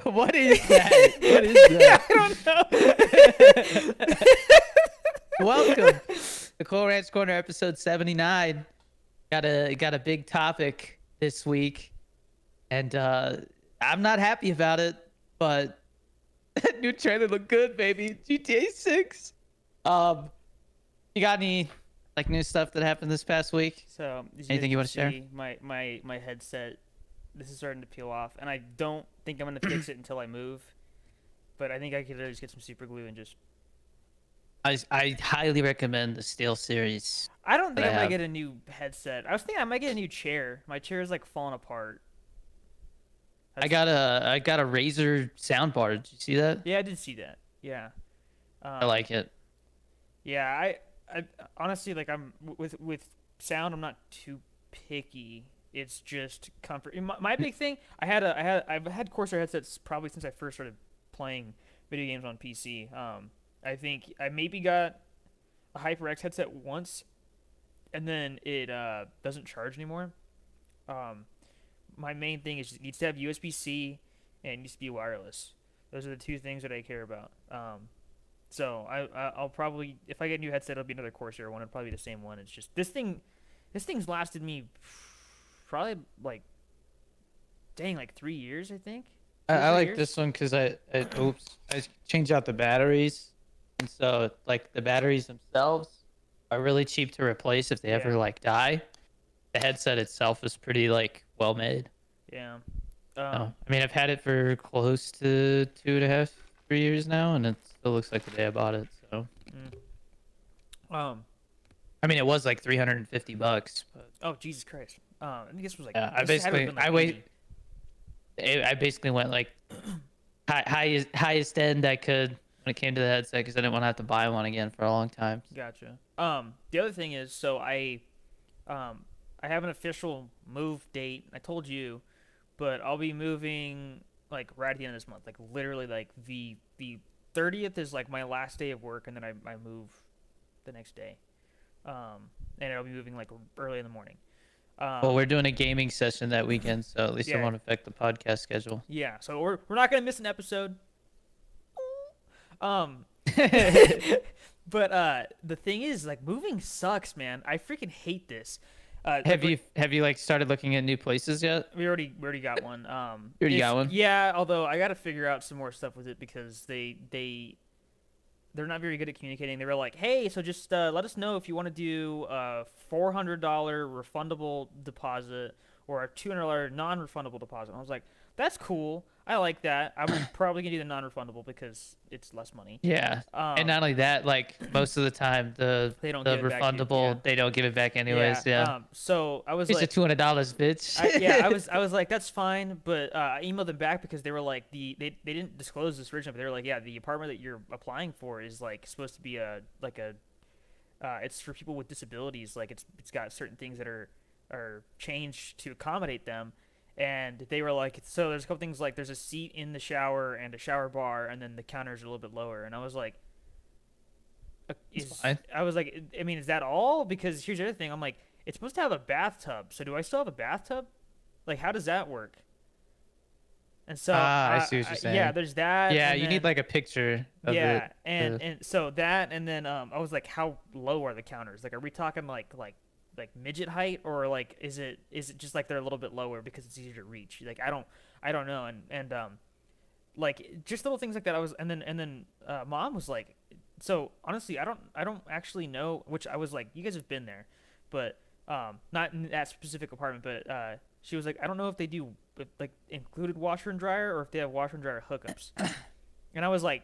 What is that? What is that? I don't know. Welcome to Cool Ranch Corner, episode 79. Got a big topic this week, and I'm not happy about it. But that new trailer looked good, baby. GTA 6. Um, you got any like new stuff that happened this past week? So, as you guys Anything you can want to share? see, my headset, this is starting to peel off, and I don't think I'm gonna fix it until I move. But I think I could just get some super glue and just. I highly recommend the Steel series I don't that think I I'm gonna have. get a new headset. I was thinking I might get a new chair. My chair is like falling apart. I That's got a I got a Razer soundbar. Did you see that? Yeah, I did see that. Yeah. I Um. like it. Yeah. I honestly like with sound. I'm not too picky. It's just comfort. My big thing. I've had Corsair headsets probably since I first started playing video games on PC. I think I maybe got a HyperX headset once, and then it doesn't charge anymore. Um, my main thing is it needs to have USB-C and it needs to be wireless. Those are the two things that I care about. So I'll probably if I get a new headset, it'll be another Corsair one. It'll probably be the same one. It's just this thing's lasted me probably like dang like 3 years I think, I, two or I three like years. this one because I changed out the batteries, and so like the batteries themselves are really cheap to replace if they Yeah, ever like die. The headset itself is pretty like well made. yeah. So, Um, I mean, I've had it for close to 2.5, 3 years now, and it still looks like the day I bought it. So, mm, um. I mean, it was like $350, but Oh Jesus Christ. I think this was like yeah, this had to have been like I wait, 80. I basically went like highest end I could when it came to the headset because I didn't want to have to buy one again for a long time. Gotcha. The other thing is, so um, I have an official move date. I told you, but I'll be moving like right at the end of this month. Like literally, like the 30th is like my last day of work, and then I move the next day. And I'll be moving like early in the morning. Well, Um, we're doing a gaming session that weekend, so at least it yeah, won't affect the podcast schedule. yeah. So we're not gonna miss an episode. Um, but the thing is, like, moving sucks, man. I freaking hate this. Have you like started looking at new places yet? We already got one. You already It's got one? yeah. Although I got to figure out some more stuff with it because they're not very good at communicating. They were like, hey, so just let us know if you want to do a $400 refundable deposit or a $200 non-refundable deposit. And I was like, that's cool. I like that. I'm probably gonna do the non-refundable because it's less money. Yeah. And Um, not only that, like most of the time they don't the give it back to you. Yeah. refundable they don't give it back Yeah. anyways. Yeah. So I was It's a like, $200, bitch. yeah, I was like, that's fine, but I emailed them back because they were like, they didn't disclose this originally, but they were like, yeah, the apartment that you're applying for is like supposed to be it's for people with disabilities, like it's got certain things that are changed to accommodate them, and they were like, so there's a couple things like there's a seat in the shower and a shower bar, and then the counters are a little bit lower, and I was like, It's is fine. I was like, I mean, is that all? Because here's the other thing, I'm like, it's supposed to have a bathtub, so do I still have a bathtub? Like, how does that work? And so, I see what you're yeah, saying. there's that, Yeah, and you need then like a picture of it. yeah, and To... and so that, and then I was like, how low are the counters? Like, are we talking like midget height, or like is it just like they're a little bit lower because it's easier to reach? Like, I don't know, and like just little things like that. I was, and then mom was like, so honestly, I don't actually know. Which I was like, you guys have been there, but not in that specific apartment, but she was like, I don't know if they do like included washer and dryer or if they have washer and dryer hookups. And I was like,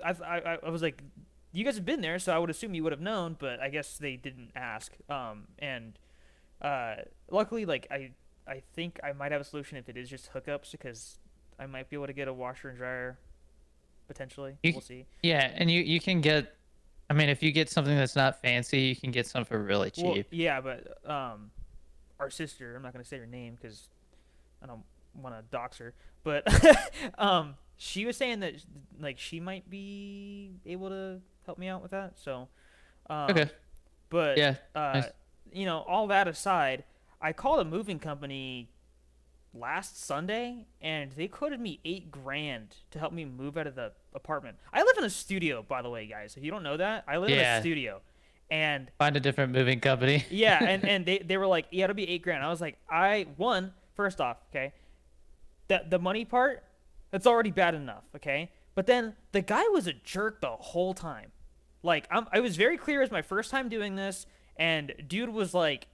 I was like, you guys have been there, so I would assume you would have known, but I guess they didn't ask. And uh, luckily, like I think I might have a solution if it is just hookups because I might be able to get a washer and dryer potentially. You, We'll see. yeah, and you can get. I mean, if you get something that's not fancy, you can get some for really Well, cheap. yeah, but our sister, I'm not gonna say her name because I don't want to dox her, but she was saying that like she might be able to help me out with that. So, Okay. um, but Yeah. Nice. all that aside, I called a moving company last Sunday, and they quoted me $8,000 to help me move out of the apartment. I live in a studio, by the way, guys. If you don't know that, I live in a Yeah. studio, and Find a different moving company. yeah, and they were like, yeah, it'll be $8,000. I was like, first off, okay, the money part, that's already bad enough, okay. But then the guy was a jerk the whole time. Like I was very clear. It was my first time doing this, and dude was like,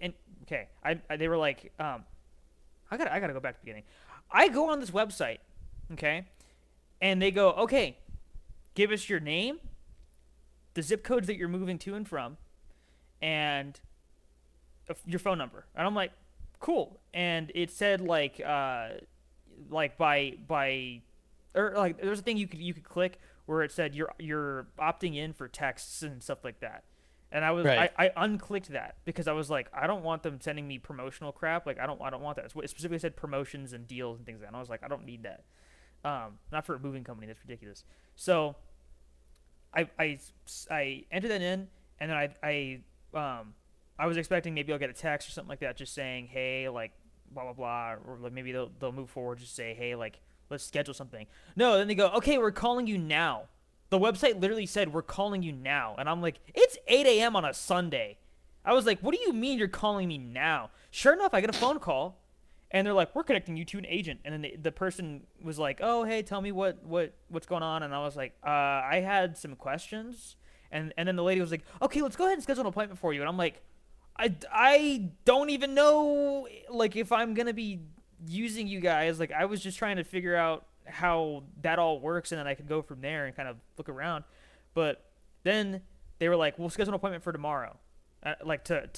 and okay, they were like, I gotta go back to the beginning. I go on this website, okay, and they go, okay, give us your name, the zip codes that you're moving to and from, and your phone number. And I'm like, cool. And it said like by or like there's a thing you could click where it said you're opting in for texts and stuff like that. And Right. I unclicked that because I was like, I don't want them sending me promotional crap. Like I don't want that. It specifically said promotions and deals and things like that. And I was like, I don't need that. Not for a moving company. That's ridiculous. So I entered that in, and then I was expecting maybe I'll get a text or something like that, just saying, hey, like blah blah blah, or like maybe they'll move forward, just say, hey, like let's schedule something. No, then they go, okay, we're calling you now. The website literally said we're calling you now, and I'm like, it's 8 a.m. on a Sunday. I was like, what do you mean you're calling me now? Sure enough, I get a phone call, and they're like, we're connecting you to an agent. And then the person was like, oh, hey, tell me what's going on. And I was like, I had some questions. And then the lady was like, okay, let's go ahead and schedule an appointment for you. And I'm like, I don't even know, like, if I'm going to be using you guys. Like, I was just trying to figure out how that all works, and then I could go from there and kind of look around. But then they were like, we'll schedule an appointment for tomorrow, like to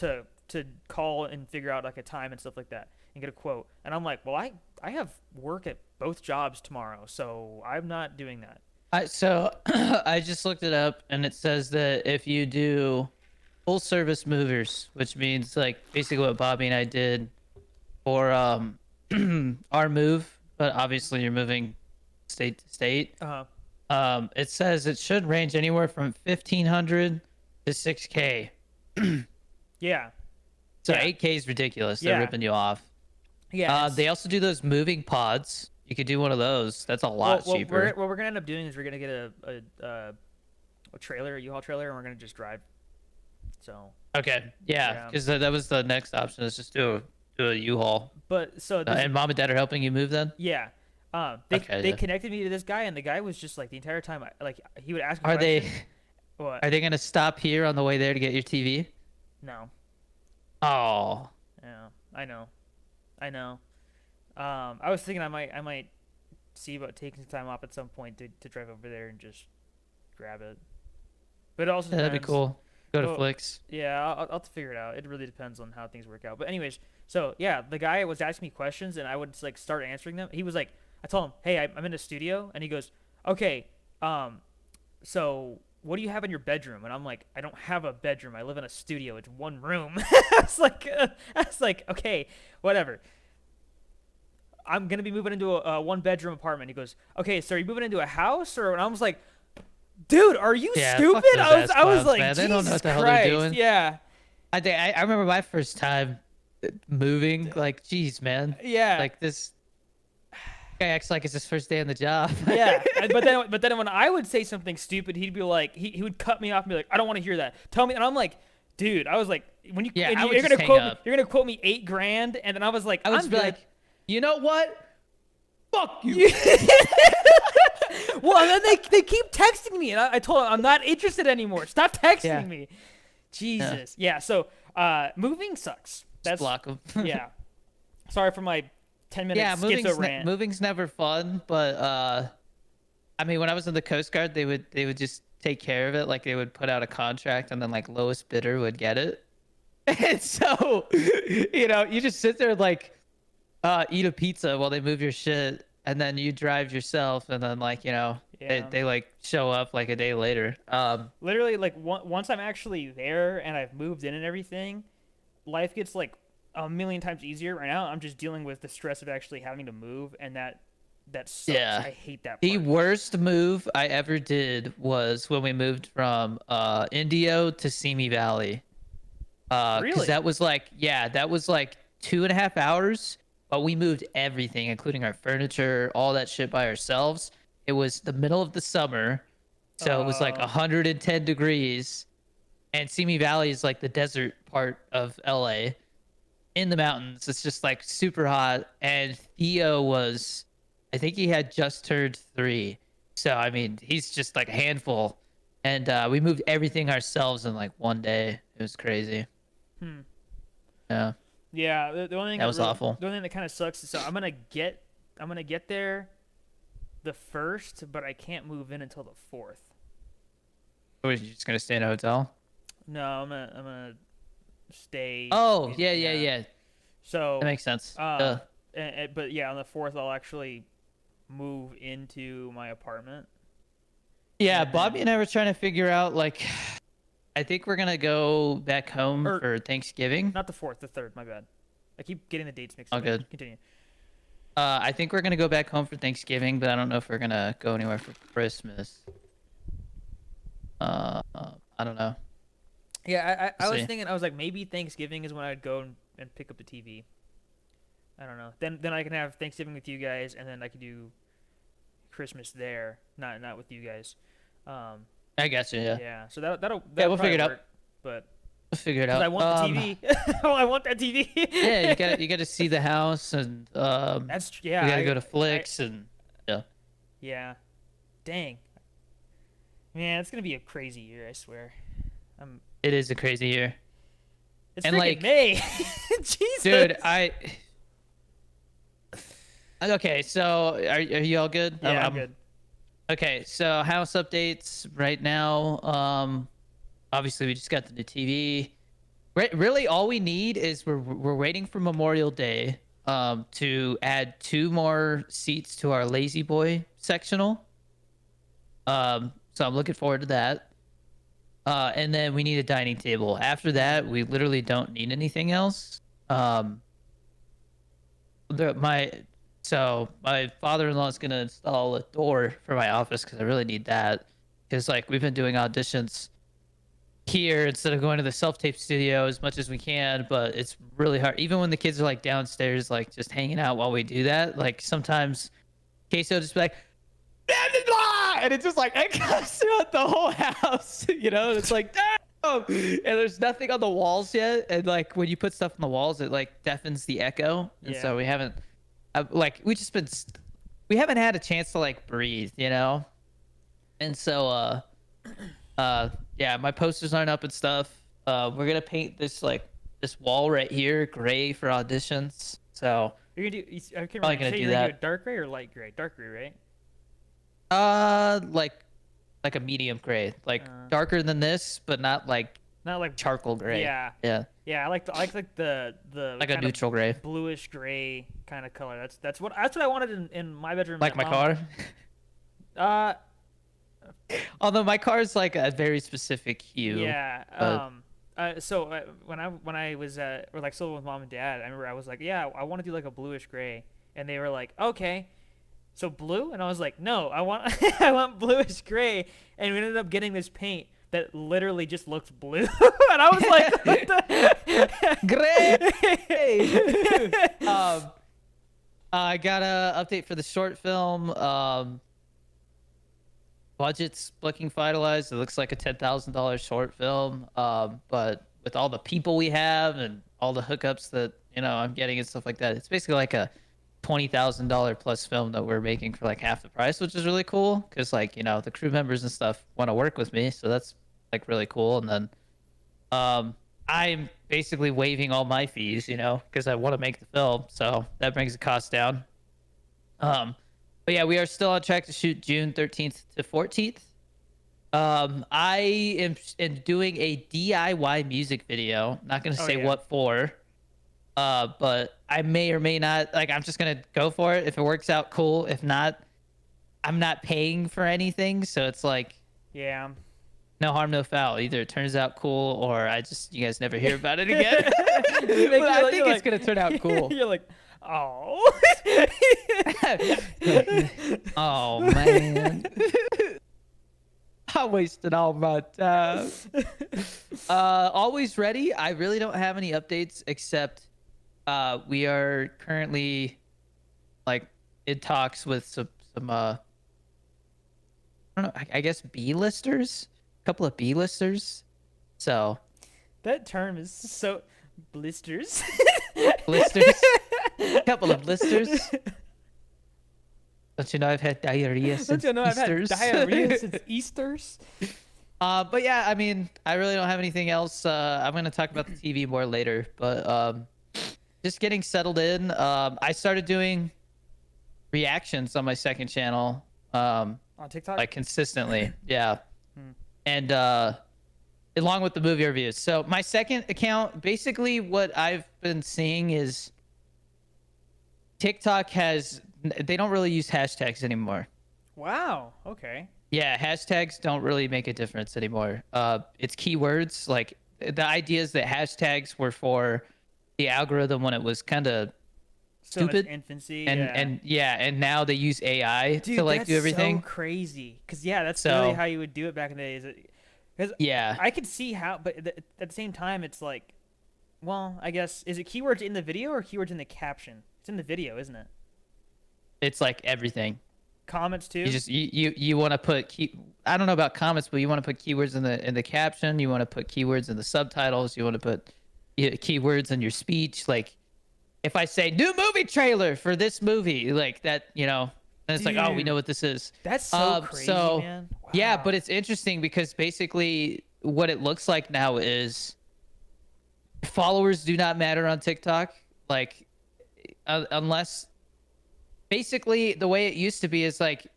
call and figure out like a time and stuff like that and get a quote. And I'm like, well, I have work at both jobs tomorrow, so I'm not doing that. So I just looked it up, and it says that if you do full service movers, which means like basically what Bobby and I did for our move, but obviously you're moving state to state. It says it should range anywhere from 1,500 to 6K. Yeah. So Yeah. 8K is ridiculous. They're Yeah. ripping you off. Yeah. They also do those moving pods. You could do one of those. That's a lot cheaper. What we're gonna end up doing is we're gonna get a trailer, a U-Haul trailer, and we're gonna just drive. So. Okay, yeah, Yeah. because that was the next option is just do a U-Haul. But so this, And mom and dad are helping you move then? yeah. Okay, They yeah. connected me to this guy, and the guy was just like the entire time, like he would ask me Are they questions. What? are they gonna stop here on the way there to get your TV? No. Oh, Yeah. I know. I was thinking I might see about taking some time off at some point to drive over there and just grab it. But it also that'd be depends. cool. Go to Well, Flicks. Yeah, I'll have to figure it out. It really depends on how things work out. But anyways, so yeah, the guy was asking me questions, and I would like start answering them. He was like, I told him, hey, I'm in a studio, and he goes, okay, so what do you have in your bedroom? And I'm like, I don't have a bedroom. I live in a studio. It's one room. I was like, okay, whatever. I'm gonna be moving into a one bedroom apartment. He goes, okay, so are you moving into a house or? And I was like, dude, are you Yeah, fuck stupid? those I was ass clowns, like, man. They don't know Jesus what the hell they're Christ, doing. yeah, I remember my first time moving. Like, geez, man. yeah, Like this guy acts like it's his first day on the job. yeah. But then when I would say something stupid, he'd be like, he would cut me off and be like, I don't want to hear that. Tell me, and I'm like, dude, I was like, when you, Yeah, and I would you're just gonna hang quote me, up. you're gonna quote me $8,000, and then I was like, I would I'm just be good. like, you know what? Fuck you. Well, and then they keep texting me, and I told them I'm not interested anymore. Stop texting Yeah. me. Jesus. Yeah. So moving sucks. Just block him. Yeah. Sorry for my 10-minute Yeah, schizo rant. moving's never fun, but I mean, when I was in the Coast Guard, they would just take care of it. Like they would put out a contract, and then like lowest bidder would get it. And so, you just sit there like eat a pizza while they move your shit, and then you drive yourself, and then like Yeah. they like show up like a day later. Literally, like once I'm actually there and I've moved in and everything, life gets like a million times easier. Right now, I'm just dealing with the stress of actually having to move, and that sucks. Yeah. I hate that part. The worst move I ever did was when we moved from Indio to Simi Valley. Really? Because that was like 2.5 hours, but we moved everything, including our furniture, all that shit by ourselves. It was the middle of the summer, so it was like Oh. 110 degrees, and Simi Valley is like the desert part of LA in the mountains. It's just like super hot. And Theo was, I think he had just turned 3. So, I mean, he's just like a handful. And we moved everything ourselves in like one day. It was crazy. Hmm. Yeah, Yeah, the only thing that was awful. the only thing that kind of sucks is so I'm gonna get there the first, but I can't move in until the fourth. Or was you just going to stay in a hotel? No, I'm gonna stay. Oh, yeah, yeah, yeah. So That makes sense. but yeah, on the fourth I'll actually move into my apartment. Yeah, And Bobby then- and I were trying to figure out, like, I think we're going to go back home Or- for Thanksgiving. Not the fourth, the third. My bad. I keep getting the dates mixed All up. good. Continue. I think we're gonna go back home for Thanksgiving, but I don't know if we're gonna go anywhere for Christmas. I don't know. Yeah, I was See. thinking. I was like, maybe Thanksgiving is when I'd go and pick up the TV. I don't know. Then I can have Thanksgiving with you guys, and then I could do Christmas there, not with you guys. I guess yeah. Yeah. So that'll we'll figure it out. work, but We'll figure it because out. I want the TV. Oh, I want that TV. Yeah, you got to see the house, and Yeah. we gotta I- go to Flicks, and yeah. Yeah. Dang. Man, it's gonna be a crazy year. I swear. It is a crazy year, It's And, freaking like- May. Jesus. dude. Okay, so are you all good? Yeah, I'm good. Okay, so house updates right now. Obviously we just got the new TV. Really, all we need is we're waiting for Memorial Day to add 2 more seats to our Lazy Boy sectional. So I'm looking forward to that. And then we need a dining table. After that, we literally don't need anything else. My father-in-law is gonna install a door for my office because I really need that. Because like we've been doing auditions here instead of going to the self-tape studio as much as we can, but it's really hard. Even when the kids are like downstairs, like just hanging out while we do that, like sometimes Queso just be like, blah, blah, blah, and it just like echoes throughout the whole house, you know? And it's like, no! And there's nothing on the walls yet, and like when you put stuff on the walls, it like deafens the echo, and Yeah. so we haven't, we haven't had a chance to like breathe, you know? And so yeah, my posters aren't up and stuff. We're gonna paint this wall right here gray for auditions. So You're gonna do. I can't Probably remember. gonna Say do you're gonna do that. a dark gray or light gray? Dark gray, right? like a medium gray, like Uh. darker than this, but not like Not like. charcoal gray. Yeah. Yeah. Yeah, I like the Like a kind of neutral gray. bluish gray kind of color. That's what I wanted in my bedroom. Like my at car. Uh, Although my car is like a very specific hue. yeah. but- So when I was or like still with mom and dad, I remember I was like, yeah, I want to do like a bluish gray, and they were like, okay, so blue, and I was like, no, I want I want bluish gray, and we ended up getting this paint that literally just looks blue, and I was like, what the? Great. I got a update for the short film. Budget's looking finalized. It looks like a $10,000 short film. But with all the people we have and all the hookups that I'm getting and stuff like that, it's basically like a $20,000 plus film that we're making for like half the price, which is really cool because like the crew members and stuff want to work with me, so that's like really cool. And then I'm basically waiving all my fees, because I want to make the film, so that brings the cost down. But yeah, we are still on track to shoot June 13th to 14th. I am doing a DIY music video. Not gonna say yeah. what for, but I may or may not. Like, I'm just gonna go for it. If it works out, cool. If not, I'm not paying for anything, so it's like Yeah. no harm, no foul. Either it turns out cool, or you guys never hear about it again. Makes But you I like- think you're it's gonna turn out cool. You're like, oh. Oh man. I wasted all my time. Always ready. I really don't have any updates except We are currently like in talks with some I don't know, I guess B-listers, a couple of B-listers. So That term is so blisters. blisters, a couple of blisters. Don't you know I've had diarrhea Don't since you know I've had Easter's? diarrhea since Easter's? But yeah, I mean, I really don't have anything else. I'm gonna talk about the TV more later, but just getting settled in. I started doing reactions on my second channel, On TikTok? like consistently. Yeah, Hmm. and along with the movie reviews. So my second account, basically, what I've been seeing is TikTok they don't really use hashtags anymore. Wow. Okay. Yeah, hashtags don't really make a difference anymore. It's keywords. Like the idea is that hashtags were for the algorithm when it was kind of Still in its stupid, infancy. and now they use AI Dude, to like that's do everything. so crazy. Cause yeah, that's So- really how you would do it back in the days. Because Yeah, I could see how, but at the same time, it's like, well, I guess is it keywords in the video or keywords in the caption? It's in the video, isn't it? it's like everything. Comments too. You want to put I don't know about comments, but you want to put keywords in the caption. You want to put keywords in the subtitles. You want to put keywords in your speech. Like if I say new movie trailer for this movie, like that, then it's like, oh, we know what this is. That's so crazy, so man. yeah, Wow. but it's interesting because basically what it looks like now is followers do not matter on TikTok. Like unless basically the way it used to be is like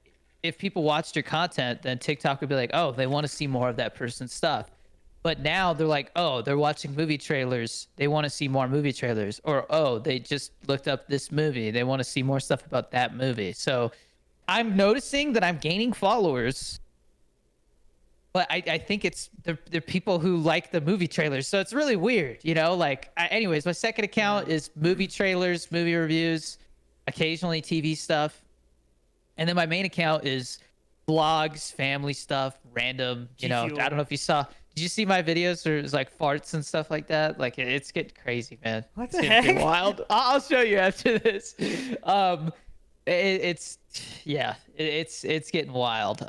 if people watched your content, then TikTok would be like, oh, they want to see more of that person's stuff. But now they're like, oh, they're watching movie trailers, they want to see more movie trailers, or oh, they just looked up this movie, they want to see more stuff about that movie. So I'm noticing that I'm gaining followers, but I think it's the people who like the movie trailers. So it's really weird, like anyways, my second account is movie trailers, movie reviews, occasionally TV stuff. And then my main account is vlogs, family stuff, random, I don't know if you saw, did you see my videos or it's like farts and stuff like that? Like it's getting crazy, man. What It's the getting heck? wild. I'll show you after this. It's getting wild.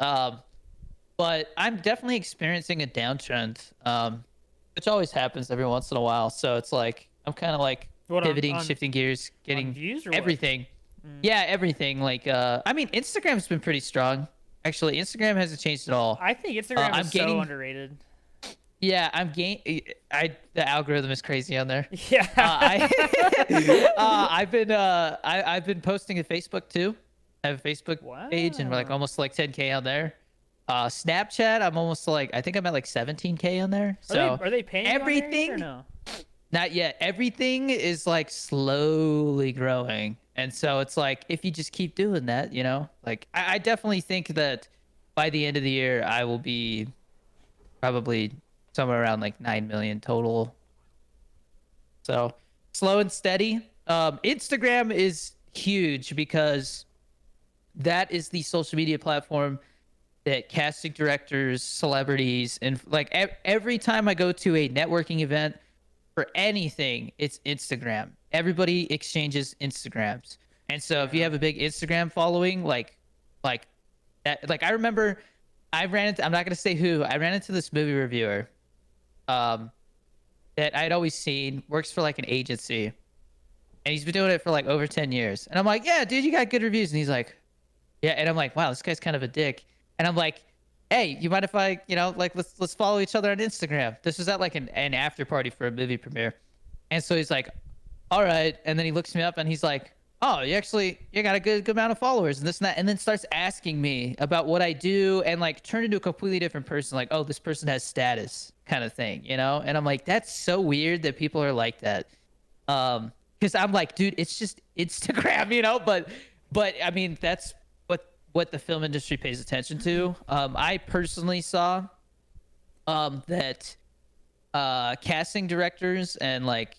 But I'm definitely experiencing a downtrend, which always happens every once in a while. So it's like I'm kind of like What, pivoting, on shifting gears, getting views or what? everything. Yeah, everything. Like, I mean, Instagram's been pretty strong. Actually, Instagram hasn't changed at all. I think Instagram I'm is gaining- so underrated. Yeah, the algorithm is crazy on there. Yeah. I've been posting to Facebook too. I have a Facebook page and we're like Wow. almost like 10K on there. Snapchat, I'm almost like I think I'm at like 17K on there. So are they paying you on there yet everything or no? not yet. Everything is like slowly growing. And so it's like if you just keep doing that, like I definitely think that by the end of the year I will be probably somewhere around like 9 million total. So slow and steady. Instagram is huge because that is the social media platform that casting directors, celebrities, and like every time I go to a networking event for anything, it's Instagram. Everybody exchanges Instagrams. And so if you have a big Instagram following, like that, like I remember I'm not going to say who, I ran into this movie reviewer that I'd always seen, works for like an agency, and he's been doing it for like over 10 years. And I'm like, yeah, dude, you got good reviews. And he's like, yeah. And I'm like, wow, this guy's kind of a dick. And I'm like, hey, you mind if I, like let's follow each other on Instagram. This was at like an after party for a movie premiere. And so he's like, all right. And then he looks me up and he's like, oh, you got a good amount of followers and this and that. And then starts asking me about what I do and like turned into a completely different person. Like, oh, this person has status kind of thing, And I'm like, that's so weird that people are like that. Cause I'm like, dude, it's just Instagram, but I mean, that's what the film industry pays attention to. I personally saw that casting directors and like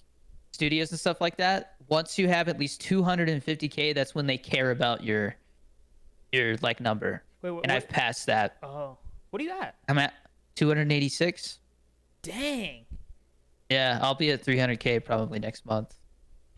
studios and stuff like that, once you have at least 250K, that's when they care about your like number. Wait, and I've passed that. Oh, what are you at? I'm at 286. Dang. Yeah, I'll be at 300K probably next month.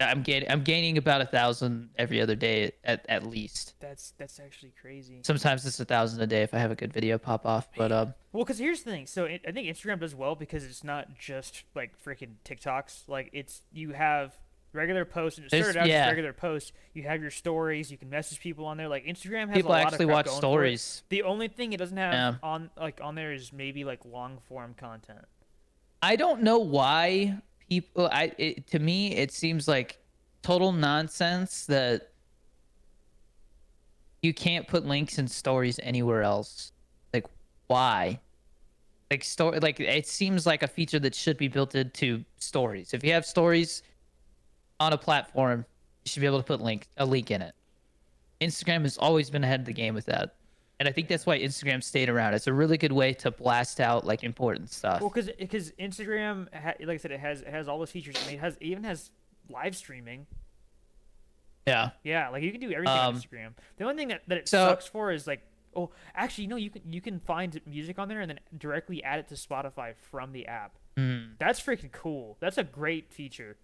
I'm gaining about 1,000 every other day at least. That's actually crazy. Sometimes it's 1,000 a day if I have a good video pop off. But Well, because here's the thing. So I think Instagram does well because it's not just like freaking TikToks. Like it's you have regular posts and it there's started out just yeah, regular posts. You have your stories. You can message people on there. Like Instagram has a people lot of actually crap watch going for it. stories. The only thing it doesn't have Yeah. on there is maybe like long form content. I don't know why people. To me, it seems like total nonsense that you can't put links in stories anywhere else. Like, why? Like story, like it seems like a feature that should be built into stories. If you have stories on a platform, you should be able to put a link in it. Instagram has always been ahead of the game with that. And I think that's why Instagram stayed around. It's a really good way to blast out like important stuff. Well, because Instagram, like I said, it has all those features. I mean, it even has live streaming. Yeah. Yeah, like you can do everything on Instagram. The only thing that it So sucks for is like, oh, actually, no, you can find music on there and then directly add it to Spotify from the app. That's freaking cool. That's a great feature.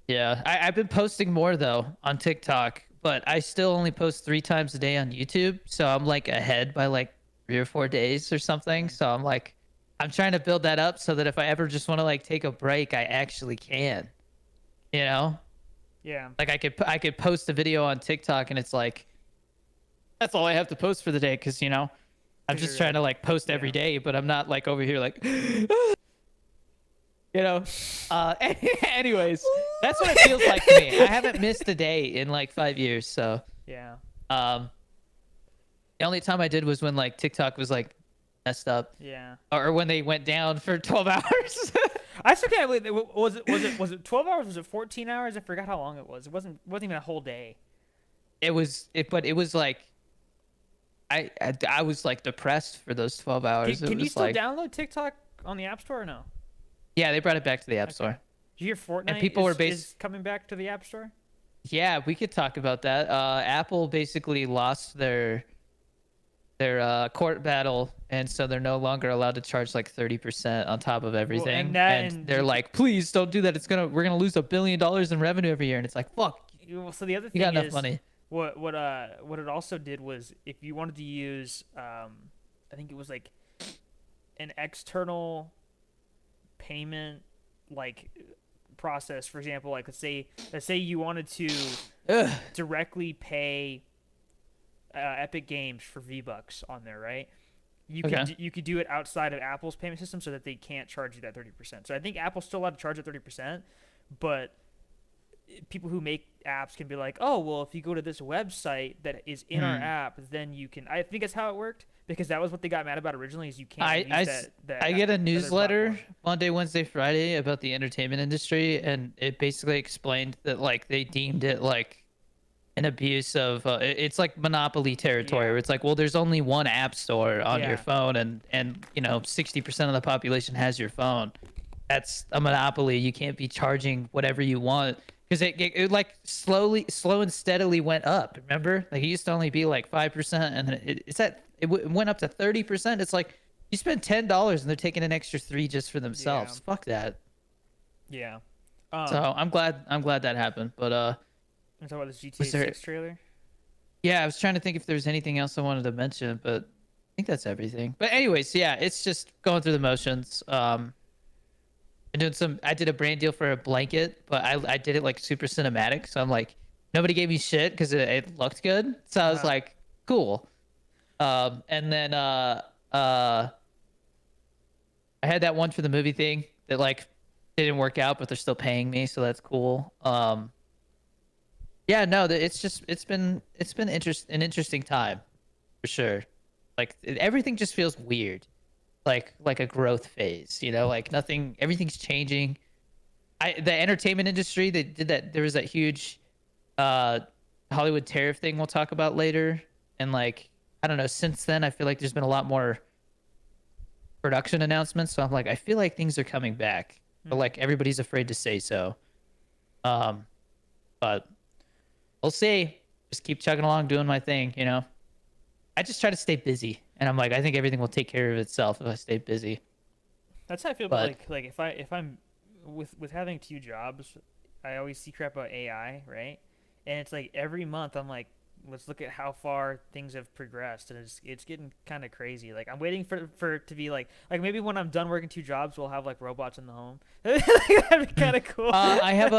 yeah, I've been posting more though on TikTok, but I still only post 3 times a day on YouTube. So I'm like ahead by like 3 or 4 days or something. So I'm like, I'm trying to build that up so that if I ever just want to like take a break, I actually can. You know, Yeah. like I could post a video on TikTok and it's like that's all I have to post for the day because I'm 'Cause just you're, trying to like post yeah. every day, but I'm not like over here like you know. Anyways, that's what it feels like to me. I haven't missed a day in like 5 years, so Yeah. um, the only time I did was when like TikTok was like messed up, Yeah. or when they went down for 12 hours. I still can't believe was it 12 hours? Was it 14 hours? I forgot how long it was. It wasn't even a whole day. But it was like I was like depressed for those 12 hours. Can It you was still like download TikTok on the App Store or no? yeah, they brought it back to the App Store. Did you hear Fortnite people were is coming back to the App Store? Yeah, we could talk about that. Apple basically lost their court battle, and so they're no longer allowed to charge like 30% on top of everything. And they're like, please don't do that. We're gonna lose $1 billion in revenue every year. And it's like, fuck, So the other you thing got enough is money. what it also did was if you wanted to use I think it was like an external payment like process, for example, like let's say you wanted to Ugh. directly pay Epic Games for V-Bucks on there, right? Okay. You could do it outside of Apple's payment system so that they can't charge you that 30%. So I think Apple's still allowed to charge at 30%, but people who make apps can be like, oh, well, if you go to this website that is in our app, then you can. I think that's how it worked because that was what they got mad about originally. Is you can't use I get a other newsletter platform. Monday, Wednesday, Friday about the entertainment industry, and it basically explained that like they deemed it like an abuse of it's like monopoly territory Yeah. where it's like, well, there's only one app store on Yeah. your phone, and 60% of the population has your phone. That's a monopoly. You can't be charging whatever you want because it like slow and steadily went up. Remember, like it used to only be like 5%, and then it went up to 30%. It's like you spend $10 and they're taking an extra 3 just for themselves. Yeah. Fuck that. Yeah. So I'm glad that happened. But I'm talking about this GTA was there- 6 trailer. yeah, I was trying to think if there's anything else I wanted to mention, but I think that's everything. But anyways, yeah, it's just going through the motions. I did a brand deal for a blanket, but I did it like super cinematic. So I'm like, nobody gave me shit because it looked good. So I was like, cool. And then I had that one for the movie thing that like didn't work out, but they're still paying me, so that's cool. Yeah, no, it's been an interesting time for sure. Like everything just feels weird, like a growth phase, like everything's changing. The entertainment industry, they did that. There was that huge Hollywood tariff thing we'll talk about later, and like I don't know. Since then, I feel like there's been a lot more production announcements. So I'm like, I feel like things are coming back, but like everybody's afraid to say so. But we'll see. Just keep chugging along, doing my thing. I just try to stay busy, and I'm like, I think everything will take care of itself if I stay busy. That's how I feel But- about like if I'm with having 2 jobs, I always see crap about AI, right? And it's like every month I'm like, let's look at how far things have progressed, and it's getting kind of crazy. Like I'm waiting for it to be like maybe when I'm done working 2 jobs, we'll have like robots in the home. That'd be kind of cool. I have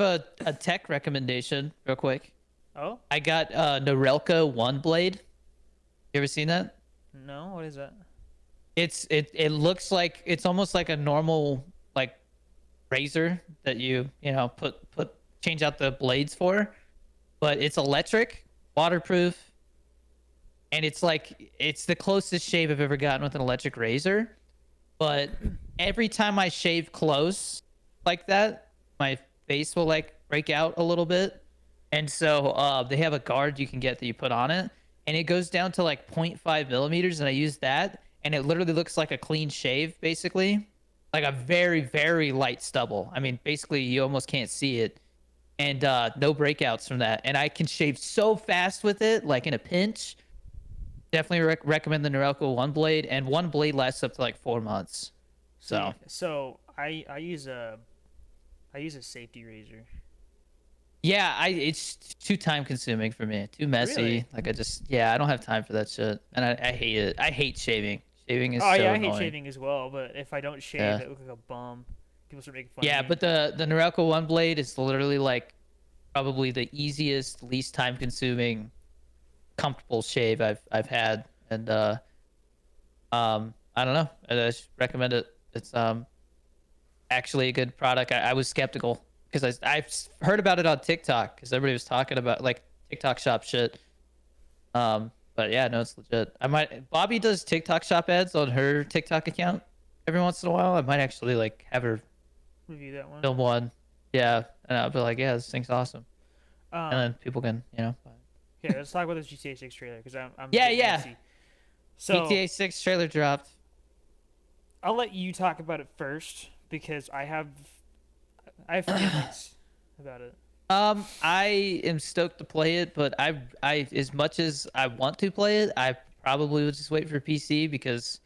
a tech recommendation real quick. Oh I got Norelco One Blade. You ever seen that? no, what is that? It looks like it's almost like a normal like razor that you know put change out the blades for, but it's electric, waterproof, and it's the closest shave I've ever gotten with an electric razor. But every time I shave close like that, my face will like break out a little bit. And so they have a guard you can get that you put on it, and it goes down to like 0.5 millimeters, and I use that, and it literally looks like a clean shave, basically, like a very very light stubble. I mean, basically you almost can't see it, and no breakouts from that. And I can shave so fast with it, like in a pinch. Definitely recommend the Norelco One Blade, and one blade lasts up to like 4 months. So So I use a safety razor. yeah, it's too time consuming for me. Too messy. Really? Like I don't have time for that shit, and I hate it. I hate shaving. Shaving is Oh so yeah, I annoying. hate shaving as well. But if I don't shave, Yeah. I look like a bum. People start making fun Yeah, of me. but the Norelco One Blade is literally like probably the easiest, least time consuming, comfortable shave I've had, and I don't know. I just recommend it. It's actually a good product. I was skeptical because I've heard about it on TikTok because everybody was talking about like TikTok shop shit. But yeah, no, it's legit. I might Bobby does TikTok shop ads on her TikTok account every once in a while. I might actually like have her Review that one. film one. Yeah, and I'll be like, yeah, this thing's awesome, and Um, then people can buy it. okay, let's talk about this GTA 6 trailer because I'm Yeah, getting yeah. antsy. So GTA 6 trailer dropped. I'll let you talk about it first because I have feelings about it. I am stoked to play it, but I as much as I want to play it, I probably would just wait for PC because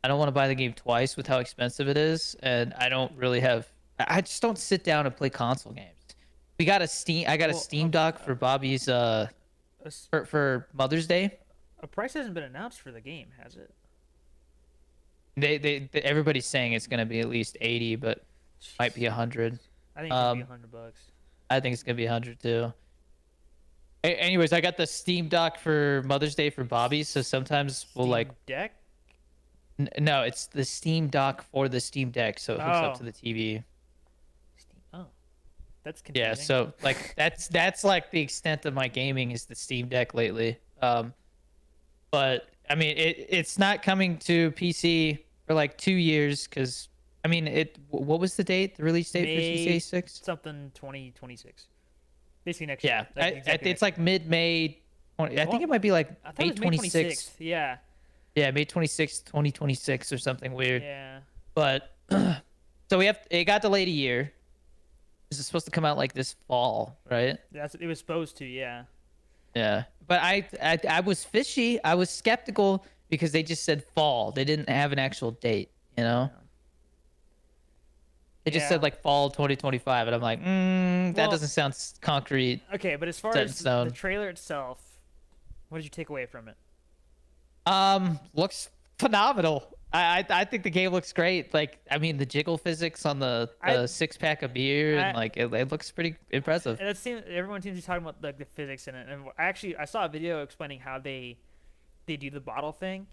I don't want to buy the game twice with how expensive it is, and I don't really have. I just don't sit down and play console games. We got a Steam. I got a Well, Steam dock for Bobby's A, s- for Mother's Day. a price hasn't been announced for the game, has it? Everybody's saying it's gonna be at least 80, but might be 100. I think it's gonna be Um, $100. I think it's gonna be 100 too. Anyways, I got the Steam dock for Mother's Day for Bobby, so sometimes we'll Steam like Deck. no, it's the Steam dock for the Steam Deck, so it hooks up Oh. to the TV. Steam. Oh, that's confusing. Yeah, so like that's like the extent of my gaming is the Steam Deck lately. But I mean it's not coming to PC for like 2 years because I mean what was the date? The release date for May GTA 6? something 2026. Basically next Yeah, year. Like, exactly it's like mid-May. I think Well, it might be like I thought May it was May 26th. 26th. Yeah. Yeah, May 26th, 2026 or something weird. Yeah. But so it got delayed a year. This is supposed to come out like this fall, right? It was supposed to. Yeah. Yeah. But I was fishy. I was skeptical because they just said fall. They didn't have an actual date, you know? They just Yeah. said like fall 2025 and I'm like, that Well- doesn't sound concrete. Okay, but as far Set in as stone. the trailer itself, what did you take away from it? Looks phenomenal. I think the game looks great. Like, I mean, the jiggle physics on the I- 6-pack of beer and I- like it looks pretty impressive. And everyone seems to be talking about like the physics in it. And I saw a video explaining how they do the bottle thing,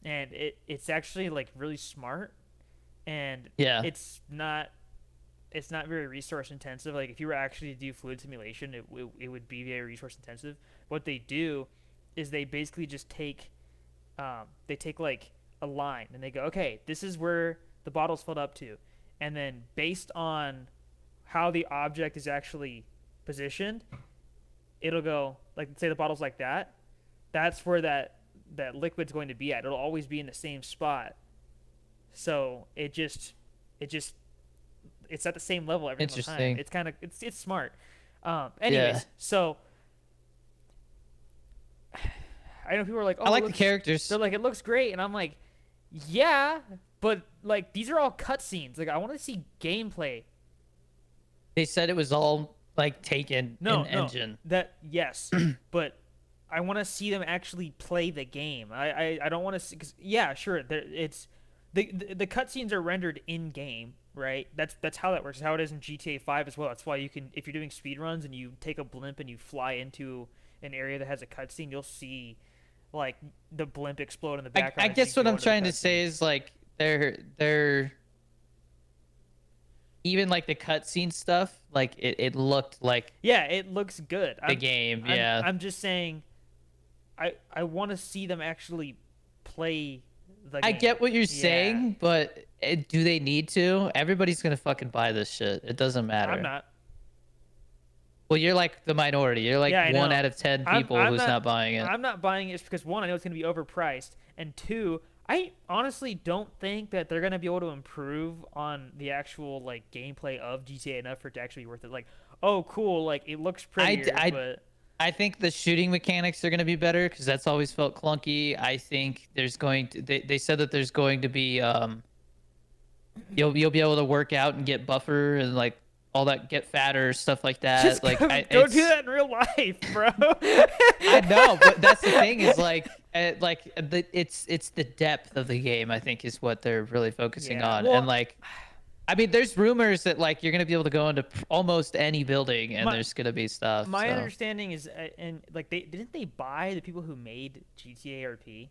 and it's actually like really smart, and Yeah. it's not very resource intensive. Like if you were actually to do fluid simulation, it would be very resource intensive. What they do is they basically just take like a line and they go, okay, this is where the bottle's filled up to, and then based on how the object is actually positioned, it'll go like, say the bottle's like that, that's where that liquid's going to be at. It'll always be in the same spot, so it's at the same level every single time. Interesting. It's kind of it's smart. Anyways, Yeah. so I know people are like, oh, I like it the looks- characters. they're like, it looks great, and I'm like, yeah, but like these are all cutscenes. Like I want to see gameplay. They said it was all like taken No, in no, engine. that yes, but I want to see them actually play the game. I don't want to see, cause yeah, sure, it's the cutscenes are rendered in game, right? That's how that works. It's how it is in GTA 5 as well. That's why you can, if you're doing speed runs and you take a blimp and you fly into an area that has a cutscene, you'll see like the blimp explode in the I background. as guess you what go I'm into the trying to cutscene. say is like they're even like the cutscene stuff, like it looked like Yeah, it looks good. the game. Yeah. I'm just saying, I want to see them actually play the I game. get what you're Yeah. saying, but do they need to? Everybody's gonna fucking buy this shit. It doesn't matter. I'm not. Well, you're like the minority. You're like Yeah, I one know. out of 10 I'm- people I'm who's not buying it. I'm not buying it just because one, I know it's going to be overpriced, and two, I honestly don't think that they're going to be able to improve on the actual like gameplay of GTA enough for it to actually be worth it. Like, oh, cool, like it looks prettier, but I think the shooting mechanics are going to be better because that's always felt clunky. I think there's going to they said that there's going to be you'll be able to work out and get buffer and like all that, get fatter, stuff like that. just Like go, I, go it's- do that in real life, bro. I know, but that's the thing is it's the depth of the game. I think is what they're really focusing Yeah, on, well- and like, I mean, there's rumors that like you're gonna be able to go into almost any building and My- there's gonna be stuff. My so. understanding is, and like they buy the people who made GTA RP?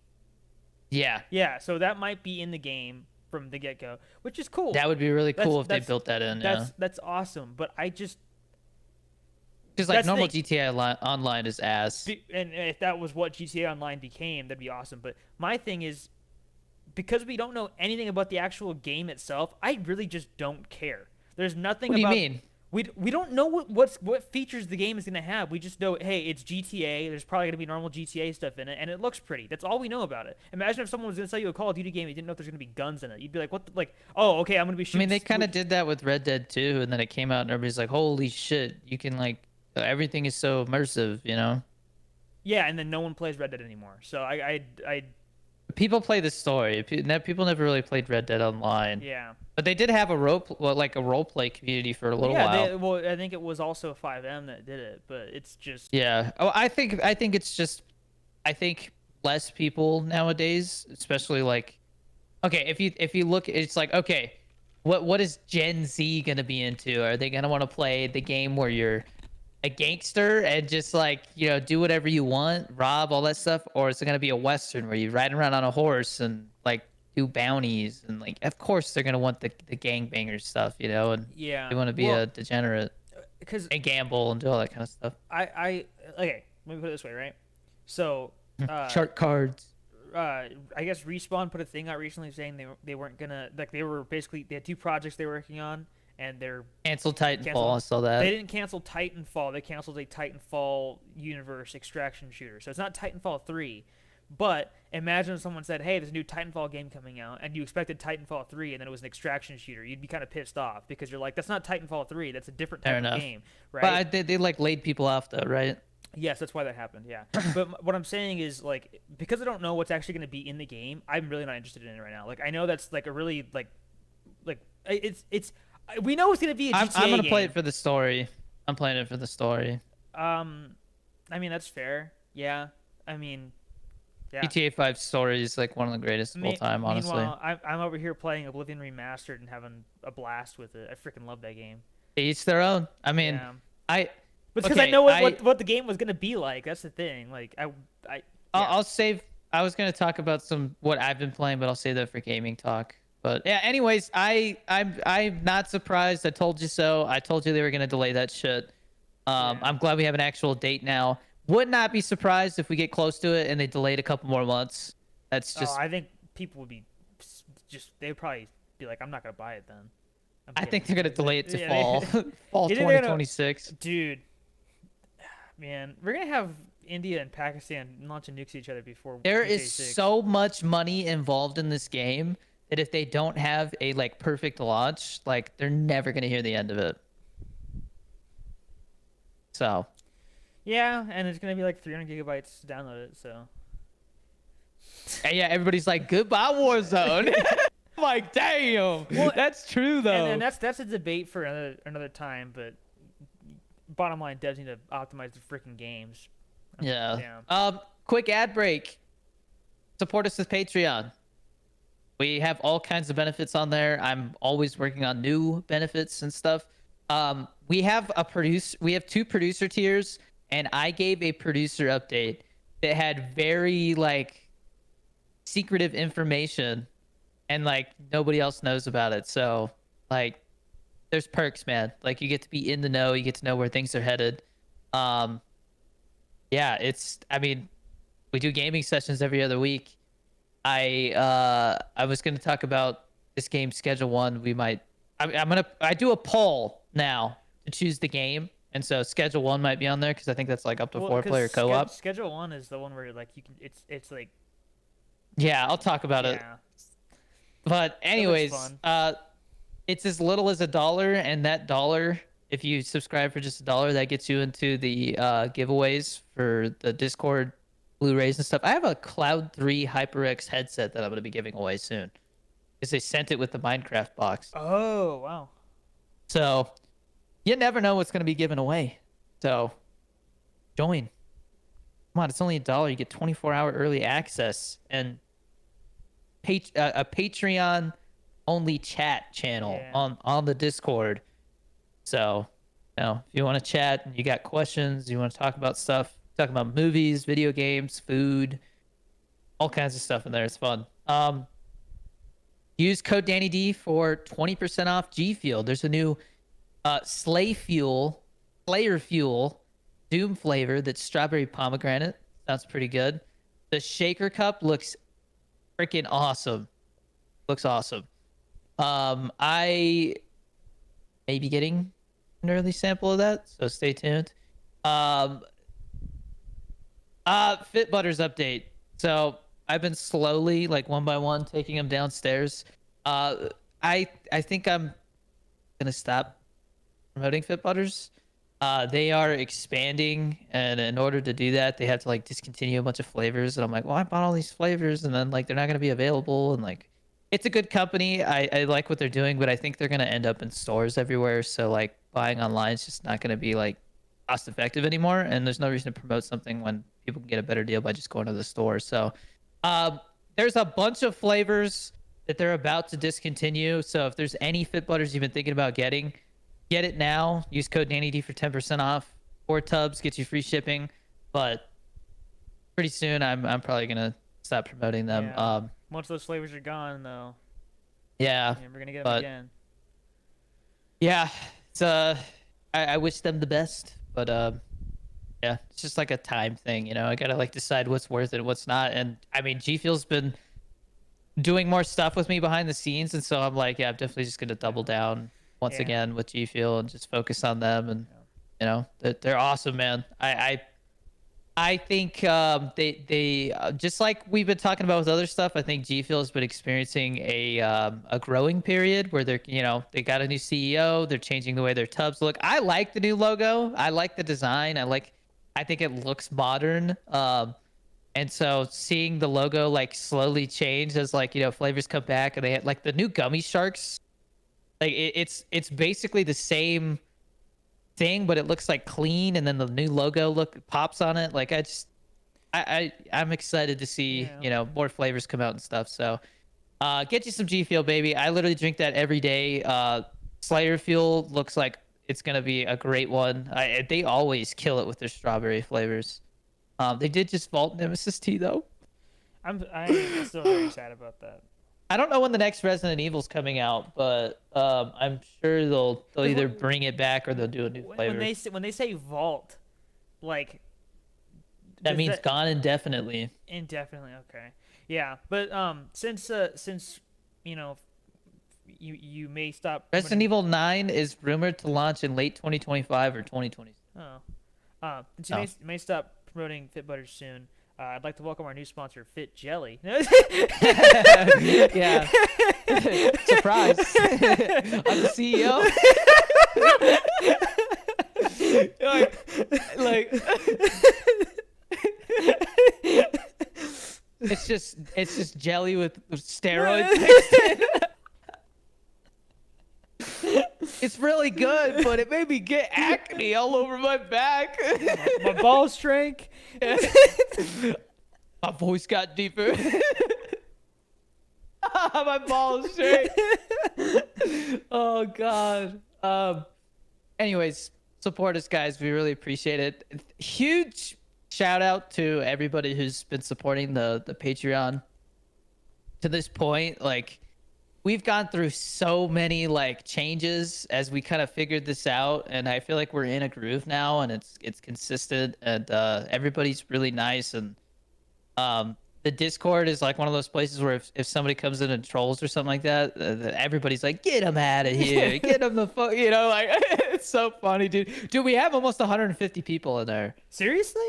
Yeah, Yeah, so that might be in the game from the get go, which is cool. that would be really cool if they that's- built that in. Yeah, That's awesome, but I just because like that's the normal thing. GTA online is ass. and if that was what GTA Online became, that'd be awesome. But my thing is, because we don't know anything about the actual game itself, I really just don't care. There's nothing What do you about. mean? We don't know what features the game is gonna have. We just know, hey, it's GTA. There's probably gonna be normal GTA stuff in it, and it looks pretty. That's all we know about it. Imagine if someone was gonna sell you a Call of Duty game, and you didn't know if there's gonna be guns in it. You'd be like, what? Like, oh, okay, I'm gonna be I shooting. mean, they kind of did that with Red Dead 2, and then it came out, and everybody's like, "Holy shit! You can like everything is so immersive," you know. Yeah, and then no one plays Red Dead anymore. So I People play the story. People never really played Red Dead Online, yeah. but they did have a role play community for a little while. Well, I think it was also 5M that did it, but it's just Yeah. Oh, I think it's just, I think less people nowadays, especially like, okay, if you look, it's like, okay, what is Gen Z gonna be into? Are they gonna want to play the game where you're a gangster and just like, you know, do whatever you want, rob, all that stuff, or is it gonna be a Western where you ride around on a horse and like do bounties and like, of course they're gonna want the gangbanger stuff, you know, and yeah. they want to be Well, a degenerate because and gamble and do all that kind of stuff. I okay. Let me put it this way, right? So Shark cards. I guess Respawn put a thing out recently saying they weren't gonna, like, they were basically, they had two projects they were working on, and they're Cancel Titanfall. Cancel- I saw that. they didn't cancel Titanfall. They canceled a Titanfall universe extraction shooter. So it's not Titanfall 3. But imagine if someone said, hey, there's a new Titanfall game coming out, and you expected Titanfall 3, and then it was an extraction shooter. You'd be kind of pissed off because you're like, that's not Titanfall 3. That's a different type Fair of enough. game, right? But they like laid people off though, right? Yes, that's why that happened. Yeah, but what I'm saying is, like, because I don't know what's actually going to be in the game, I'm really not interested in it right now. Like, I know that's like a really like it's we know it's going to be a GTA I'm gonna game. play it for the story. I'm playing it for the story. I mean, that's fair. Yeah, I mean, yeah. GTA 5 story is like one of the greatest of all time, honestly. Meanwhile, I'm over here playing Oblivion Remastered and having a blast with it. I freaking love that game. Each their own. I mean, Yeah. I But because I okay, know what the game was gonna be like. That's the thing. Like yeah. I'll save. I was gonna talk about what I've been playing, but I'll save that for gaming talk. But yeah, anyways, I'm not surprised. I told you so. I told you they were gonna delay that shit. Yeah. I'm glad we have an actual date now. Would not be surprised if we get close to it and they delayed a couple more months. That's just. I think people would be they'd probably be like, I'm not gonna buy it then. I think they're gonna delay it to Yeah, fall, fall You think they're gonna- 2026. Dude, man, we're gonna have India and Pakistan launching nukes at each other before. There GTA is 6. so much money involved in this game that if they don't have a like perfect launch, like they're never gonna hear the end of it. So Yeah, and it's gonna be like 300 gigabytes to download it. So and yeah, everybody's like, "Goodbye, Warzone." I'm like, damn, Well, that's true though. and that's a debate for another time. But bottom line, devs need to optimize the freaking games. Yeah. Yeah. Quick ad break. Support us with Patreon. We have all kinds of benefits on there. I'm always working on new benefits and stuff. We have two producer tiers, and I gave a producer update that had very like secretive information, and like nobody else knows about it. So like, there's perks, man. Like you get to be in the know, you get to know where things are headed. Um, yeah, I mean, we do gaming sessions every other week. I was gonna talk about this game Schedule One. I do a poll now to choose the game, and so Schedule One might be on there because I think that's like up to Well, 4-player co-op. Schedule 1 is the one where like you can. It's like. Yeah, I'll talk about it. Yeah. But anyways, fun. it's as little as $1, and that dollar, if you subscribe for just $1, that gets you into the giveaways for the Discord Blu-rays and stuff. I have a Cloud 3 HyperX headset that I'm going to be giving away soon because they sent it with the Minecraft box. Oh wow. So you never know what's going to be given away. So join. Come on, it's only $1. You get 24-hour early access and a Patreon only chat channel on the Discord. So, if you want to chat and you got questions, you want to talk about stuff, talk about movies, video games, food, all kinds of stuff in there. It's fun. Use code DannyD for 20% off G Fuel. There's a new Slayer Fuel Doom flavor that's strawberry pomegranate. Sounds pretty good. The shaker cup looks freaking awesome. Looks awesome. I may be getting an early sample of that, so stay tuned. Fit Butters update. So I've been slowly, like one by one, taking them downstairs. I think I'm gonna stop promoting Fit Butters. They are expanding, and in order to do that, they have to like discontinue a bunch of flavors. And I'm like, well, I bought all these flavors, and then like they're not gonna be available. And like, it's a good company. I like what they're doing, but I think they're gonna end up in stores everywhere. So like buying online is just not gonna be like cost effective anymore. And there's no reason to promote something when people can get a better deal by just going to the store. So there's a bunch of flavors that they're about to discontinue. So if there's any Fit Butters you've been thinking about getting, get it now. Use code DannyD for 10% off. 4 tubs gets you free shipping. But pretty soon, I'm probably gonna stop promoting them. Yeah. Once those flavors are gone, though. Yeah. We're gonna get them again. Yeah. It's I wish them the best, but yeah, it's just like a time thing, you know. I gotta like decide what's worth it, and what's not. And I mean, G Fuel's been doing more stuff with me behind the scenes, and so I'm like, yeah, I'm definitely just gonna double down once again with G Fuel and just focus on them. And you know, they're awesome, man. I think they just like we've been talking about with other stuff. I think G Fuel has been experiencing a growing period where they got a new CEO. They're changing the way their tubs look. I like the new logo. I like the design. I think it looks modern. And so seeing the logo like slowly change as flavors come back, and they had like the new gummy sharks. Like it's basically the same thing, but it looks like clean, and then the new logo pops on it. Like I'm excited to see more flavors come out and stuff. So get you some G Fuel, baby. I literally drink that every day. Slayer Fuel looks like it's gonna be a great one. They always kill it with their strawberry flavors. They did just vault Nemesis T though. I'm still very sad about that. I don't know when the next Resident Evil's coming out, but I'm sure they'll either bring it back or they'll do a new flavor. When they say vault, like that means gone indefinitely. Indefinitely, okay. Yeah, but since you may stop. Resident Evil 9 is rumored to launch in late 2025 or 2026. Since you may stop promoting Fit Butters soon. I'd like to welcome our new sponsor, Fit Jelly. Yeah. Surprise. I'm the CEO. like it's just jelly with steroids mixed in. It's really good, but it made me get acne all over my back. My balls shrank. My voice got deeper. My balls shrank. Oh God. Anyways, support us, guys. We really appreciate it. Huge shout out to everybody who's been supporting the Patreon to this point. Like, we've gone through so many like changes as we kind of figured this out, and I feel like we're in a groove now, and it's consistent, and everybody's really nice. And the Discord is like one of those places where if somebody comes in and trolls or something like that, everybody's like, get them out of here, get them the fuck, you know, like it's so funny, dude. We have almost 150 people in there. Seriously?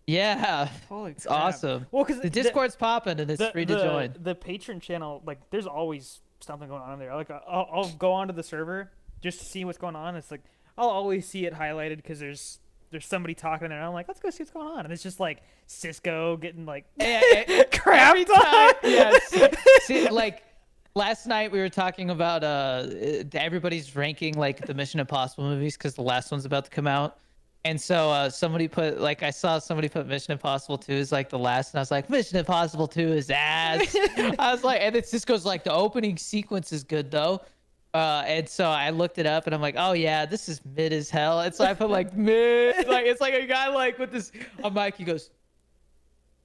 Yeah. Holy It's crap. awesome. Well, because The Discord's popping and it's free to join. The patron channel, like, there's always something going on in there. Like, I'll go onto the server just to see what's going on. It's like I'll always see it highlighted because there's somebody talking there. And I'm like, let's go see what's going on. And it's just like Cisco getting like crapped on. Yes. See, like last night we were talking about everybody's ranking like the Mission Impossible movies because the last one's about to come out. And so somebody put, like, I saw somebody put Mission Impossible 2 is like the last, and I was like, Mission Impossible 2 is ass. I was like, and it just goes like, the opening sequence is good though. And so I looked it up and I'm like, oh yeah, this is mid as hell. And so I put like mid, like it's like a guy like with this on mic, he goes,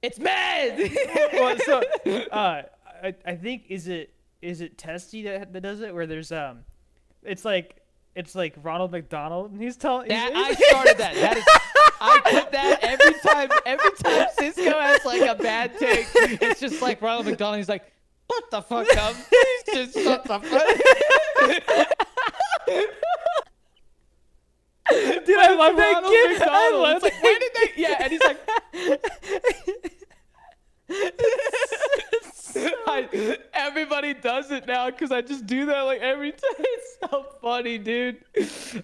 it's mid. Well, so I think is it Testy that does it, where there's it's like Ronald McDonald, and he's telling. That, I started that. That is, I put that every time. Every time Cisco has like a bad take, it's just like Ronald McDonald. He's like, "What the fuck up? Just shut the fuck." Dude, I love that kid. I love it's like, where did they? Yeah, and he's like. Everybody does it now because I just do that like every time. It's so funny, dude.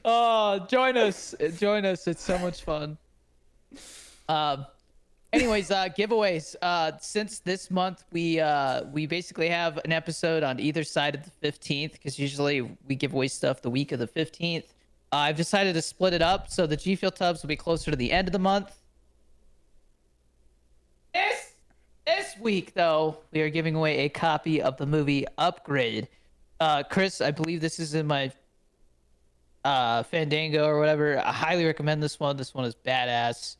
Oh, join us. It's so much fun. Anyways, giveaways. Since this month we basically have an episode on either side of the 15th because usually we give away stuff the week of the 15th. I've decided to split it up so the G Fuel tubs will be closer to the end of the month. This week, though, we are giving away a copy of the movie Upgrade. Chris, I believe this is in my Fandango or whatever. I highly recommend this one. This one is badass.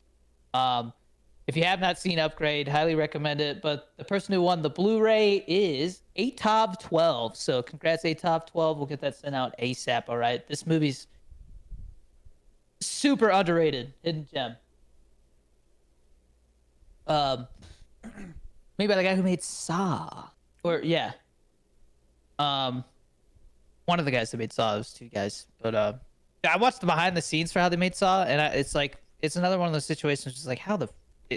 If you have not seen Upgrade, highly recommend it. But the person who won the Blu-ray is ATOB12. So congrats, ATOB12. We'll get that sent out ASAP, all right? This movie's super underrated. Hidden gem. Made by the guy who made Saw. Or, yeah. One of the guys that made Saw. It was two guys. But, I watched the behind the scenes for how they made Saw, and it's like, it's another one of those situations just like,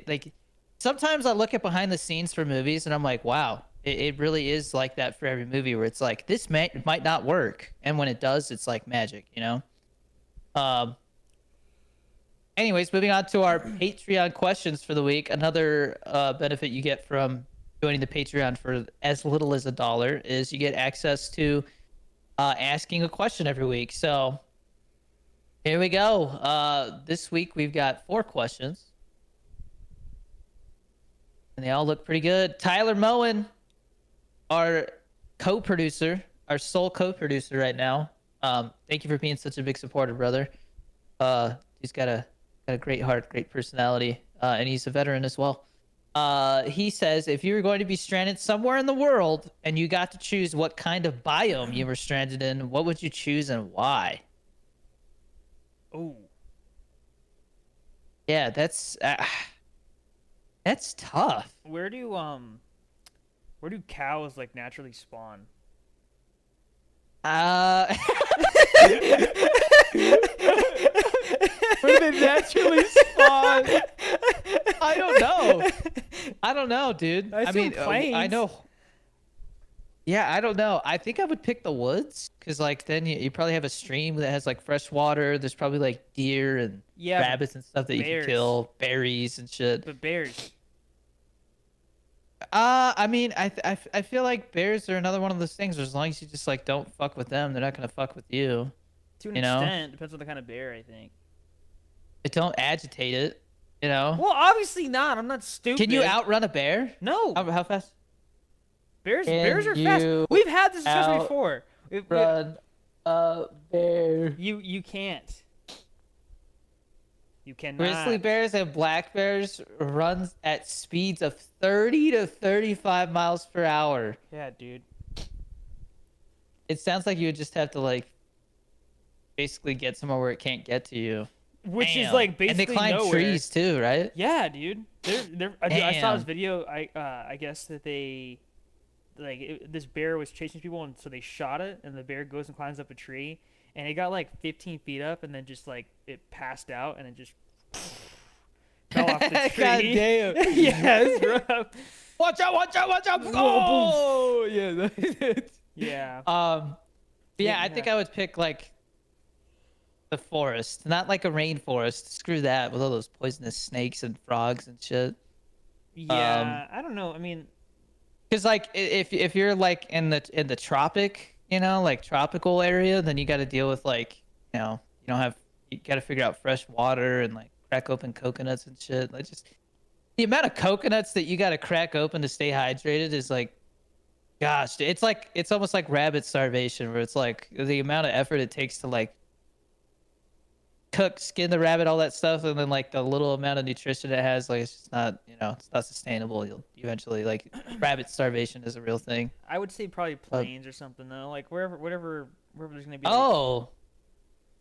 like, sometimes I look at behind the scenes for movies, and I'm like, wow, it really is like that for every movie, where it's like, this might not work. And when it does, it's like magic, you know? Anyways, moving on to our Patreon questions for the week. Another benefit you get from joining the Patreon for as little as $1 is you get access to asking a question every week. So here we go. This week we've got 4 questions, and they all look pretty good. Tyler Moen, our co-producer, our sole co-producer right now. Thank you for being such a big supporter, brother. He's got a great heart, great personality, and he's a veteran as well. He says, if you were going to be stranded somewhere in the world and you got to choose what kind of biome you were stranded in, what would you choose and why? Oh. Yeah, that's tough. Where do cows like naturally spawn? Where do they naturally spawn? I don't know, dude. I mean, I know. Yeah, I don't know. I think I would pick the woods because, like, then you probably have a stream that has like fresh water. There's probably like deer and rabbits and stuff that you can kill, berries and shit. But bears. I mean, I feel like bears are another one of those things where as long as you just like don't fuck with them, they're not gonna fuck with you. To an you know? extent, depends on the kind of bear, I think. It don't agitate it, you know? Well, obviously not. I'm not stupid. Can you outrun a bear? No. How fast? Bears Can are fast. you We've had this discussion before. Run a bear. You can't. You cannot. Grizzly bears and black bears run at speeds of 30 to 35 miles per hour. Yeah, dude. It sounds like you would just have to like basically get somewhere where it can't get to you. Which is Damn. like basically and they climb nowhere. trees too, right? Yeah, dude. I saw this Damn. video. I guess that they this bear was chasing people, and so they shot it, and the bear goes and climbs up a tree, and it got like 15 feet up, and then just like it passed out, and it just fell off the tree. God damn. Yeah, it's rough. Watch out! Watch out! Watch out! Oh, yeah. Yeah. Yeah, I think I would pick like the forest, not like a rainforest. Screw that with all those poisonous snakes and frogs and shit. Yeah, I don't know. I mean, Because like if you're like in the tropic, you know, like tropical area, then you got to deal with like, you know, you got to figure out fresh water and like crack open coconuts and shit. Like just the amount of coconuts that you got to crack open to stay hydrated is like, gosh, it's almost like rabbit starvation, where it's like the amount of effort it takes to like cook, skin the rabbit, all that stuff, and then like the little amount of nutrition it has, like it's just not, you know, it's not sustainable. You'll eventually like rabbit starvation is a real thing. I would say probably plains or something though. Like wherever there's gonna be. Oh,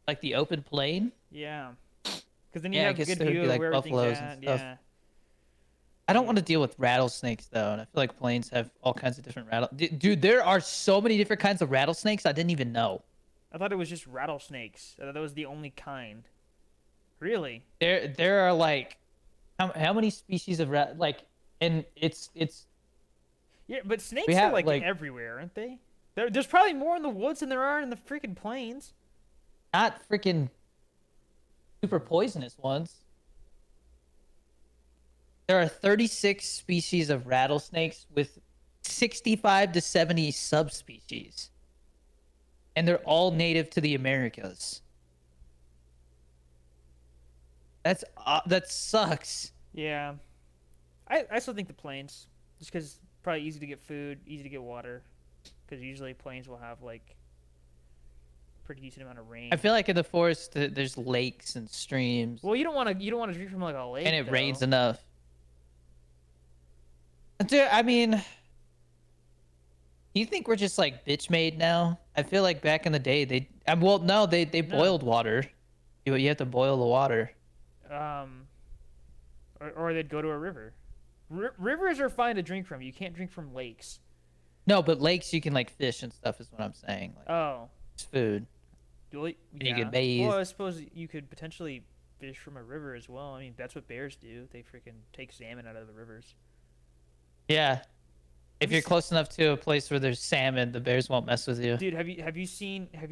like the open plain? Yeah. Because then you Yeah, I have a guess good there would view be, of like, where everything's buffaloes at. and stuff. Yeah. I don't want to deal with rattlesnakes though, and I feel like plains have all kinds of different Dude, there are so many different kinds of rattlesnakes I didn't even know. I thought it was just rattlesnakes. I thought that was the only kind. Really? There are like how many species of like, and it's Yeah, but snakes We are have, like, like- everywhere, aren't they? There's probably more in the woods than there are in the freaking plains. not freaking super poisonous ones. There are 36 species of rattlesnakes with 65 to 70 subspecies. And they're all native to the Americas. That sucks. Yeah. I still think the plains, just because probably easy to get food, easy to get water, because usually plains will have like pretty decent amount of rain. I feel like in the forest there's lakes and streams, Well, you don't want to drink from like a lake. and it though. rains enough. Dude, I mean, do you think we're just like bitch made now? I feel like back in the day they boiled water. You have to boil the water. Or they'd go to a river. Rivers are fine to drink from. You can't drink from lakes. No, but lakes you can like fish and stuff is what I'm saying. Like Oh. it's food. Well, you can bathe. Well, I suppose you could potentially fish from a river as well. I mean, that's what bears do. They freaking take salmon out of the rivers. Yeah. If Have you're you close enough to a place where there's salmon, the bears won't mess with you. Dude, have you seen the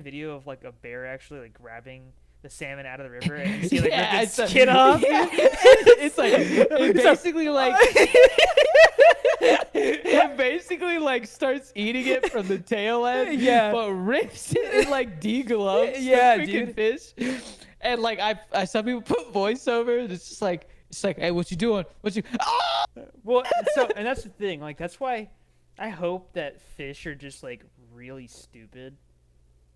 video of like a bear actually like grabbing the salmon out of the river and you see like Yeah, rip it's its skin off? Yeah. It's like it basically like it basically like starts eating it from the tail end. Yeah. But rips it and like degloves Yeah, the freaking dude. fish. And like I saw people put voiceover and it's like hey, what you doing? What you ah! Well, and that's the thing. Like that's why I hope that fish are just like really stupid.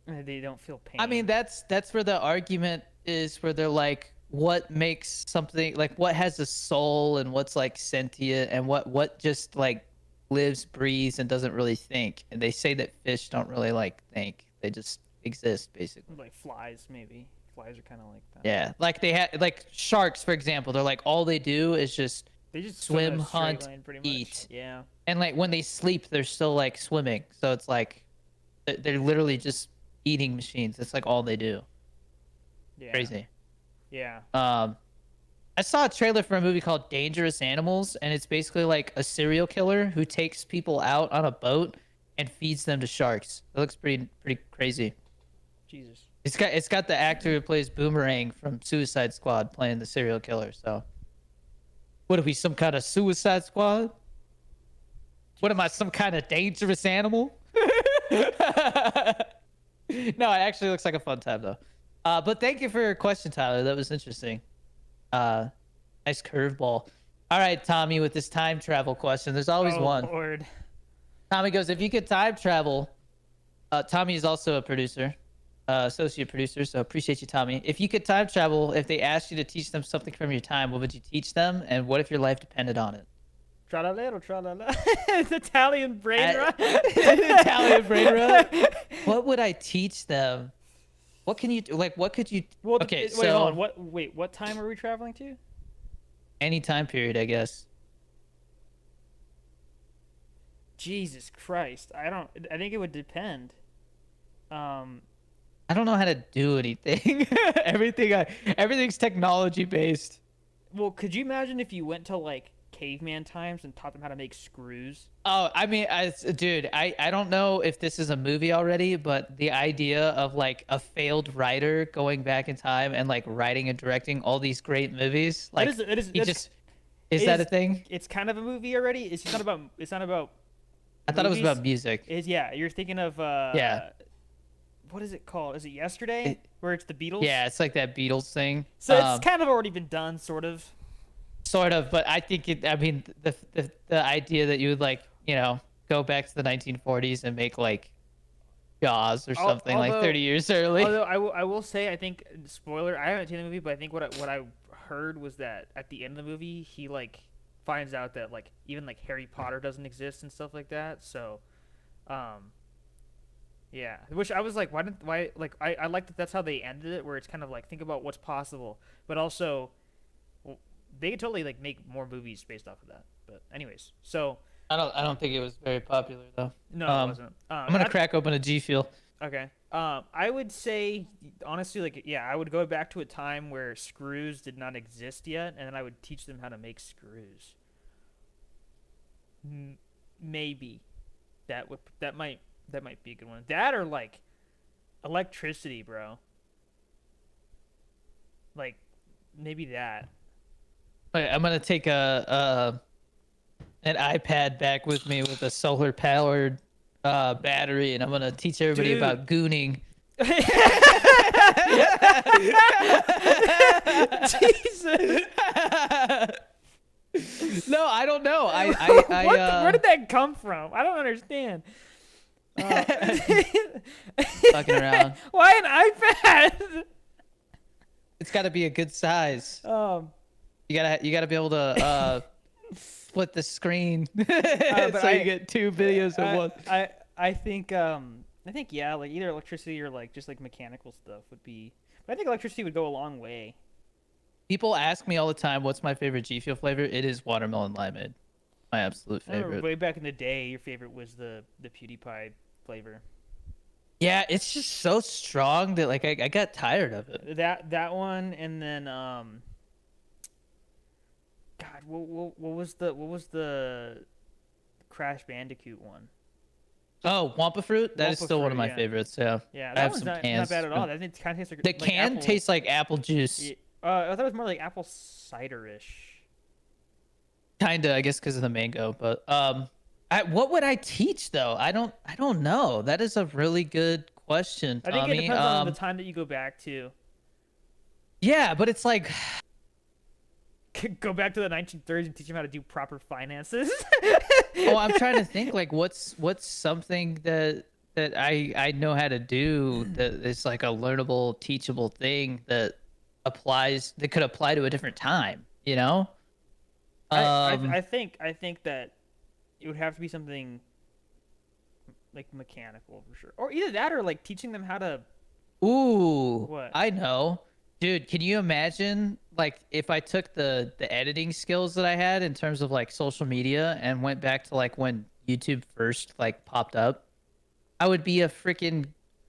And they don't feel pain. I mean, that's where the argument is, where they're like, what makes something like what has a soul and what's like sentient and what just like lives, breathes, and doesn't really think. And they say that fish don't really like think; they just exist, basically. like flies, maybe. Flies are kind of like that. Yeah, like they have like sharks, for example. They're like all they do is just They just swim, in a straight hunt, line, pretty much. eat. Yeah. and like when they sleep, they're still like swimming. So it's like they're literally just eating machines. That's like all they do. Yeah. Crazy. Yeah. I saw a trailer for a movie called Dangerous Animals, and it's basically like a serial killer who takes people out on a boat and feeds them to sharks. It looks pretty crazy. Jesus. It's got the actor who plays Boomerang from Suicide Squad playing the serial killer. So, what are we, some kind of Suicide Squad? What am I, some kind of dangerous animal? No, it actually looks like a fun time though. But thank you for your question, Tyler. That was interesting. Nice curveball. All right, Tommy, with this time travel question, there's always Oh one. Lord. Tommy goes, if you could time travel, Tommy is also a producer, associate producer, so appreciate you, Tommy. If you could time travel, if they asked you to teach them something from your time, what would you teach them, and what if your life depended on it? Tra-la-la, tra-la-la. It's Italian brain rot. Italian brain rot. What would I teach them? What can you do? Like, what could you? Well, Okay, wait, so hold on. What time are we traveling to? any time period, I guess. Jesus Christ. I think it would depend. I don't know how to do anything. Everything's technology based. Well, could you imagine if you went to like caveman times and taught them how to make screws? Oh, I mean, dude, I don't know if this is a movie already, but the idea of like a failed writer going back in time and like writing and directing all these great movies, like It is. he That's- just is that a is- thing? It's kind of a movie already. It's not about. It's not about. I thought it was movies? about music. Yeah, you're thinking of. Yeah. What is it called? Is it Yesterday? It- Where it's the Beatles? Yeah, it's like that Beatles thing. So it's kind of already been done, sort of. Sort of, but I think it. I mean, the idea that you would like, go back to the 1940s and make like Jaws or something like 30 years early. Although I will say, I think spoiler. I haven't seen the movie, but I think what I heard was that at the end of the movie, he like finds out that like even like Harry Potter doesn't exist and stuff like that. So, yeah. Which I was like, why like I like that that's how they ended it, where it's kind of like think about what's possible, but also, well, they could totally like make more movies based off of that. But anyways, so I don't think it was very popular though. no, it wasn't. I'm gonna crack open a G Fuel. Okay. I would say honestly, like, yeah, I would go back to a time where screws did not exist yet, and then I would teach them how to make screws. Maybe that might be a good one. That or like electricity, bro. Like maybe that. Wait, I'm gonna take an iPad back with me with a solar powered battery, and I'm gonna teach everybody Dude. about gooning. Jesus. No, I don't know. Where did that come from? I don't understand. Fucking around. Why an iPad? It's got to be a good size. Um, You gotta be able to split the screen so but you get two videos at once. I think yeah, like either electricity or like just like mechanical stuff would be. But I think electricity would go a long way. People ask me all the time, "What's my favorite G Fuel flavor?" It is watermelon limeade, my absolute I remember favorite. way back in the day, your favorite was the PewDiePie flavor. Yeah, it's just so strong that like I got tired of it. That one, and then God, what was the Crash Bandicoot one? Oh, Wampa fruit. That is Wampa still one fruit, of my yeah. favorites. Yeah. Yeah, I that have one's some not cans. bad at all. That thing kind of tastes like The can apple. tastes like apple juice. Yeah, I thought it was more like apple cider-ish. Kinda, I guess, because of the mango. But what would I teach though? I don't know. That is a really good question, I Tommy. think it depends on the time that you go back to. Yeah, but it's like Go back to the 1930s and teach them how to do proper finances. oh, I'm trying to think like what's something that I know how to do that is like a learnable, teachable thing that could apply to a different time, you know? I think that it would have to be something like mechanical for sure, or either that or like teaching them how to. Ooh, What? I know. Dude, can you imagine like if I took the editing skills that I had in terms of like social media and went back to like when YouTube first like popped up? I would be a freaking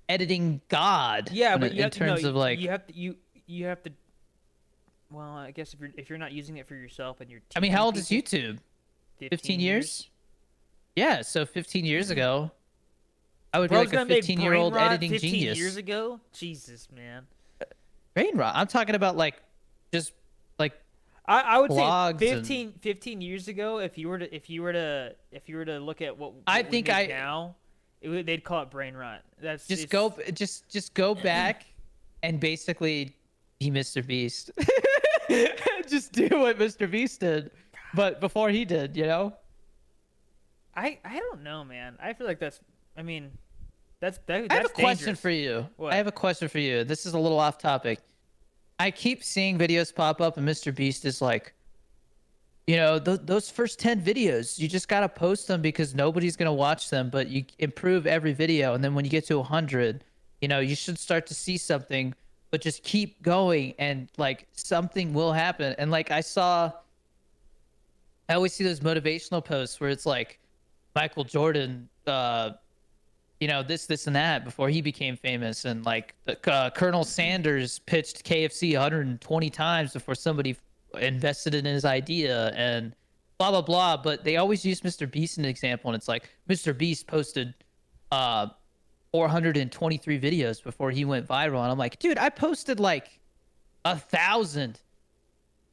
editing god. Yeah, in but in terms of like you have to. Well, I guess if you're not using it for yourself and you're. I mean, how old is teaching YouTube? people, 15 years? Yeah, so 15 years ago, I would be Bro's like a gonna make 15-year-old brain rot editing 15 genius. years ago? Jesus, man. Brain rot. I'm talking about like just like I would blogs say and- 15 years ago, if you were to look at what I we think make I- now, they'd call it brain rot. That's Just it's, go, just go back, and basically be Mr. Beast. Just do what Mr. Beast did, but before he did, you know. I don't know, man. I feel like that's. I mean, that's that, I have that's a question dangerous. for you. What? I have a question for you. This is a little off topic. I keep seeing videos pop up, and Mr. Beast is like, you know, those first 10 videos, you just gotta post them because nobody's gonna watch them, but you improve every video, and then when you get to 100, you know, you should start to see something, but just keep going, and like something will happen. And like I always see those motivational posts where it's like Michael Jordan, you know, this and that before he became famous, and like Colonel Sanders pitched KFC 120 times before somebody invested in his idea, and blah blah blah. But they always use Mr. Beast as an example, and it's like Mr. Beast posted 423 videos before he went viral, and I'm like, dude, I posted like 1,000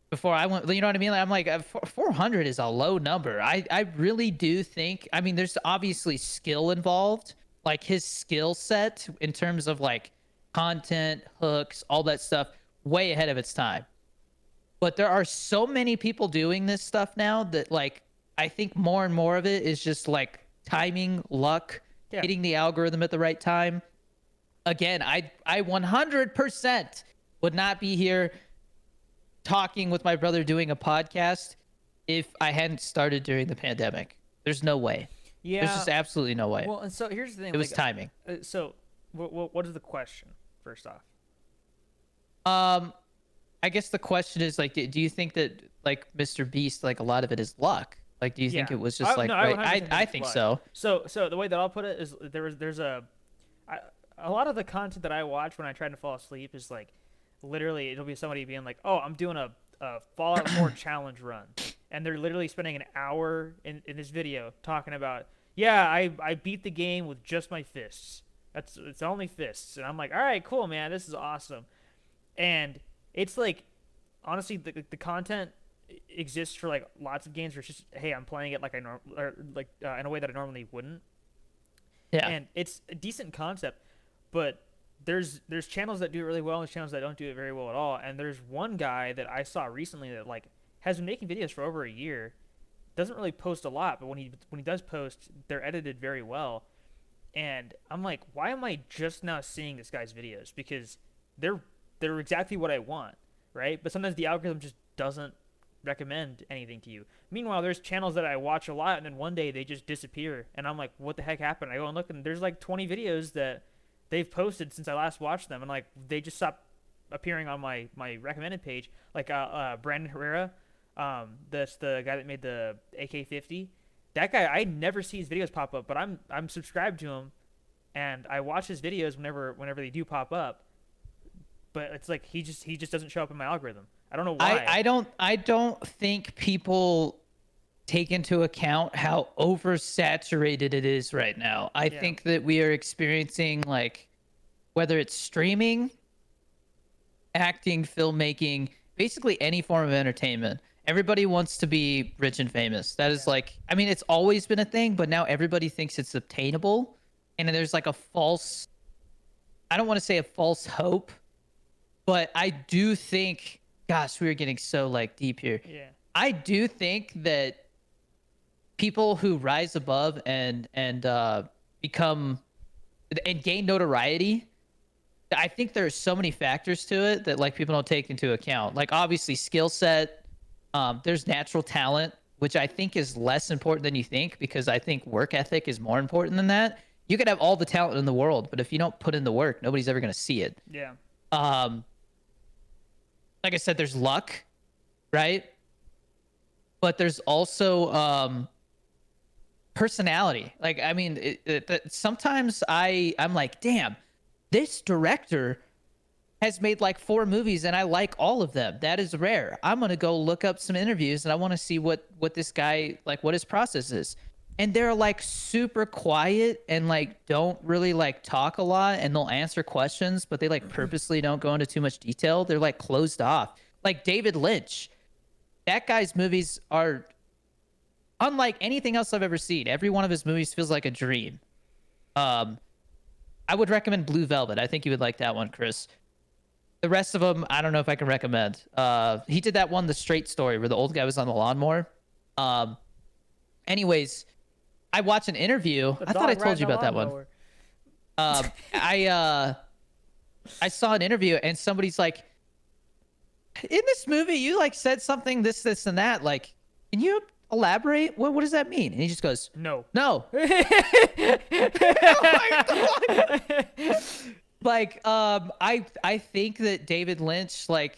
before I went, you know what I mean? Like, I'm like, 400 is a low number. I really do think, I mean, there's obviously skill involved, like his skill set in terms of like content, hooks, all that stuff, way ahead of its time. But there are so many people doing this stuff now that like, I think more and more of it is just like timing, luck, Yeah. hitting the algorithm at the right time. Again, I 100% would not be here talking with my brother doing a podcast if I hadn't started during the pandemic. There's no way. Yeah. There's just absolutely no way. Well, and so here's the thing. It was like, timing. So, what is the question? First off. I guess the question is like, do you think that like Mr. Beast, like a lot of it is luck? Like, do you think Yeah. it was just like, no, right? 100% I it's think luck. so. So the way that I'll put it is there's a lot of the content that I watch when I try to fall asleep is like literally it'll be somebody being like, oh, I'm doing a Fallout 4 challenge run, and they're literally spending an hour in this video talking about, yeah, I beat the game with just my fists. It's only fists, and I'm like, all right, cool, man, this is awesome. And it's like, honestly, the content exists for like lots of games where it's just, hey, I'm playing it like I in a way that I normally wouldn't. Yeah. And it's a decent concept, but there's channels that do it really well and there's channels that don't do it very well at all. And there's one guy that I saw recently that like has been making videos for over a year, doesn't really post a lot, but when he does post, they're edited very well. And I'm like, why am I just now seeing this guy's videos? Because they're exactly what I want, right? But sometimes the algorithm just doesn't recommend anything to you. Meanwhile, there's channels that I watch a lot and then one day they just disappear and I'm like, what the heck happened? I go and look and there's like 20 videos that they've posted since I last watched them, and like they just stopped appearing on my recommended page. Like Brandon Herrera, that's the guy that made the AK-50. That guy, I never see his videos pop up, but I'm subscribed to him and I watch his videos whenever they do pop up. But it's like he just doesn't show up in my algorithm. I don't know why. I don't think people take into account how oversaturated it is right now. I think that we are experiencing, like, whether it's streaming, acting, filmmaking, basically any form of entertainment. Everybody wants to be rich and famous. That is like, I mean, it's always been a thing, but now everybody thinks it's obtainable. And then there's like a false, I don't want to say a false hope, but I do think, gosh, we are getting so like deep here. Yeah. I do think that people who rise above and become and gain notoriety, I think there's so many factors to it that like people don't take into account. Like obviously skill set, there's natural talent, which I think is less important than you think, because I think work ethic is more important than that. You could have all the talent in the world, but if you don't put in the work, nobody's ever going to see it. Yeah. Like I said, there's luck, right? But there's also personality. Like, I mean, sometimes I'm like, damn, this director has made like 4 movies and I like all of them. That is rare. I'm going to go look up some interviews and I want to see what this guy, like what his process is. And they're like super quiet and like don't really like talk a lot, and they'll answer questions, but they like purposely don't go into too much detail. They're like closed off. Like David Lynch, that guy's movies are unlike anything else I've ever seen. Every one of his movies feels like a dream. I would recommend Blue Velvet. I think you would like that one, Chris. The rest of them, I don't know if I can recommend. He did that one, The Straight Story, where the old guy was on the lawnmower. Um, anyways, I watched an interview. The I thought I dog told you riding a about that one. lawnmower. I saw an interview and somebody's like, in this movie, you like said something, this, and that. Like, can you elaborate? What does that mean? And he just goes, No. no. Like, I think that David Lynch, like,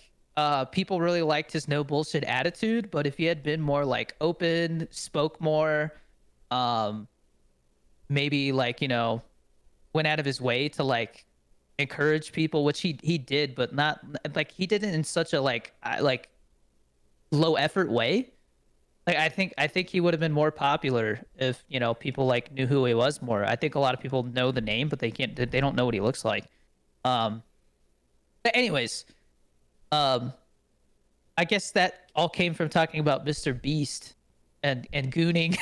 people really liked his no bullshit attitude, but if he had been more like open, spoke more, maybe like, went out of his way to like encourage people, which he did, but not like he did it in such a like low effort way. Like I think he would have been more popular if people like knew who he was more. I think a lot of people know the name, but they don't know what he looks like. But anyways, I guess that all came from talking about Mr. Beast and gooning.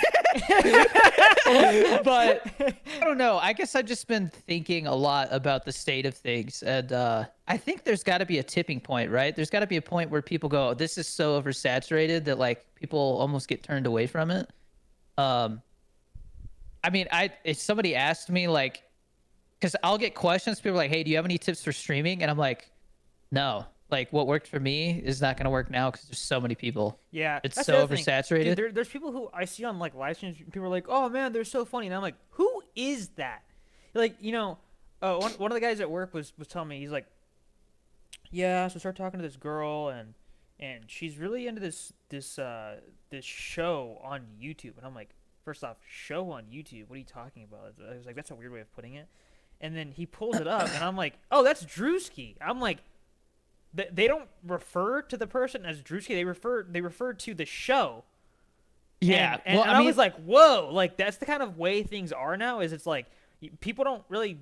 But I don't know. I guess I've just been thinking a lot about the state of things, and I think there's got to be a tipping point, right? There's got to be a point where people go, "This is so oversaturated that like people almost get turned away from it." I mean, if somebody asked me like, because I'll get questions, people are like, "Hey, do you have any tips for streaming?" And I'm like, "No." Like what worked for me is not going to work now because there's so many people. Yeah, It's that's so the other thing. oversaturated. Dude, there's people who I see on like live streams. People are like, "Oh man, they're so funny," and I'm like, "Who is that?" Like, one of the guys at work was telling me, he's like, "Yeah, so I started talking to this girl, and she's really into this show on YouTube." And I'm like, first off, show on YouTube? What are you talking about? I was like, that's a weird way of putting it. And then he pulls it up, and I'm like, "Oh, that's Drewski." I'm like, they don't refer to the person as Drewski. They refer to the show. Yeah. And Well, I was like, whoa, like that's the kind of way things are now. Is it's like people don't really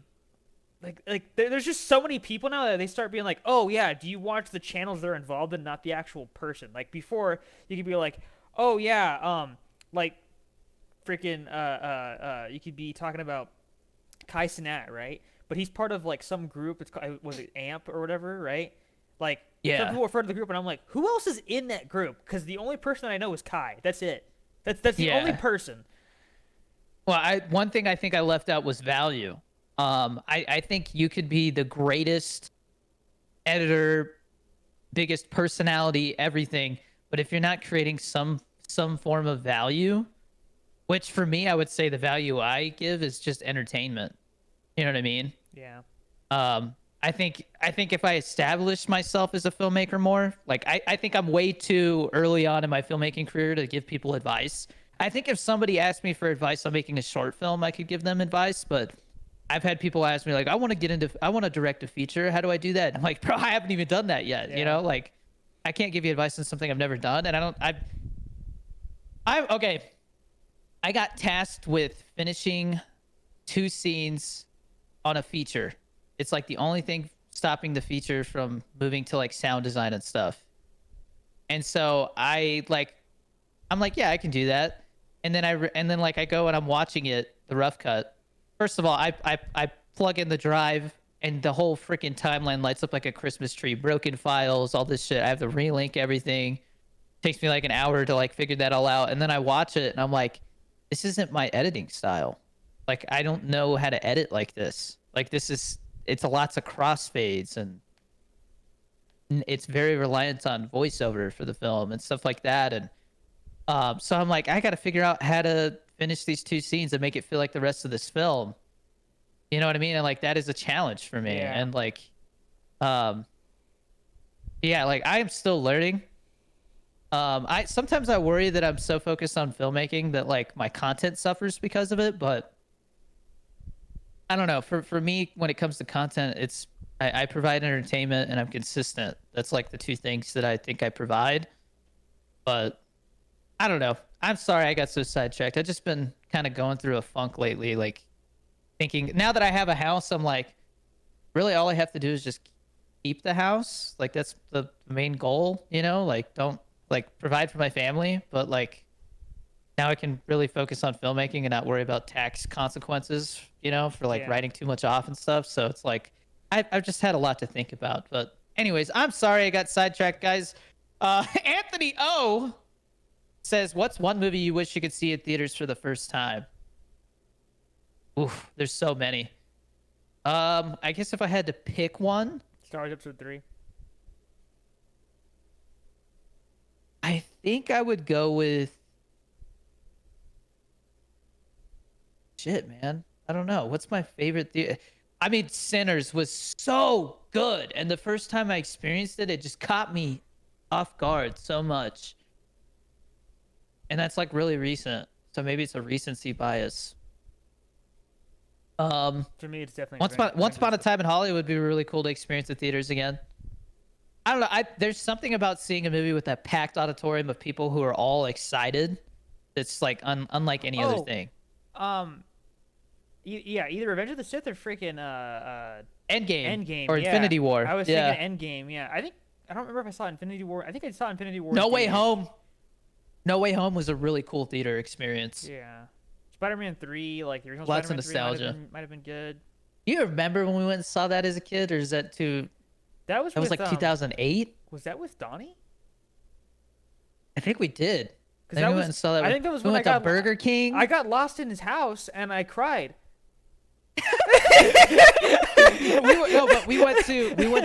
there's just so many people now that they start being like, oh yeah, do you watch the channels they're involved in, not the actual person? Like before, you could be like, oh yeah, like freaking you could be talking about Kai Cenat, right? But he's part of like some group. It's called, was it AMP or whatever, right? Like, Yeah. some people refer to the group, and I'm like, who else is in that group? Because the only person I know is Kai. That's it. That's the Yeah. only person. Well, one thing I think I left out was value. I think you could be the greatest editor, biggest personality, everything, but if you're not creating some form of value, which for me, I would say the value I give is just entertainment. You know what I mean? Yeah. I think if I establish myself as a filmmaker more, like I think I'm way too early on in my filmmaking career to give people advice. I think if somebody asked me for advice on making a short film, I could give them advice, but I've had people ask me like, I want to direct a feature. How do I do that? And I'm like, bro, I haven't even done that yet. Yeah. Like I can't give you advice on something I've never done. And I'm okay. I got tasked with finishing 2 scenes on a feature. It's like the only thing stopping the feature from moving to like sound design and stuff. And so I'm like, yeah, I can do that. And then I go and I'm watching it, the rough cut. First of all, I plug in the drive and the whole freaking timeline lights up like a Christmas tree, broken files, all this shit. I have to relink everything. Takes me like an hour to like figure that all out. And then I watch it and I'm like, this isn't my editing style. Like, I don't know how to edit like this. Like it's lots of crossfades and it's very reliant on voiceover for the film and stuff like that. And so I'm like, I got to figure out how to finish these 2 scenes and make it feel like the rest of this film. You know what I mean? And like that is a challenge for me. Yeah. And like, yeah, like I am still learning. I sometimes I worry that I'm so focused on filmmaking that like my content suffers because of it, but I don't know. For me, when it comes to content, it's I provide entertainment and I'm consistent. That's like the 2 things that I think I provide. But I don't know. I'm sorry I got so sidetracked. I've just been kind of going through a funk lately, like thinking now that I have a house, I'm like, really all I have to do is just keep the house. Like that's the main goal, like don't like provide for my family, but like now I can really focus on filmmaking and not worry about tax consequences you know, for like Yeah. writing too much off and stuff. So it's like I've just had a lot to think about. But anyways, I'm sorry I got sidetracked, guys. Anthony O says, "What's one movie you wish you could see at theaters for the first time?" Oof, there's so many. I guess if I had to pick one, Star Wars Episode 3. I think I would go with shit, man. I don't know. What's my favorite theater? I mean, Sinners was so good, and the first time I experienced it, it just caught me off guard so much. And that's like really recent, so maybe it's a recency bias. For me, it's definitely Once Upon a Time in Hollywood would be really cool to experience at theaters again. I don't know. There's something about seeing a movie with that packed auditorium of people who are all excited. That's like unlike any other Oh. thing. Yeah, either Revenge of the Sith or freaking Endgame, Endgame or yeah. Infinity War. I was yeah. thinking Endgame. Yeah, I don't remember if I saw Infinity War. I think I saw Infinity War. No Way Home. No Way Home was a really cool theater experience. Yeah, Spider-Man 3, like the original Lots of Spider-Man 3 nostalgia. might have been good. Do you remember when we went and saw that as a kid, or is that too? That was That was with, like 2008. Was that with Donnie? I think we did. Then that we was- went and saw that. I think that was we when I went to got- Burger King. I got lost in his house and I cried. But we went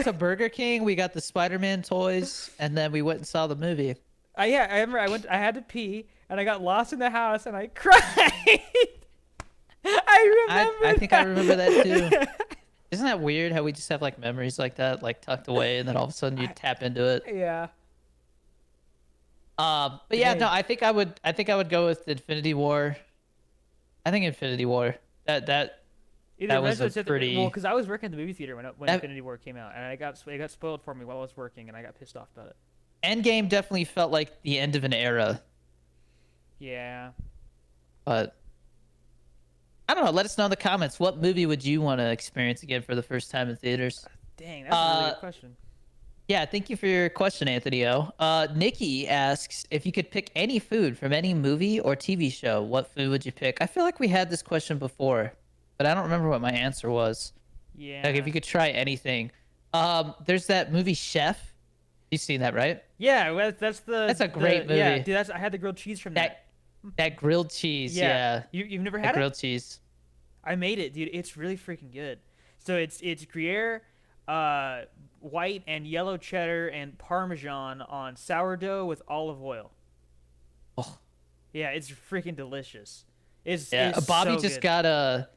to Burger King. We got the Spider-Man toys, and then we went and saw the movie. Yeah, I remember I had to pee and I got lost in the house and I cried. I remember. I think I remember that too. Isn't that weird how we just have like memories like that, like tucked away, and then all of a sudden you tap into it? Yeah. But yeah, Dang. no, I think I would go with Infinity War. I think Infinity War. That Either That was Revenge of the a Sith- pretty- Well, because I was working at the movie theater when That- Infinity War came out, and it got spoiled for me while I was working, and I got pissed off about it. Endgame definitely felt like the end of an era, Yeah. but I don't know. Let us know in the comments. What movie would you want to experience again for the first time in theaters? Dang, that's a really good question. Yeah, thank you for your question, Anthony O. Nikki asks, if you could pick any food from any movie or TV show, what food would you pick? I feel like we had this question before, but I don't remember what my answer was. Yeah. Like, if you could try anything. There's that movie Chef. You've seen that, right? Yeah, well, that's a great Yeah, movie. dude, I had the grilled cheese from that. That grilled cheese. Yeah. You've never That had it? grilled cheese. I made it, dude. It's really freaking good. So it's Gruyere, white and yellow cheddar and Parmesan on sourdough with olive oil. Oh. Yeah, it's freaking delicious. It's Bobby so just good. got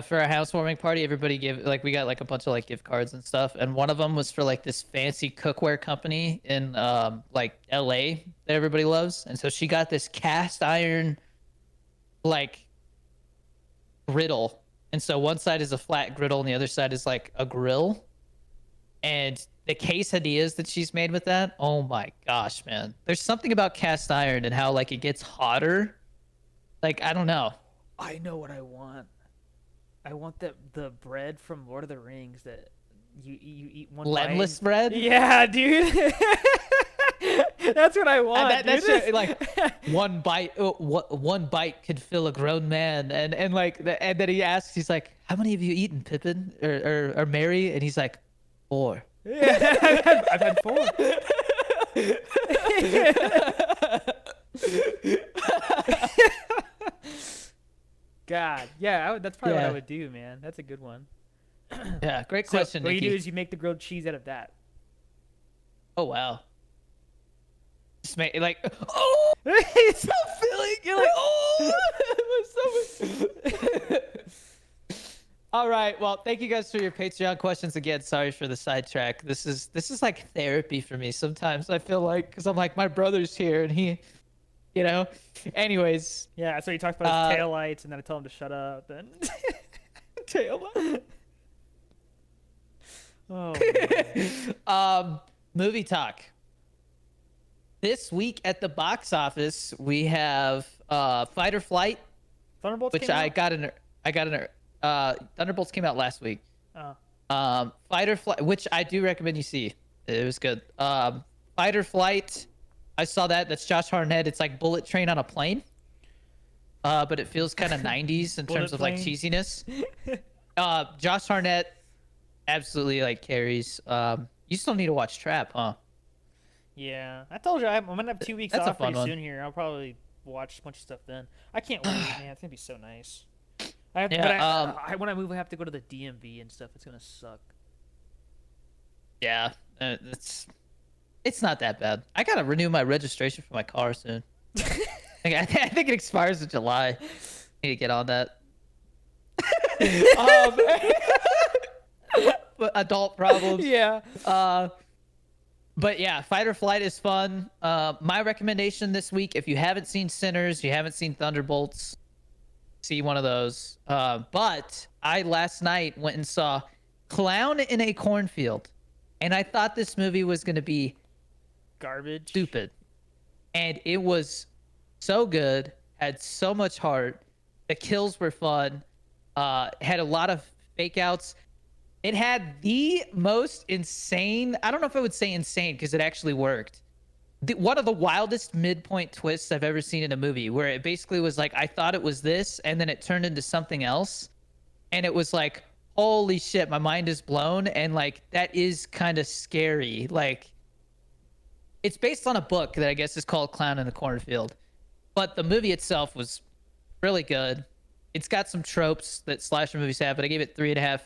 for a housewarming party, everybody we got like a bunch of like gift cards and stuff, and one of them was for like this fancy cookware company in like LA that everybody loves, and so she got this cast iron like griddle, and so one side is a flat griddle and the other side is like a grill, and the quesadillas that she's made with that, oh my gosh, man, there's something about cast iron and how like it gets hotter, like I don't know. I know what I want. I want the bread from Lord of the Rings that you eat one bite. Lemless bread. Yeah, dude. That's what I want. And that's dude. just, like one bite could fill a grown man, and and then he asks, he's like, "How many have you eaten, Pippin or Mary?" And he's like, 4. Yeah, I've had 4. God, yeah, that's probably what I Yeah. would do, man. That's a good one. Yeah, great So question, what you Nikki. do is you make the grilled cheese out of that. Oh wow. Just make like, oh, it's so filling. You're like, oh, it was so. All right. Well, thank you guys for your Patreon questions again. Sorry for the sidetrack. This is like therapy for me sometimes. I feel like, because I'm like, my brother's here and he, you know. Anyways, Yeah, so he talks about his taillights, and then I tell him to shut up. Then taillight. oh, man. Movie talk. This week at the box office, we have Fight or Flight, Thunderbolts which came I out? got in. Thunderbolts came out last week. Oh. Fight or Flight, which I do recommend you see. It was good. Fight or Flight, I saw that. That's Josh Hartnett. It's like Bullet Train on a plane. but it feels kind of 90s in Bullet terms of like plane. cheesiness. Josh Hartnett absolutely like carries. You still need to watch Trap, huh? Yeah, I told you I'm gonna have 2 weeks That's a off fun pretty one. soon here. I'll probably watch a bunch of stuff then. I can't wait, man. It's gonna be so nice. I have, but Yeah, when I move, I have to go to the DMV and stuff. It's gonna suck. yeah. It's not that bad. I gotta renew my registration for my car soon. I think it expires in July. Need to get on that. um, but adult problems. Yeah. But yeah, Fight or Flight is fun. My recommendation this week, if you haven't seen Sinners, you haven't seen Thunderbolts, see one of those. But I last night went and saw Clown in a Cornfield, and I thought this movie was going to be Garbage. stupid, and it was so good. Had so much heart. The kills were fun. Had a lot of fake outs. It had the most insane, I don't know if I would say insane because it actually worked. One of the wildest midpoint twists I've ever seen in a movie, where it basically was like, I thought it was this, and then it turned into something else. And it was like, holy shit, my mind is blown. And like, that is kind of scary. Like, it's based on a book that I guess is called Clown in the Cornfield. But the movie itself was really good. It's got some tropes that slasher movies have, but I gave it 3.5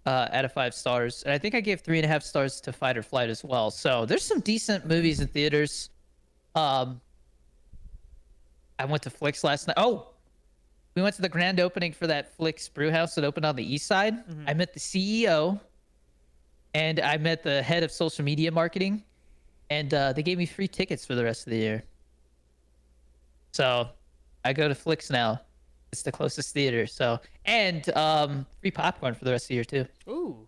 out of 5 stars, and I think I gave 3.5 stars to Fight or Flight as well. So there's some decent movies in theaters. I went to Flicks last night. Oh, we went to the grand opening for that Flicks brew house that opened on the east side. I met the CEO, and I met the head of social media marketing, and they gave me free tickets for the rest of the year. So I go to Flicks now. It's the closest theater. So, and free popcorn for the rest of the year too. Ooh.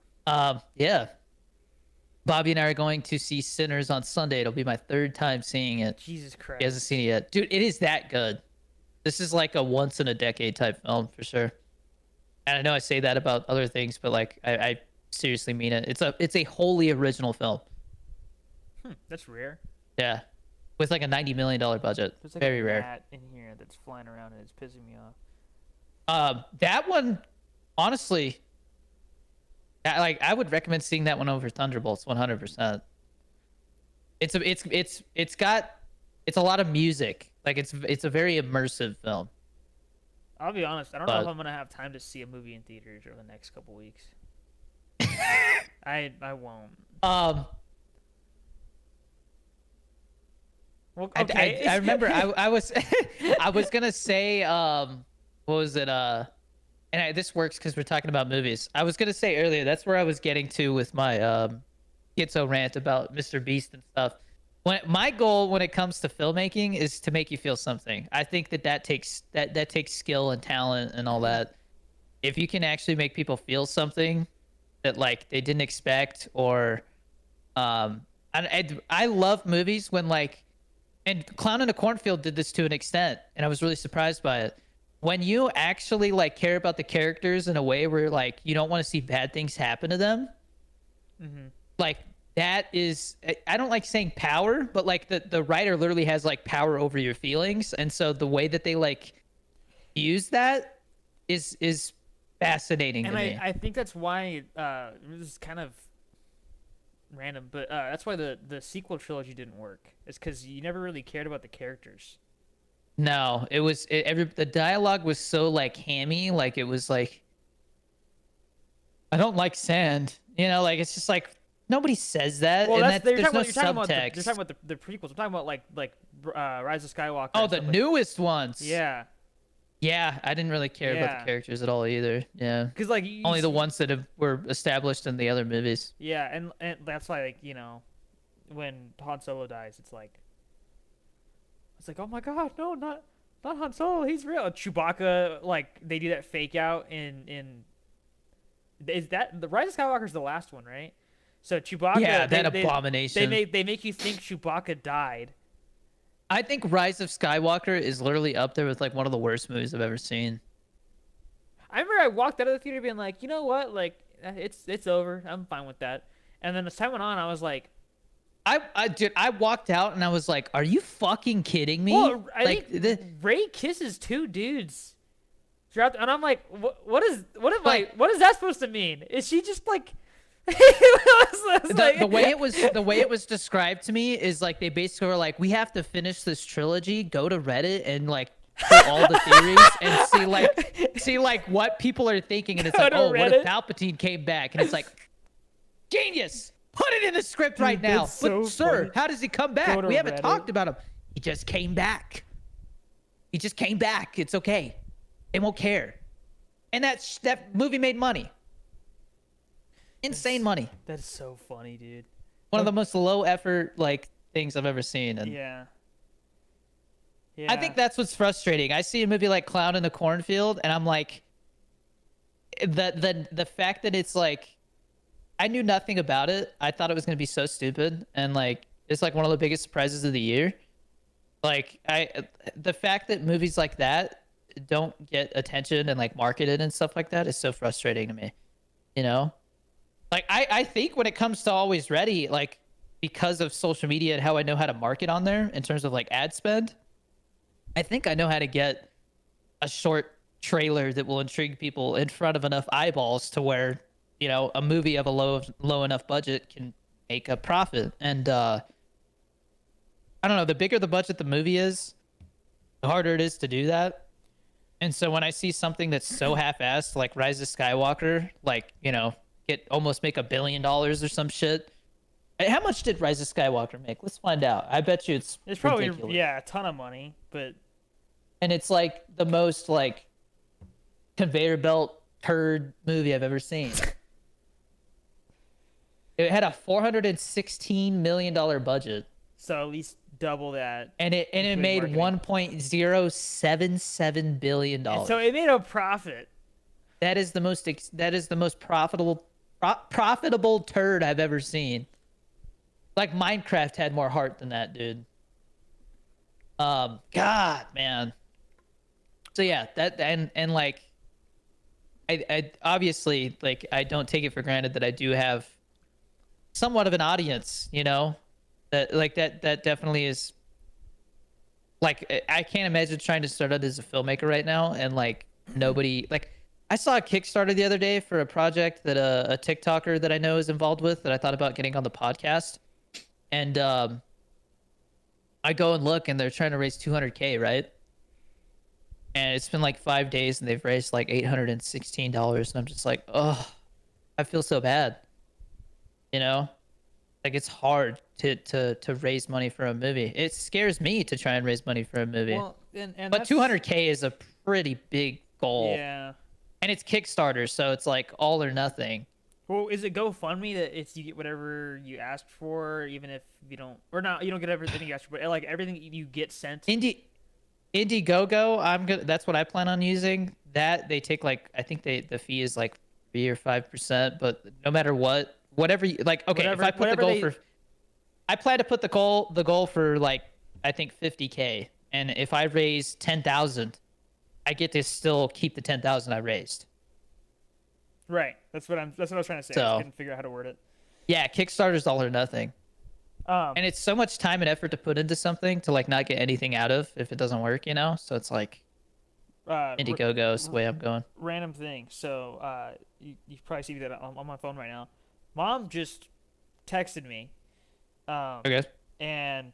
Yeah. Bobby and I are going to see Sinners on Sunday. It'll be my 3rd time seeing it. Jesus He Christ. hasn't seen it yet. Dude, it is that good. This is like a once in a decade type film for sure. And I know I say that about other things, but like I seriously mean it. It's a wholly original film. That's rare. Yeah. With like a $90 million budget. There's like Very a rare. rat in here that's flying around and it's pissing me off. That one, honestly, I would recommend seeing that one over Thunderbolts 100%. It's a lot of music. Like it's a very immersive film. I'll be honest. I don't know if But- I'm gonna have time to see a movie in theaters over the next couple weeks. I won't. Well, okay. I remember I was I was gonna say what was it this works because we're talking about movies. I was gonna say earlier that's where I was getting to with my schizo rant about Mr. Beast and stuff. My goal when it comes to filmmaking is to make you feel something. I think that takes skill and talent and all that. If you can actually make people feel something that like they didn't expect, or I love movies when like, and Clown in a Cornfield did this to an extent, and I was really surprised by it. When you actually like care about the characters in a way where like you don't want to see bad things happen to them, like that is, I don't like saying power, but like the writer literally has like power over your feelings, and so the way that they like use that is fascinating and to me. I think that's why this is kind of random, but that's why the sequel trilogy didn't work. It's because you never really cared about the characters. No, the dialogue was so like hammy, like it was like, I don't like sand, like it's just like nobody says that, Well, and you're there's no talking about subtext. you're talking about the prequels. I'm talking about like Rise of Skywalker. Oh, and the stuff like- newest ones. Yeah, Yeah, I didn't really care about Yeah. the characters at all either. Yeah. because like Only the ones that were established in the other movies. Yeah, and that's why like when Han Solo dies, it's like oh my god, no, not Han Solo, he's real. Chewbacca, like they do that fake out in is that the Rise of Skywalker is the last one, right? So Chewbacca, Yeah, that they abomination. they make you think Chewbacca died. I think Rise of Skywalker is literally up there with like one of the worst movies I've ever seen. I remember I walked out of the theater being like, you know what, like it's over, I'm fine with that. And then as time went on, I was like, Dude, I walked out and I was like, "Are you fucking kidding me?" Well, I Like, think Ray kisses two dudes throughout, and I'm like, what is that supposed to mean? Is she just like? the way it was described to me is like they basically were like, we have to finish this trilogy, go to Reddit and like pull all the theories and see like what people are thinking, and it's Go like, to oh, what if Reddit. Palpatine came back? And it's like, genius, put it in the script right now. that's so But sir, funny. how does he come Go back? to We haven't Reddit. talked about him. He just came back. He just came back. It's okay. They won't care. And that movie made money. Insane money. That is so funny, dude. One of the most low effort like things I've ever seen. And Yeah. I think that's what's frustrating. I see a movie like Clown in the Cornfield and I'm like, the fact that it's like, I knew nothing about it. I thought it was going to be so stupid. And like, it's like one of the biggest surprises of the year. Like the fact that movies like that don't get attention and like marketed and stuff like that is so frustrating to me, you know? Like I think when it comes to Always Ready, like because of social media and how I know how to market on there in terms of like ad spend, I think I know how to get a short trailer that will intrigue people in front of enough eyeballs to where, you know, a movie of a low enough budget can make a profit. And I don't know, the bigger the budget the movie is, the harder it is to do that. And so when I see something that's so half-assed, like Rise of Skywalker, like, you know, almost make $1 billion or some shit. How much did Rise of Skywalker make? Let's find out. I bet you it's probably ridiculous. a ton of money, but And it's like the most like conveyor belt turd movie I've ever seen. It had a $416 million budget, so at least double that. and it Including made marketing. $1.077 billion. And so it made a profit. That is the most profitable turd I've ever seen. Like Minecraft had more heart than that, dude. God, man. So yeah, that and like, I obviously like I don't take it for granted that I do have somewhat of an audience, you know, that definitely is. Like I can't imagine trying to start out as a filmmaker right now and like nobody like. I saw a Kickstarter the other day for a project that a TikToker that I know is involved with that I thought about getting on the podcast. And I go and look and they're trying to raise 200K, right? And it's been like 5 days and they've raised like $816. And I'm just like, oh, I feel so bad. You know? Like it's hard to raise money for a movie. It scares me to try and raise money for a movie. Well, and But 200K is a pretty big goal. Yeah. And it's Kickstarter, so it's like all or nothing. Well, is it GoFundMe that it's you get whatever you asked for, even if you don't, or not, you don't get everything you asked for, but like everything you get sent. Indiegogo, that's what I plan on using. That they take like I think the fee is like 3 or 5%, but no matter what, whatever you like. Okay, Whatever- if I put the whatever goal they- for, I plan to put the goal for like I think 50K, and if I raise 10,000, I get to still keep the 10,000 I raised. Right. That's what I was trying to say. I So- just couldn't figure out how to word it. Yeah, Kickstarter's all or nothing. Um, And it's so much time and effort to put into something to like not get anything out of if it doesn't work, you know? So it's like Indiegogo is the way I'm going. random thing. So you probably see that on my phone right now. Mom just texted me. Okay. And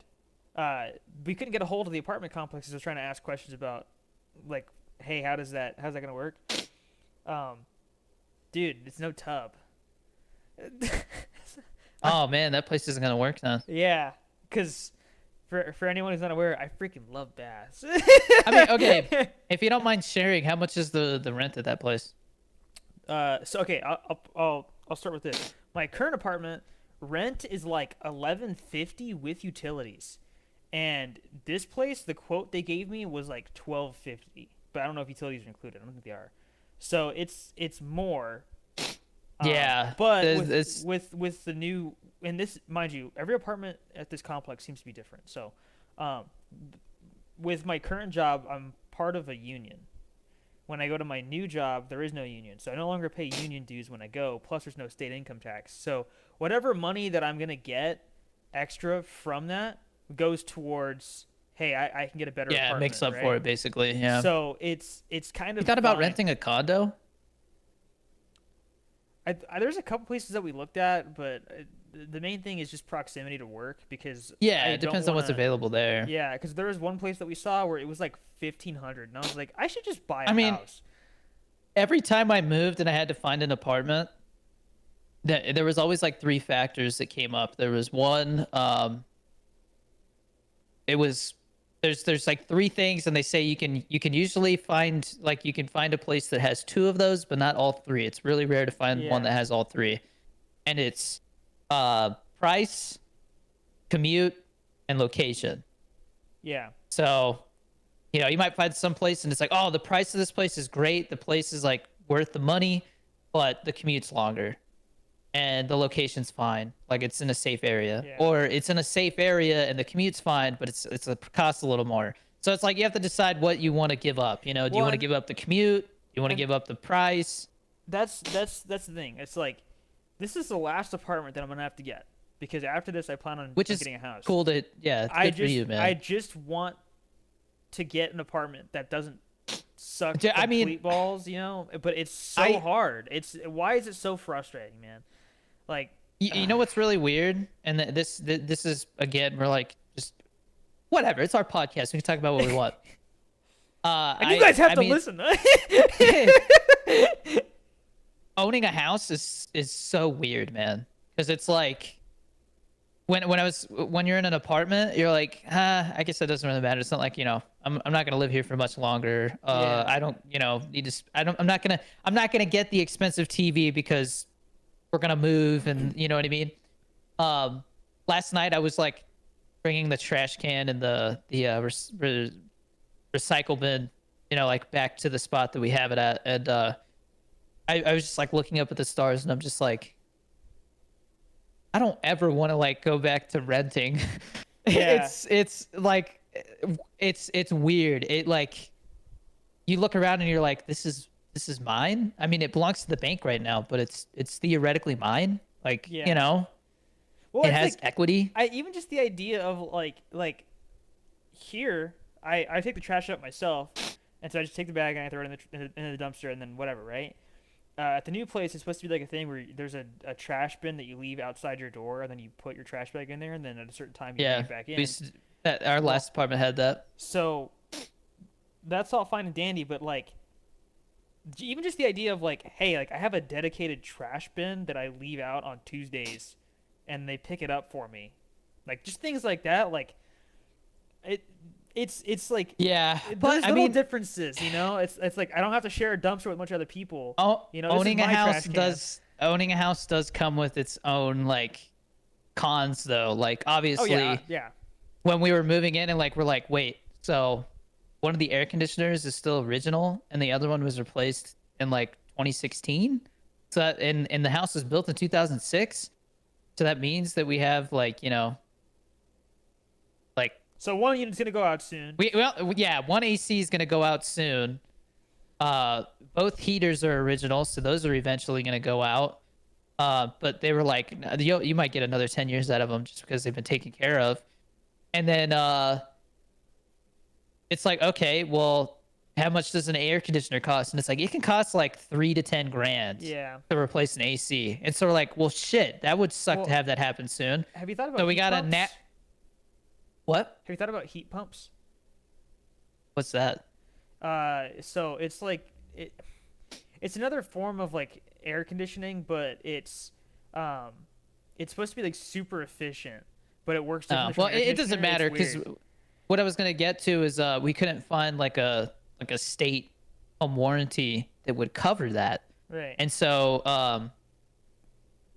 we couldn't get a hold of the apartment complexes. I was trying to ask questions about, like, hey, how's that gonna work? Dude, it's no tub. Oh man, that place isn't gonna work then. Yeah, because for anyone who's not aware, I freaking love baths. I mean, okay, if you don't mind sharing, how much is the rent at that place? So okay, I'll start with this. My current apartment rent is like $11.50 with utilities, and this place, the quote they gave me was like $12.50, but I don't know if utilities are included. I don't think they are. So it's more. Yeah, But it's- with the new, and this, mind you, every apartment at this complex seems to be different. So, with my current job, I'm part of a union. When I go to my new job, there is no union, so I no longer pay union dues when I go. Plus, there's no state income tax. So whatever money that I'm gonna get extra from that goes towards, hey, I can get a better Yeah, it apartment, makes up right? for it basically. Yeah. So it's kind You of thought about fine. renting a condo? There's a couple places that we looked at, but the main thing is just proximity to work because Yeah, I it don't depends on want what's to. available there. Yeah, because there was one place that we saw where it was like 1,500, and I was like, I should just buy a I mean, house. every time I moved and I had to find an apartment, there was always like three factors that came up. There was one, it was there's like three things, and they say you can usually find like you can find a place that has two of those, but not all three. It's really rare to find one Yeah, that has all three, and it's price, commute, and location. yeah, So, you might find some place and it's like, oh, the price of this place is great. The place is like worth the money, but the commute's longer and the location's fine. Like it's in a safe area, yeah. or it's in a safe area and the commute's fine, but it's a cost a little more. So it's like you have to decide what you want to give up. Do you Well, want to give up the commute? Do you want to and give up the price? that's the thing. It's like this is the last apartment that I'm gonna have to get because after this, I plan Which on is getting a house. cool to, yeah, it's I good for just you, man. I just want to get an apartment that doesn't suck I mean, complete balls, But it's so I hard. It's why is it so frustrating, man? Like, you know what's really weird, and this is again, we're like just whatever. It's our podcast. We can talk about what we want. and you guys have I to mean, listen. owning a house is so weird, man. Because it's like when you're in an apartment, you're like, I guess that doesn't really matter. It's not like I'm not gonna live here for much longer. Yeah. I don't need to. I'm not gonna get the expensive TV because we're gonna move, and you know what I mean. Last night I was like bringing the trash can and the recycle bin, like back to the spot that we have it at, and I was just like looking up at the stars, and I'm just like, I don't ever want to like go back to renting. Yeah. It's like it's weird. It like you look around and you're like, this is mine. I mean, it belongs to the bank right now, but it's theoretically mine. Like Yeah. Well, it it's has like equity. I even just the idea of like here, I take the trash out myself, and so I just take the bag and I throw it in the dumpster and then whatever, right? At the new place, it's supposed to be like a thing where there's a trash bin that you leave outside your door, and then you put your trash bag in there, and then at a certain time you bring Yeah, it back in. that our last apartment had that. So that's all fine and dandy, but like even just the idea of like, hey, like I have a dedicated trash bin that I leave out on Tuesdays, and they pick it up for me, like just things like that, like it. It's like Yeah, there's but I little mean, differences, It's like I don't have to share a dumpster with a bunch of other people. This is owning a my house trash can. does come with its own like cons though. Like Oh obviously, yeah. when we were moving in and like we're like, wait, so one of the air conditioners is still original and the other one was replaced in like 2016. So and the house was built in 2006. So that means that we have like like So one unit's gonna go out soon. yeah, one AC is gonna go out soon. Both heaters are original, so those are eventually gonna go out. But they were like, you might get another 10 years out of them just because they've been taken care of. And then it's like, okay, well, how much does an air conditioner cost? And it's like, it can cost like 3 to 10 grand Yeah. to replace an AC. And so we're like, well, shit, that would suck Well, to have that happen soon. Have you thought about So we heat got a pumps? nat. What? Have you thought about heat pumps? What's that? So it's like it's another form of like air conditioning, but it's supposed to be like super efficient, but it works differently from Well, air it doesn't conditioner. matter It's because weird. what I was gonna get to is we couldn't find like a state home warranty that would cover that. Right. And so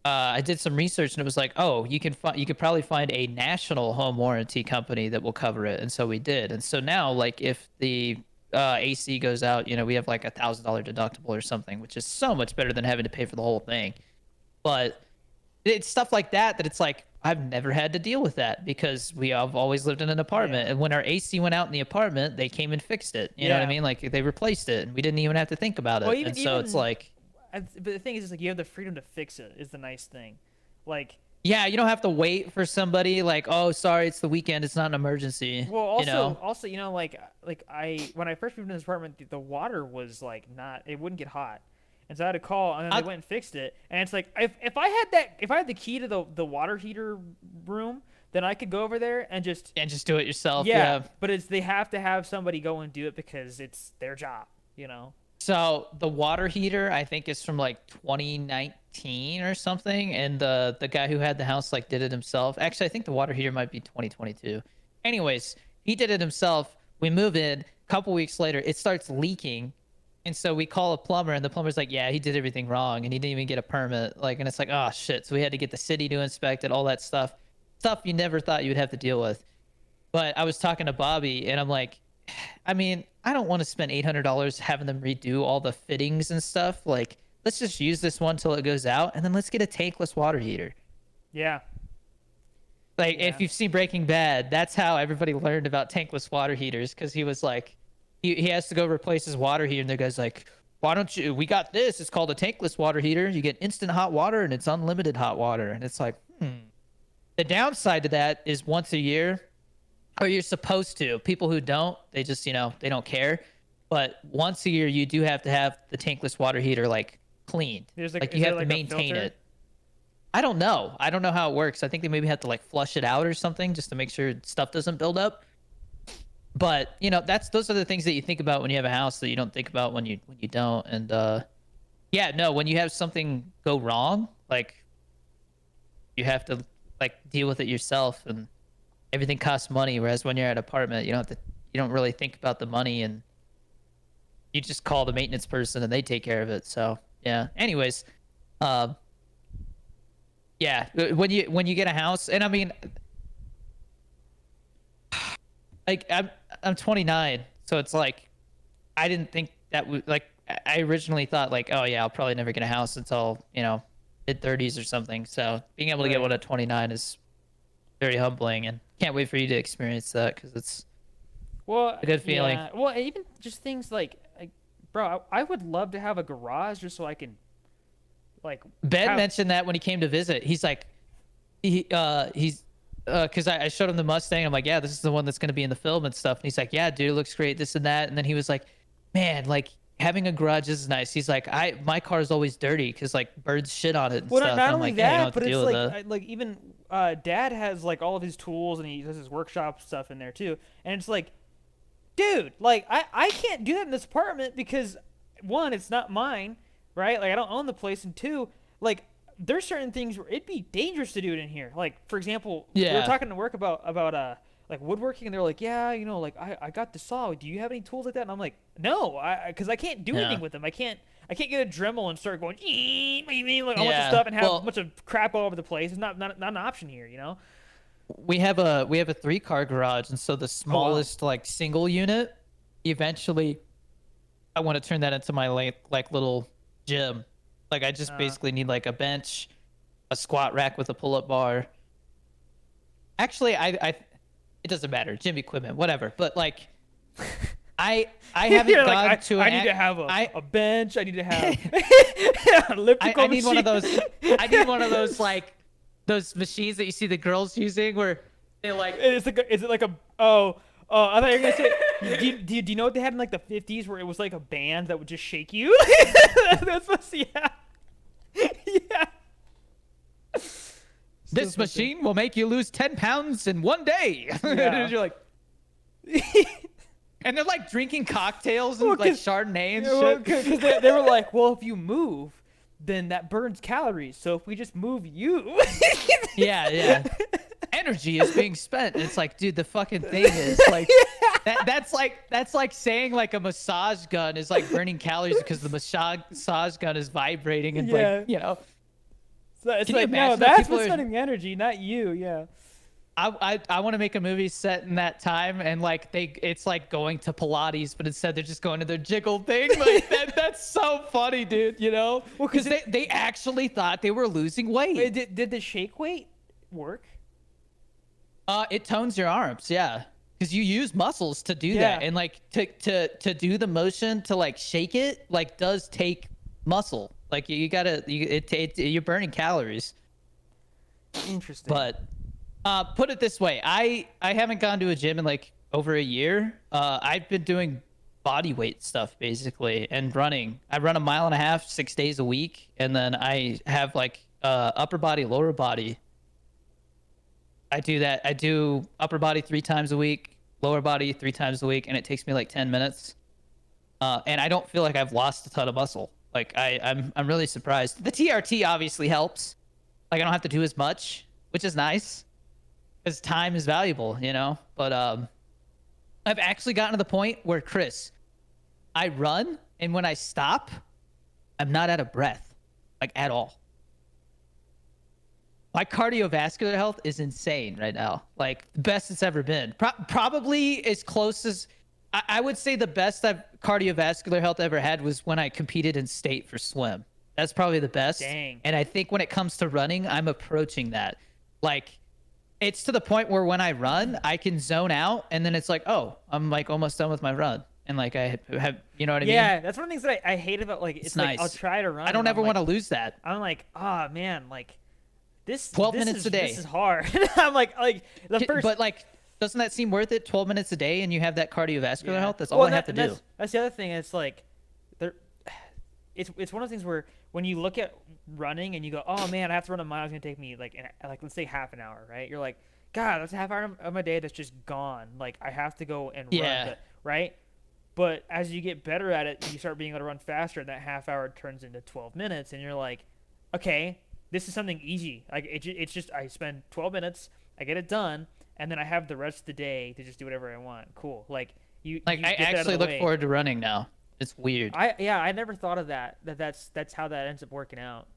I did some research and it was like, oh, you could probably find a national home warranty company that will cover it. And so we did. And so now, like, if the AC goes out, we have like $1,000 deductible or something, which is so much better than having to pay for the whole thing. But it's stuff like that it's like I've never had to deal with that because we have always lived in an apartment. Yeah. And when our AC went out in the apartment, they came and fixed it. You know what I Yeah. mean? Like they replaced it, and we didn't even have to think about it. Well, And so it's like. But the thing is like you have the freedom to fix it is the nice thing. Like Yeah, you don't have to wait for somebody like, oh, sorry, it's the weekend, it's not an emergency. Well, You know? also, you know, like I when I first moved into this apartment, the water was like not, it wouldn't get hot, and so I had to call, and then they I, went and fixed it. And it's like if I had the key to the water heater room, then I could go over there and just and just do it yourself. yeah. Yeah. But it's they have to have somebody go and do it because it's their job, you know. So the water heater, I think, is from like 2019 or something, and the guy who had the house like did it himself. Actually, I think the water heater might be 2022. Anyways, he did it himself. We move in. A couple weeks later, it starts leaking, and so we call a plumber, and the plumber's like, "Yeah, he did everything wrong, and he didn't even get a permit." Like, and it's like, "Oh shit!" So we had to get the city to inspect it, all that stuff you never thought you would have to deal with. But I was talking to Bobby, and I'm like, I mean, I don't want to spend $800 having them redo all the fittings and stuff. Like, let's just use this one till it goes out, and then let's get a tankless water heater. Yeah. Like, Yeah. if you've seen Breaking Bad, that's how everybody learned about tankless water heaters, because he was like, he has to go replace his water heater, and the guy's like, why don't you? We got this. It's called a tankless water heater. You get instant hot water, and it's unlimited hot water. And it's like, The downside to that is once a year, or you're supposed to. People who don't, they just, they don't care. But once a year, you do have to have the tankless water heater like cleaned. There's Like is you there have to a maintain filter? it. I don't know. I don't know how it works. I think they maybe have to like flush it out or something just to make sure stuff doesn't build up. But those are the things that you think about when you have a house that you don't think about when you don't. And yeah, no, when you have something go wrong, like you have to like deal with it yourself, and everything costs money. Whereas when you're at an apartment, you don't really think about the money, and you just call the maintenance person and they take care of it. So yeah. Anyways, um, yeah, when you get a house, and I mean, like I'm 29, so it's like I didn't think that would like I originally thought like, oh yeah, I'll probably never get a house until mid 30s or something. So being able to get Right. one at 29 is very humbling, and can't wait for you to experience that because it's Well, a good feeling. yeah. Well, even just things like bro, I would love to have a garage just so I can like Ben have, mentioned that when he came to visit. He's like, he's because I showed him the Mustang. I'm like, yeah, this is the one that's going to be in the film and stuff. And he's like, yeah, dude, it looks great, this and that. And then he was like, man, like having a garage is nice. He's like, my car is always dirty because like birds shit on it and well, stuff. not I'm only like, yeah, you don't that, have but to it's deal like with that. like even dad has like all of his tools and he does his workshop stuff in there too. And it's like, dude, like I can't do that in this apartment because one, it's not mine, right? Like I don't own the place, and two, like there's certain things where it'd be dangerous to do it in here. Like for example, we were Yeah. talking to work about like woodworking, and they're like, yeah, like I got the saw. Do you have any tools like that? And I'm like, no, because I can't do Yeah. anything with them. I can't get a Dremel and start going like a bunch of Yeah. stuff and have Well- a bunch of crap all over the place. It's not an option here, you know. We have a 3-car garage, and so the smallest like single unit, eventually I want to turn that into my like little gym. Like I just basically need like a bench, a squat rack with a pull-up bar. Actually, I it doesnn matter, gym equipment, whatever. But like I haven't You're gone like, to I an need to ac- have I- a bench. I need to have an elliptical I need one of machine. those. I need one of those like those machines that you see the girls using where they like. Is it like a oh I thought you were gonna say do you know what they had in like the 50s where it was like a band that would just shake you? That's what's yeah. Yeah. This machine will make you lose 10 pounds in one day. Yeah. And you're like, and they're like drinking cocktails and Well, like 'cause- Chardonnay and shit. Because they were like, well, if you move, then that burns calories. So if we just move you, Yeah, yeah. Energy is being spent. And it's like, dude, the fucking thing is like that's like saying like a massage gun is like burning calories because the massage gun is vibrating and Yeah. like, so it's Can you like no, imagine that that's people what's are- spending the energy, not you. Yeah. I want to make a movie set in that time, and like it's like going to Pilates, but instead they're just going to their jiggle thing. Like that's so funny, dude. Well, Because they actually thought they were losing weight. Wait, did the shake weight work? It tones your arms, yeah, because you use muscles to do Yeah. that, and like to do the motion to like shake it like does take muscle. Like you're burning calories. Interesting. But put it this way, I haven't gone to a gym in like over a year. I've been doing body weight stuff basically and running. I run a mile and a half 6 days a week, and then I have like upper body, lower body. I do that. I do upper body 3 times a week, lower body 3 times a week, and it takes me like 10 minutes. And I don't feel like I've lost a ton of muscle. Like I'm really surprised. The TRT obviously helps. Like I don't have to do as much, which is nice, because time is valuable, you know. But I've actually gotten to the point where, Chris, I run, and when I stop, I'm not out of breath, like at all. My cardiovascular health is insane right now, like the best it's ever been. Probably as close as I would say the best I've cardiovascular health ever had was when I competed in state for swim. That's probably the best. Dang. And I think when it comes to running, I'm approaching that. Like, it's to the point where when I run, I can zone out, and then it's like, oh, I'm like almost done with my run, and like I have, you know what I mean? Yeah, that's one of the things that I hate about like it's like nice. I'll try to run. I don't and ever I'm want like, to lose that. I'm like, oh man, like this 12 this minutes is, a day. This is hard. I'm like the first. But like, doesn't that seem worth it? 12 minutes a day, and you have that cardiovascular Yeah. health. That's all Well, I have to do. That's the other thing. It's like, there, it's one of those things where when you look at running and you go, oh man, I have to run a mile. It's gonna take me like let's say half an hour, right? You're like, God, that's a half hour of my day that's just gone. Like I have to go and Yeah. run, right? But as you get better at it, you start being able to run faster, and that half hour turns into 12 minutes, and you're like, okay, this is something easy. Like it's just I spend 12 minutes, I get it done, and then I have the rest of the day to just do whatever I want. Cool. Like you. Like you I get that out of actually the look way. forward to running now. It's weird. I never thought of that. That's how that ends up working out.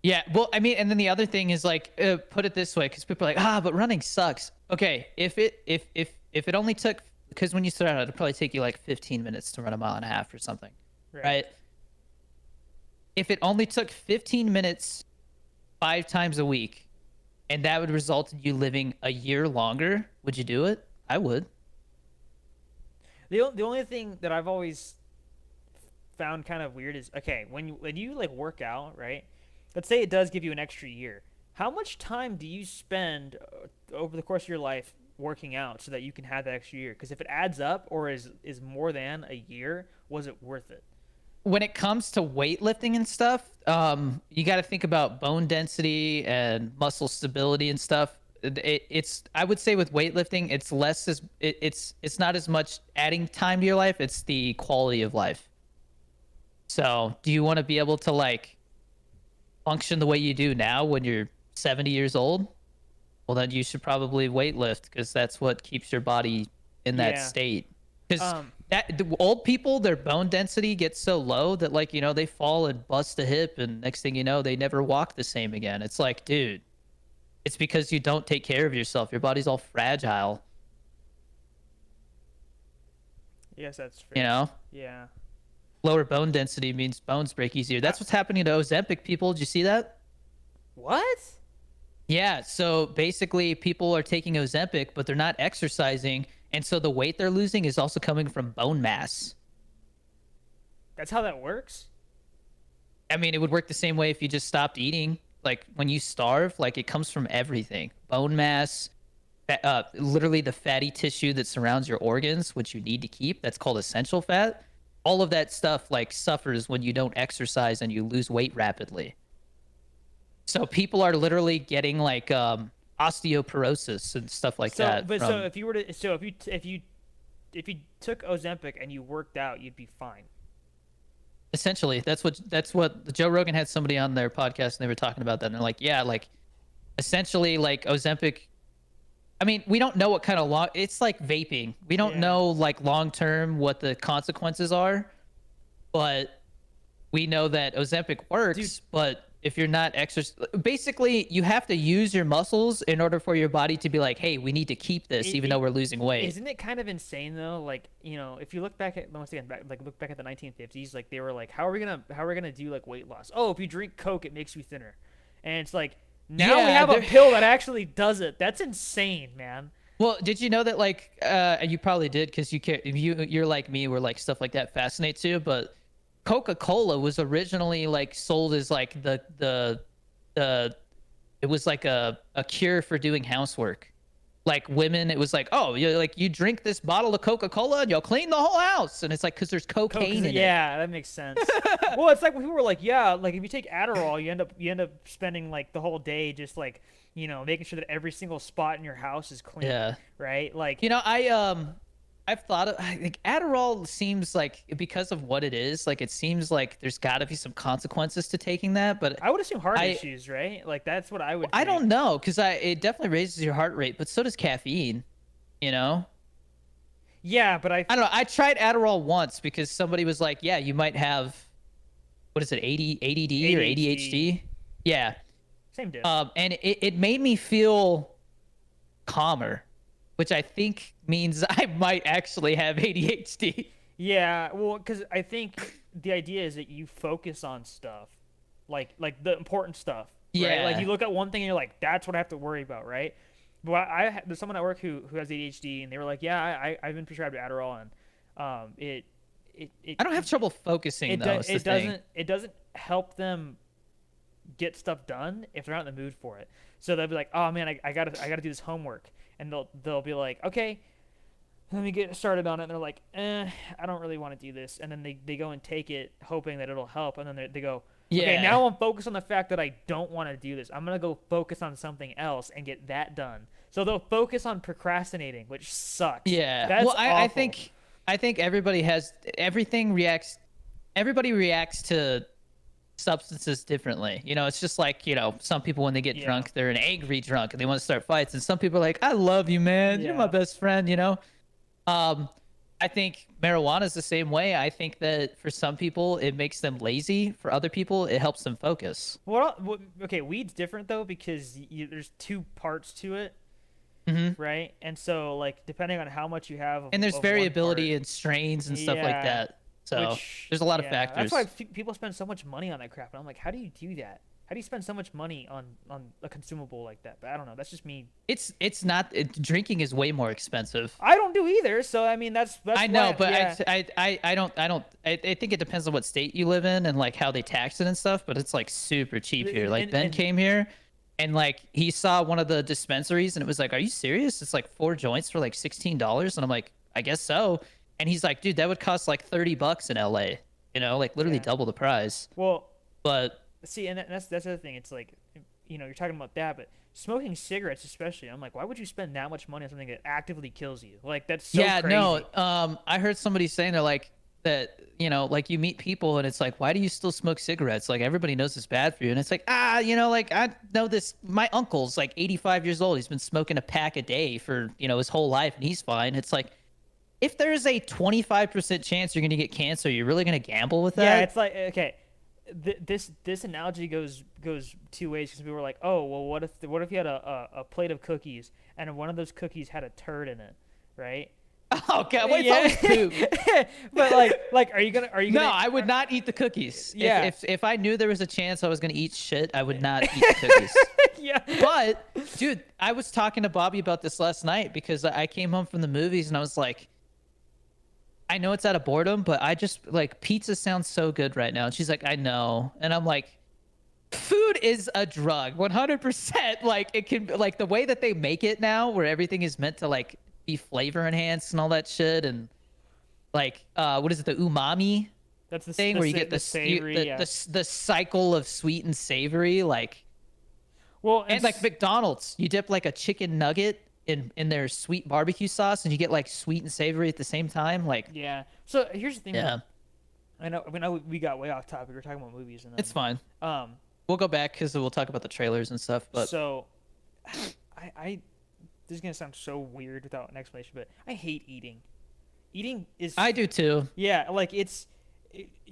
Yeah, well, I mean, and then the other thing is like, put it this way, because people are like, but running sucks. Okay, if it only took, because when you start out, it'll probably take you like 15 minutes to run a mile and a half or something, right? If it only took 15 minutes 5 times a week, and that would result in you living a year longer, would you do it? I would. The only thing that I've always found kind of weird is, okay, when you like work out, right? Let's say it does give you an extra year. How much time do you spend over the course of your life working out so that you can have that extra year? Because if it adds up or is more than a year, was it worth it? When it comes to weightlifting and stuff, you got to think about bone density and muscle stability and stuff. It's I would say with weightlifting, it's less as it's not as much adding time to your life. It's the quality of life. So, do you want to be able to like function the way you do now when you're 70 years old? Well, then you should probably weightlift, because that's what keeps your body in that Yeah. state. Because the old people, their bone density gets so low that, like, you know, they fall and bust a hip, and next thing you know, they never walk the same again. It's like, dude, it's because you don't take care of yourself. Your body's all fragile, Yes, that's fair. you know? Yeah. Lower bone density means bones break easier. That's what's happening to Ozempic people. Did you see that? What? Yeah, so basically people are taking Ozempic, but they're not exercising, and so the weight they're losing is also coming from bone mass. That's how that works? I mean, it would work the same way if you just stopped eating. Like when you starve, like it comes from everything. Bone mass, literally the fatty tissue that surrounds your organs, which you need to keep. That's called essential fat. All of that stuff like suffers when you don't exercise and you lose weight rapidly. So people are literally getting like osteoporosis and stuff like that. So if you were to if you took Ozempic and you worked out, you'd be fine. Essentially, that's what Joe Rogan had somebody on their podcast, and they were talking about that, and they're like, yeah, like essentially like Ozempic. I mean, we don't know what kind of it's like vaping. We don't know like long term what the consequences are, but we know that Ozempic works. But if you're not basically you have to use your muscles in order for your body to be like, hey, we need to keep this even though we're losing weight. Isn't it kind of insane though? Like, you know, if you look back at once again, look back at the 1950s, like they were like, how are we gonna do like weight loss? Oh, if you drink Coke, it makes you thinner, and it's like now we have a pill that actually does it. That's insane, man. Well, did you know that like you probably did, because you're like me, where like stuff like that fascinates you, but Coca-Cola was originally like sold as like the it was like a cure for doing housework. Like women, it was like, oh, you drink this bottle of Coca-Cola and you'll clean the whole house, and it's like because there's cocaine in it. Yeah, that makes sense. Well, it's like when people were like, yeah, like if you take Adderall, you end up spending like the whole day just like, making sure that every single spot in your house is clean, Yeah. right? Like, I've thought of, I think Adderall seems like because of what it is, like it seems like there's got to be some consequences to taking that, but I would assume heart I issues, right? Like that's what I would I think. don't know because I it definitely raises your heart rate, but so does caffeine, you know? Yeah, but I don't know. I tried Adderall once because somebody was like, "Yeah, you might have what is it, ADD or ADHD, ADHD?" Yeah. same diff. And it made me feel calmer, which I think means I might actually have ADHD. Yeah, well, because I think the idea is that you focus on stuff, like the important stuff, right? Like Yeah. you look at one thing and you're like, that's what I have to worry about, right? But there's someone at work who has ADHD, and they were like, yeah, I've been prescribed Adderall, and it I don't have trouble focusing though. Is the it thing. doesn't help them get stuff done if they're not in the mood for it. So they'll be like, oh man, I gotta do this homework, and they'll be like, okay, let me get started on it. And they're like, I don't really want to do this. And then they go and take it, hoping that it'll help. And then they go, okay, Yeah. now I'm focused on the fact that I don't want to do this. I'm going to go focus on something else and get that done. So they'll focus on procrastinating, which sucks. Yeah. That's Well, I awful. think everybody has everything reacts. Everybody reacts to substances differently. It's just like some people when they get Yeah. drunk, they're an angry drunk and they want to start fights, and some people are like, "I love you, man. You're my Yeah. best friend." Um, I think marijuana is the same way. I think that for some people it makes them lazy. For other people, it helps them focus. Okay, weed's different though because there's two parts to it, Hmm. right? And so like depending on how much you have And there's of one variability part, in strains and stuff like yeah, that. So which there's a lot of yeah, factors. that's why people spend so much money on that crap. And I'm like, how do you do that? How do you spend so much money on a consumable like that? But I don't know. That's just me. It's not drinking is way more expensive. I don't do either. So I mean, that's I know, why, but yeah. I think it depends on what state you live in and like how they tax it and stuff. But it's like super cheap here. Like Ben And came here, and like he saw one of the dispensaries, and it was like, "Are you serious? It's like 4 joints for like $16." And I'm like, "I guess so." And he's like, "Dude, that would cost like $30 in LA. Like literally Yeah. double the price." Well, But see, and that's the other thing. It's like, you're talking about that, but smoking cigarettes especially. I'm like, why would you spend that much money on something that actively kills you? Like that's so yeah, crazy. no. I heard somebody saying they're like that. Like you meet people and it's like, why do you still smoke cigarettes? Like everybody knows it's bad for you, and it's like, like I know this. My uncle's like 85 years old. He's been smoking a pack a day for his whole life, and he's fine. It's like, if there's a 25% chance you're gonna get cancer, you're really gonna gamble with that? Yeah, it's like okay, this analogy goes two ways because people were like, oh well, what if you had a plate of cookies and one of those cookies had a turd in it, right? Oh god, wait, it's always poop. But like, are you gonna No, I would not eat the cookies. Yeah. If I knew there was a chance I was gonna eat shit, I would not eat the cookies. yeah. But dude, I was talking to Bobby about this last night because I came home from the movies and I was like, I know it's out of boredom, but I just like pizza sounds so good right now. And she's like, I know. And I'm like, food is a drug, 100%. Like it can, like the way that they make it now, where everything is meant to like be flavor enhanced and all that shit. And like, what is it? The umami That's the thing the, where you sa- get the the, savory. Yeah. the cycle of sweet and savory. Like, Well, and like McDonald's, you dip like a chicken nugget in their sweet barbecue sauce, and you get like sweet and savory at the same time. Like, yeah. So here's the thing. yeah, I know we got way off topic. We were talking about movies and then, it's fine. Um. We'll go back because we'll talk about the trailers and stuff. But So, I this is gonna sound so weird without an explanation, but I hate eating. Eating is I do too. yeah, like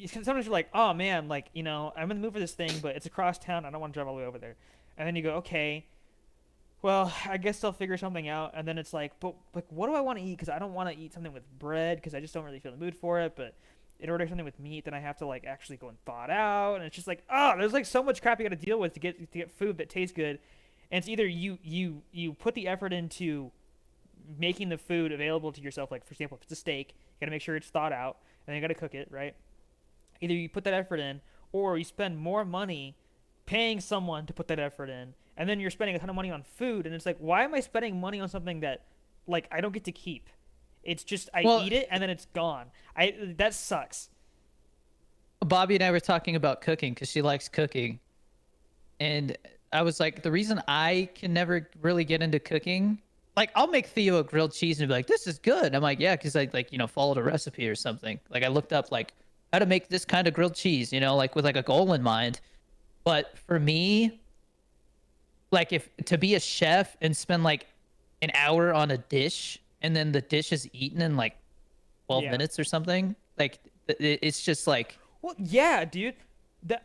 sometimes you're like, oh man, like I'm in the mood for this thing, but it's across town. I don't want to drive all the way over there. And then you go, okay, well, I guess I'll figure something out. And then it's like, but like, what do I want to eat? Because I don't want to eat something with bread because I just don't really feel in the mood for it. But in order to something with meat, then I have to like actually go and thaw it out. And it's just like, oh, there's like so much crap you got to deal with to get food that tastes good. And it's either you put the effort into making the food available to yourself. Like for example, if it's a steak, you got to make sure it's thawed out, and then you got to cook it, right? Either you put that effort in, or you spend more money paying someone to put that effort in, and then you're spending a ton of money on food, and it's like, why am I spending money on something that, like, I don't get to keep? It's just I Well, eat it and then it's gone. That sucks. Bobby and I were talking about cooking because she likes cooking, and I was like, the reason I can never really get into cooking, like I'll make Theo a grilled cheese and be like, this is good. I'm like, yeah, because I like followed a recipe or something. Like I looked up like how to make this kind of grilled cheese, like with like a goal in mind. But for me, like if to be a chef and spend like an hour on a dish and then the dish is eaten in like 12 Yeah. minutes or something, like it's just like, Well, yeah, dude.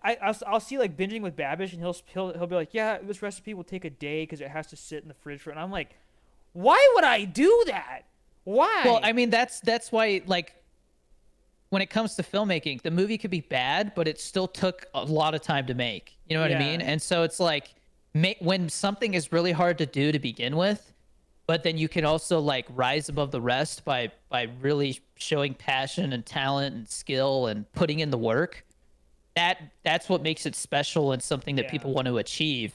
I'll see like binging with Babish, and he'll be like, yeah, this recipe will take a day because it has to sit in the fridge for. And I'm like, why would I do that? Why? well, I mean that's why like when it comes to filmmaking, the movie could be bad, but it still took a lot of time to make. You know what I Yeah. mean? And so it's like when something is really hard to do to begin with, but then you can also like rise above the rest by really showing passion and talent and skill and putting in the work. That's what makes it special and something that Yeah. people want to achieve.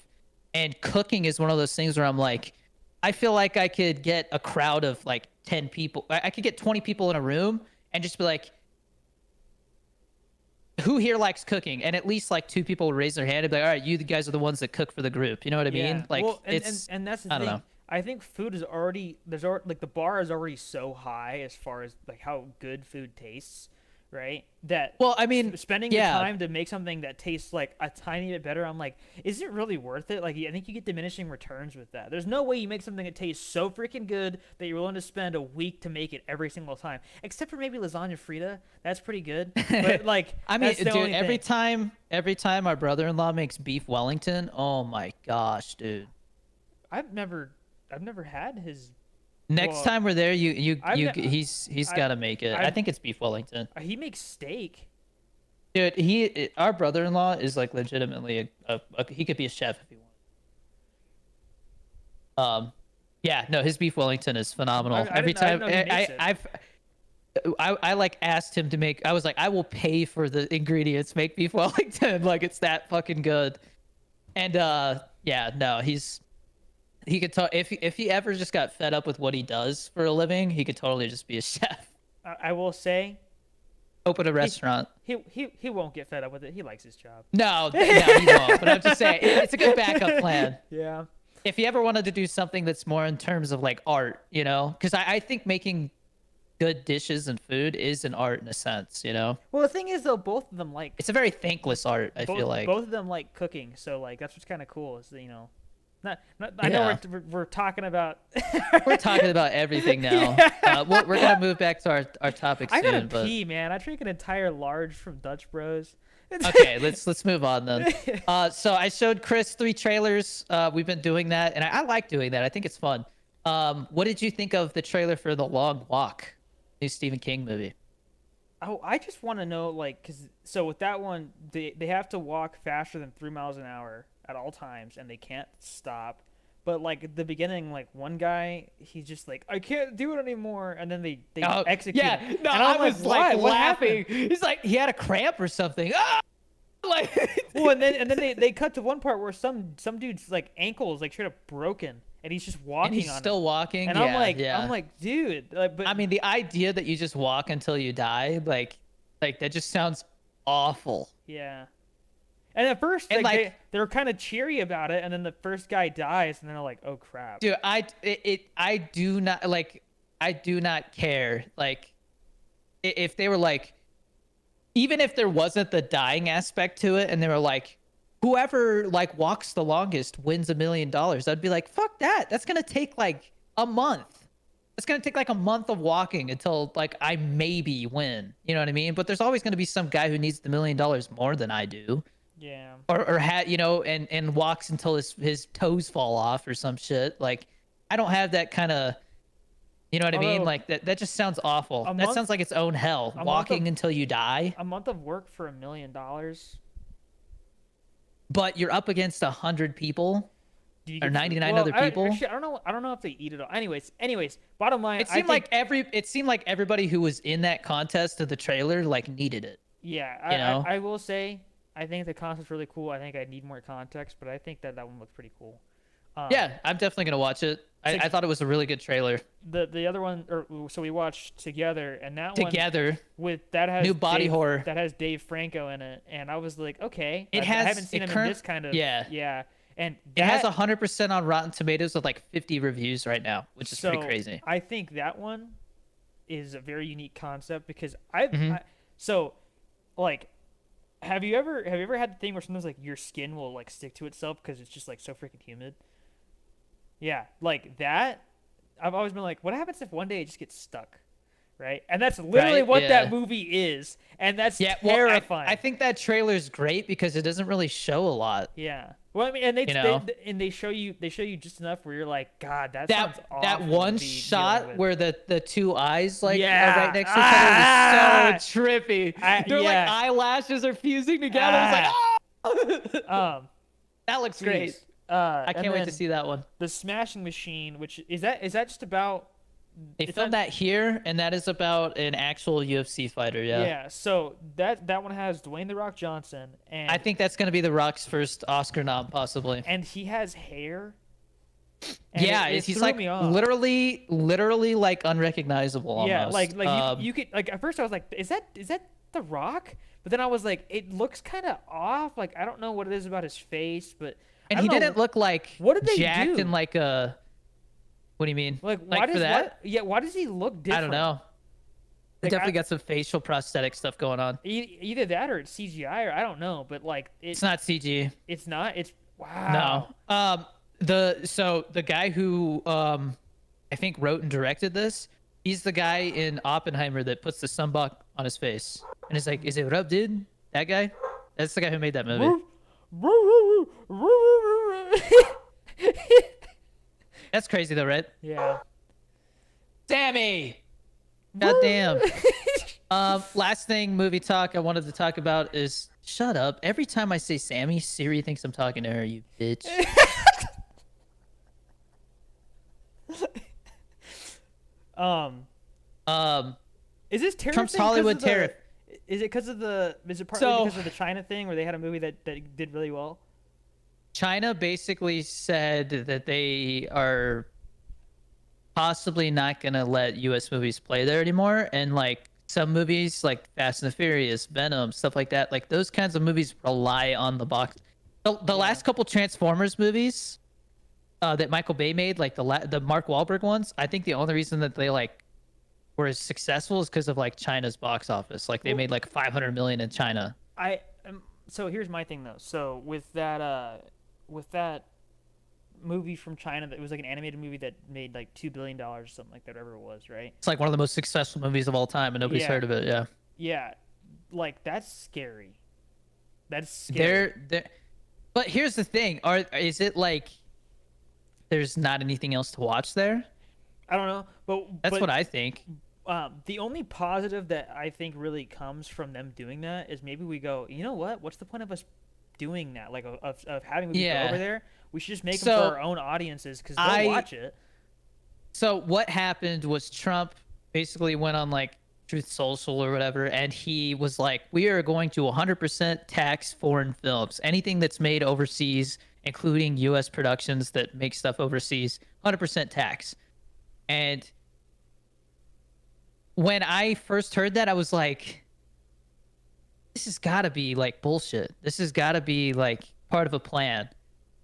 And cooking is one of those things where I'm like, I feel like I could get a crowd of like 10 people. I could get 20 people in a room and just be like, who here likes cooking? And at least like two people would raise their hand and be like, all right, you guys are the ones that cook for the group. You know what I Yeah. mean? Like Well, it's and that's the I don't thing. know. I think food is already like the bar is already so high as far as like how good food tastes, right? That Well, I mean, spending the yeah. time to make something that tastes like a tiny bit better, I'm like, is it really worth it? Like, I think you get diminishing returns with that. There's no way you make something that tastes so freaking good that you're willing to spend a week to make it every single time, except for maybe lasagna Frida. That's pretty good, but like, I mean, that's the dude, only thing. every time my brother-in-law makes beef Wellington, oh my gosh, dude. I've never had his. Next Well, time we're there, I've ne- he's I- got to make it. I I've- think it's beef Wellington. He makes steak. Dude, our brother-in-law is like legitimately he could be a chef if he wanted. Yeah, no, his beef Wellington is phenomenal. I Every didn't time know he makes it. I like asked him to make. I was like, I will pay for the ingredients. Make beef Wellington. Like it's that fucking good. And yeah, no, he could talk if he ever just got fed up with what he does for a living, he could totally just be a chef. I will say Open a restaurant. he won't get fed up with it. He likes his job. No, no, he won't. But I'm just saying, it's a good backup plan. Yeah. If you ever wanted to do something that's more in terms of like art, because I think making good dishes and food is an art in a sense. Well, the thing is though, both of them like It's a very thankless art. I feel like. both of them like cooking. So like that's what's kind of cool is that, not I know Yeah. we're talking about. We're talking about everything now. We're gonna move back to our topic I soon. gotta But pee, man. I drank an entire large from Dutch Bros. okay, let's move on then. So I showed Chris 3 trailers. We've been doing that, and I like doing that. I think it's fun. What did you think of the trailer for The Long Walk, new Stephen King movie? Oh, I just want to know, like, so with that one, they have to walk faster than 3 miles an hour at all times, and they can't stop. But like at the beginning, like one guy, he's just like, I can't do it anymore, and then they execute Yeah, him. no, and I I'm was like "Why? What laughing. happened?" He's like he had a cramp or something. Ah! Like Well, and then they cut to one part where some dude's like ankle is like straight up broken, and he's just walking and he's on still it. walking. And Yeah, I'm like, dude, like, but I mean, the idea that you just walk until you die, like that just sounds awful. yeah. And at first, And, like, like- they're kind of cheery about it, and then the first guy dies, and they're like, oh crap. Dude, I do not like. I do not care. Like, if they were like, even if there wasn't the dying aspect to it, and they were like, whoever like walks the longest wins $1 million, I'd be like, fuck that. That's gonna take like a month. It's gonna take like a month of walking until like I maybe win. You know what I mean? But there's always gonna be some guy who needs the $1 million more than I do. Yeah. Or and walks until his toes fall off or some shit. Like, I don't have that kind of, you know what I mean? Although, Like that just sounds awful. a That month- sounds like its own hell. month Walking of- until you die, A month of work for $1 million. but you're up against 100 people. Do you Or get- 99 other people? Actually, I don't know. I don't know if they eat it all. Anyways. Bottom line, It I seemed think, it seemed like everybody who was in that contest of the trailer like needed it. yeah. you know? I will say, I think the concept's really cool. I think I need more context, but I think that one looks pretty cool. Yeah, I'm definitely gonna watch it. So I thought it was a really good trailer. the other one, or so we watched together, and that one Together, with that has new body Dave, horror. that has Dave Franco in it, and I was like, okay, It I has haven't seen it him in this kind of yeah. and It has that 100% on Rotten Tomatoes with like 50 reviews right now, which is pretty so crazy. I think that one is a very unique concept because Hmm. so like have you ever had the thing where sometimes like your skin will like stick to itself because it's just like so freaking humid? Yeah, like that. I've always been like, what happens if one day it just gets stuck, right? And that's literally Right? what that Yeah. movie is, and that's Yeah. Well, terrifying. I think that trailer is great because it doesn't really show a lot. Yeah. Well, I mean, and You know, they show you just enough where you're like, God, that sounds that awful one to be dealing shot with. where the two eyes like are Yeah. right next to each other is so trippy. Their like Yeah. eyelashes are fusing together. It's like, ah! That looks great. Jeez. I And can't wait to then see that one. the Smashing Machine, which is that just about? They It's filmed not- that here, and that is about an actual UFC fighter. Yeah. Yeah. So that one has Dwayne the Rock Johnson, and I think that's going to be The Rock's first Oscar nom, possibly. and he has hair. And Yeah, it he's threw like me off. literally like unrecognizable Yeah, almost. you could like at first I was like, is that The Rock? But then I was like, it looks kind of off. Like I don't know what it is about his face, but and I he don't know, didn't look like what did they jacked do? in like a. What do you mean? like like why for does that? why does he look different? I don't know. They Like, definitely got some facial prosthetic stuff going on. Either that or it's CGI or I don't know, but like It's not CG. it's not. It's wow. No. The guy who I think wrote and directed this, he's the guy in Oppenheimer that puts the sunblock on his face. And it's like, is it what up, dude? That guy? That's the guy who made that movie. That's crazy though, right? Yeah. Sammy! God damn. Last thing, movie talk I wanted to talk about is shut up. Every time I say Sammy, Siri thinks I'm talking to her, you bitch. Um, Um is this tariff Trump's thing 'cause Hollywood of the- tariff. Is it because of the? Is it partly So- because of the China thing where they had a movie that did really well? China basically said that they are possibly not going to let US movies play there anymore, and like some movies like Fast and the Furious, Venom, stuff like that, like those kinds of movies rely on the box. The last couple Transformers movies that Michael Bay made, like the Mark Wahlberg ones, I think the only reason that they like were as successful is because of like China's box office. Like they made like 500 million in China. So here's my thing though. So with that movie from China that was like an animated movie that made like $2 billion or something like that, whatever it was, right? It's like one of the most successful movies of all time, and nobody's Yeah. heard of it. Yeah. Yeah, like that's scary. That's scary. They're but here's the thing, is it like there's not anything else to watch there? I don't know, That's what I think. The only positive that I think really comes from them doing that is maybe we go, you know what? What's the point of us doing that? Like of having movies Yeah. go over there? We should just make them So, for our own audiences because they'll I- watch it. So what happened was Trump basically went on like Truth Social or whatever, and he was like, we are going to 100% tax foreign films. Anything that's made overseas, including US productions that make stuff overseas, 100% tax. And when I first heard that, I was like, this has got to be like bullshit. This has got to be like part of a plan.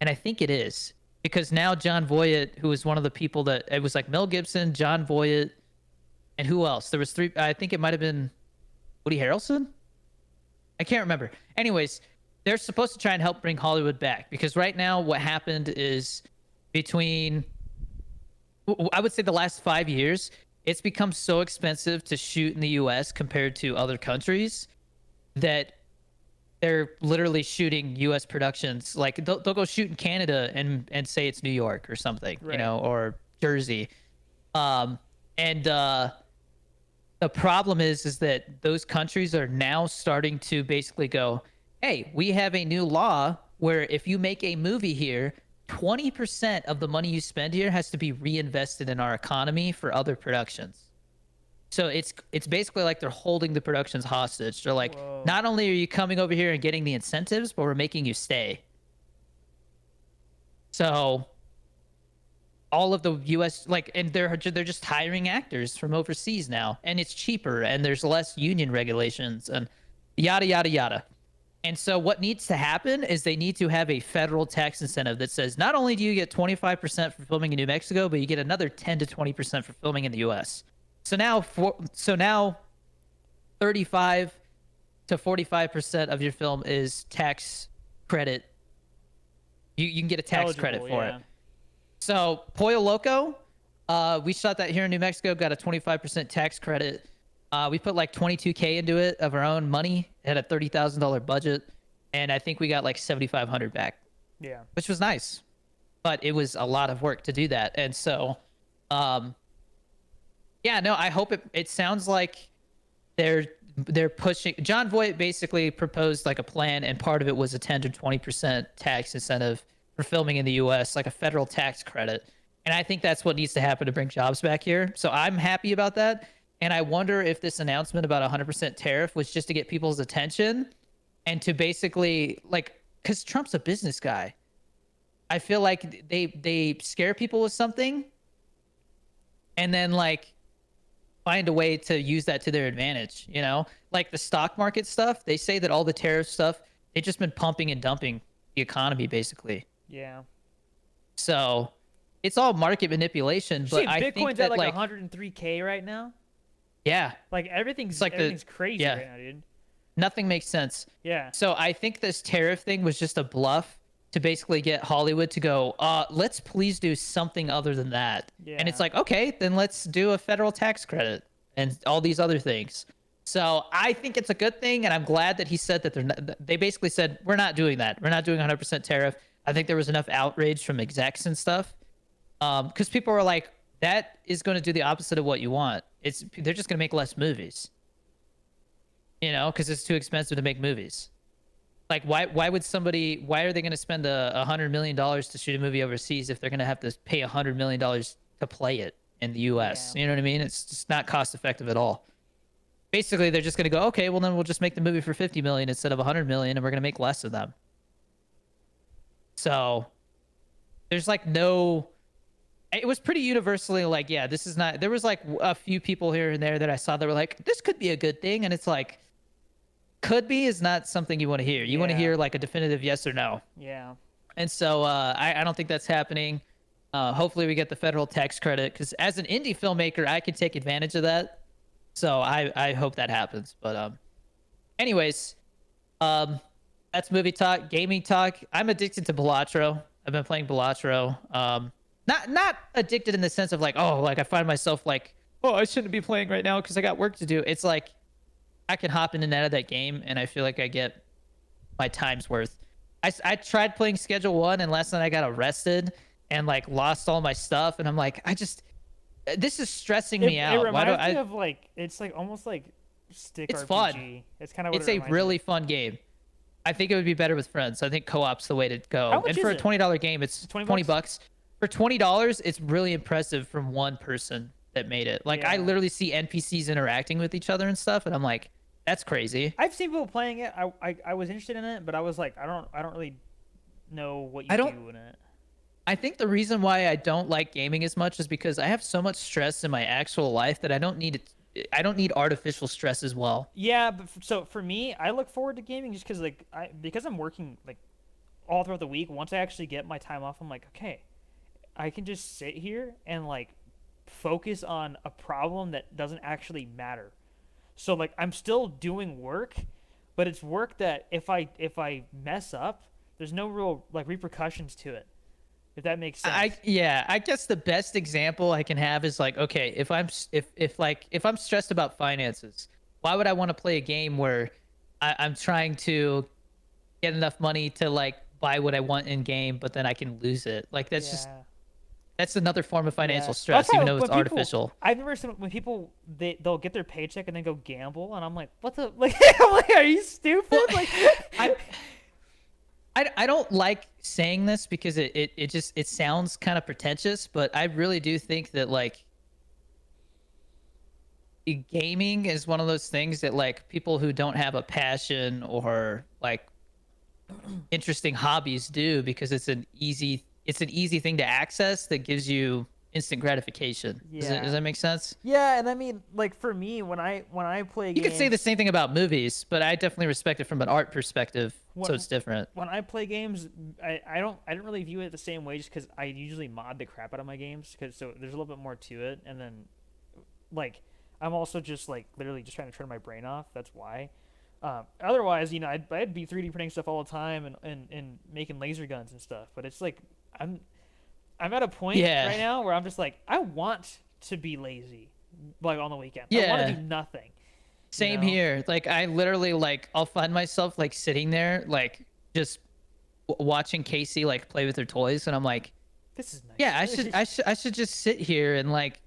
And I think it is, because now John Voight, who was one of the people that it was like Mel Gibson, John Voight, and who else? There was three. I think it might have been Woody Harrelson. I can't remember. Anyways, they're supposed to try and help bring Hollywood back, because right now what happened is between, I would say, the last 5 years, it's become so expensive to shoot in the US compared to other countries that they're literally shooting US productions. Like they'll go shoot in Canada and say it's New York or something, Right. you know, or Jersey. The problem is that those countries are now starting to basically go, hey, we have a new law where if you make a movie here, 20% of the money you spend here has to be reinvested in our economy for other productions. So it's basically like they're holding the productions hostage. They're like, Whoa. not only are you coming over here and getting the incentives, but we're making you stay. So all of the US, like, and they're just hiring actors from overseas now, and it's cheaper and there's less union regulations and yada yada yada. And so what needs to happen is they need to have a federal tax incentive that says not only do you get 25% for filming in New Mexico, but you get another 10 to 20% for filming in the US. So now 35 to 45% of your film is tax credit. You can get a tax credit Eligible, for yeah. it. So Pollo Loco, we shot that here in New Mexico, got a 25% tax credit. We put like 22K into it of our own money. It had a $30,000 budget, and I think we got like 7,500 back, Yeah. which was nice. But it was a lot of work to do that, and so, yeah, no, I hope it sounds like they're pushing. John Voight basically proposed like a plan, and part of it was a 10 to 20% tax incentive for filming in the U.S., like a federal tax credit. And I think that's what needs to happen to bring jobs back here. So I'm happy about that. And I wonder if this announcement about 100% tariff was just to get people's attention and to basically, like, because Trump's a business guy. I feel like they scare people with something and then like find a way to use that to their advantage, you know? Like the stock market stuff, they say that all the tariff stuff, they've just been pumping and dumping the economy basically. Yeah. So it's all market manipulation, but See, I think Bitcoin's that at like like 103K right now. yeah, Like everything's like everything's crazy yeah. right now, dude. nothing makes sense. Yeah. So I think this tariff thing was just a bluff to basically get Hollywood to go, let's please do something other than that. And it's Yeah. like, okay, then let's do a federal tax credit and all these other things. So I think it's a good thing, and I'm glad that he said that they basically said, we're not doing that. We're not doing 100% tariff. I think there was enough outrage from execs and stuff. Because people were like, that is going to do the opposite of what you want. They're just going to make less movies. You know, because it's too expensive to make movies. Like, why are they going to spend $100 million to shoot a movie overseas if they're going to have to pay $100 million to play it in the US? Yeah. You know what I mean? It's just not cost effective at all. Basically, they're just going to go, okay, well then we'll just make the movie for 50 million instead of 100 million, and we're going to make less of them. So there's like no, it was pretty universally like, yeah, this is not, there was like a few people here and there that I saw that were like, this could be a good thing. And it's like, could be is not something you want to hear. You want to Yeah. hear like a definitive yes or no. Yeah. And so I don't think that's happening. Hopefully we get the federal tax credit, because as an indie filmmaker, I can take advantage of that. So I hope that happens. But anyways, that's movie talk, gaming talk. I'm addicted to Balatro. I've been playing Balatro. Not addicted in the sense of like, oh, like I find myself like, oh, I shouldn't be playing right now because I got work to do. It's like I can hop in and out of that game, and I feel like I get my time's worth. I tried playing Schedule 1, and last night I got arrested and like lost all my stuff, and I'm like, this is stressing me out. It Why reminds do me I? of like it's like almost like stick It's RPG. fun. It's kind of what It's it a reminds me really of. fun game. I think it would be better with friends. I think co-op's the way to go. How much And for is a it? $20 game, it's 20 20 bucks. For $20, it's really impressive from one person that made it. Like I Yeah. literally see NPCs interacting with each other and stuff, and I'm like, that's crazy. I've seen people playing it. I was interested in it, but I was like, I don't really know what you I don't- do in it. I think the reason why I don't like gaming as much is because I have so much stress in my actual life that I don't need artificial stress as well. Yeah, but so for me, I look forward to gaming just because I'm working like all throughout the week. Once I actually get my time off, I'm like, okay, I can just sit here and like focus on a problem that doesn't actually matter. So like I'm still doing work, but it's work that if I mess up, there's no real like repercussions to it. If that makes sense. I guess the best example I can have is like, okay, if I'm stressed about finances, why would I want to play a game where I'm trying to get enough money to like buy what I want in game, but then I can lose it? Like that's another form of financial Yeah. stress, That's even how- though it's when artificial. I've never seen when people they'll get their paycheck and then go gamble, and I'm like, what the like? I'm like, are you stupid? Like, I don't like saying this because it sounds kind of pretentious, but I really do think that like gaming is one of those things that like people who don't have a passion or like interesting hobbies do, because it's an easy it's an easy thing to access that gives you instant gratification. Yeah. Does that make sense? Yeah, and I mean, like for me, when I play You games, could say the same thing about movies, but I definitely respect it from an art perspective, so it's different. when I play games, I don't really view it the same way, just because I usually mod the crap out of my games, because so there's a little bit more to it, and then like I'm also just like literally just trying to turn my brain off. That's why. Otherwise, you know, I'd be 3D printing stuff all the time and making laser guns and stuff. But it's like I'm at a point Yeah. right now where I'm just like I want to be lazy, like on the weekend. I Yeah. want to do nothing. Same know? here. Like I literally like I'll find myself like sitting there like just watching Casey like play with her toys, and I'm like, This is nice. yeah, I should just sit here and like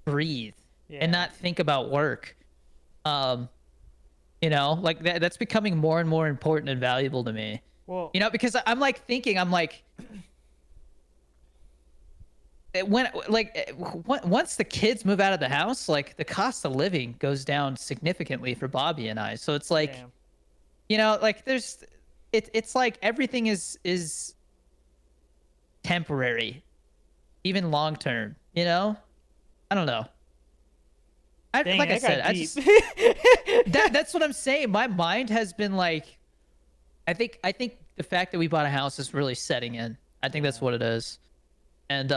breathe Yeah. and not think about work. You know, like that's becoming more and more important and valuable to me. Well, You know, because I'm like thinking, I'm like, when like once the kids move out of the house, like the cost of living goes down significantly for Bobby and I. So it's like, damn. you know, like there's, it's like everything is temporary, even long term. You know, I don't know. Dang, Like I that got said, I deep. just that's what I'm saying. My mind has been like, I think the fact that we bought a house is really setting in. I think that's what it is, and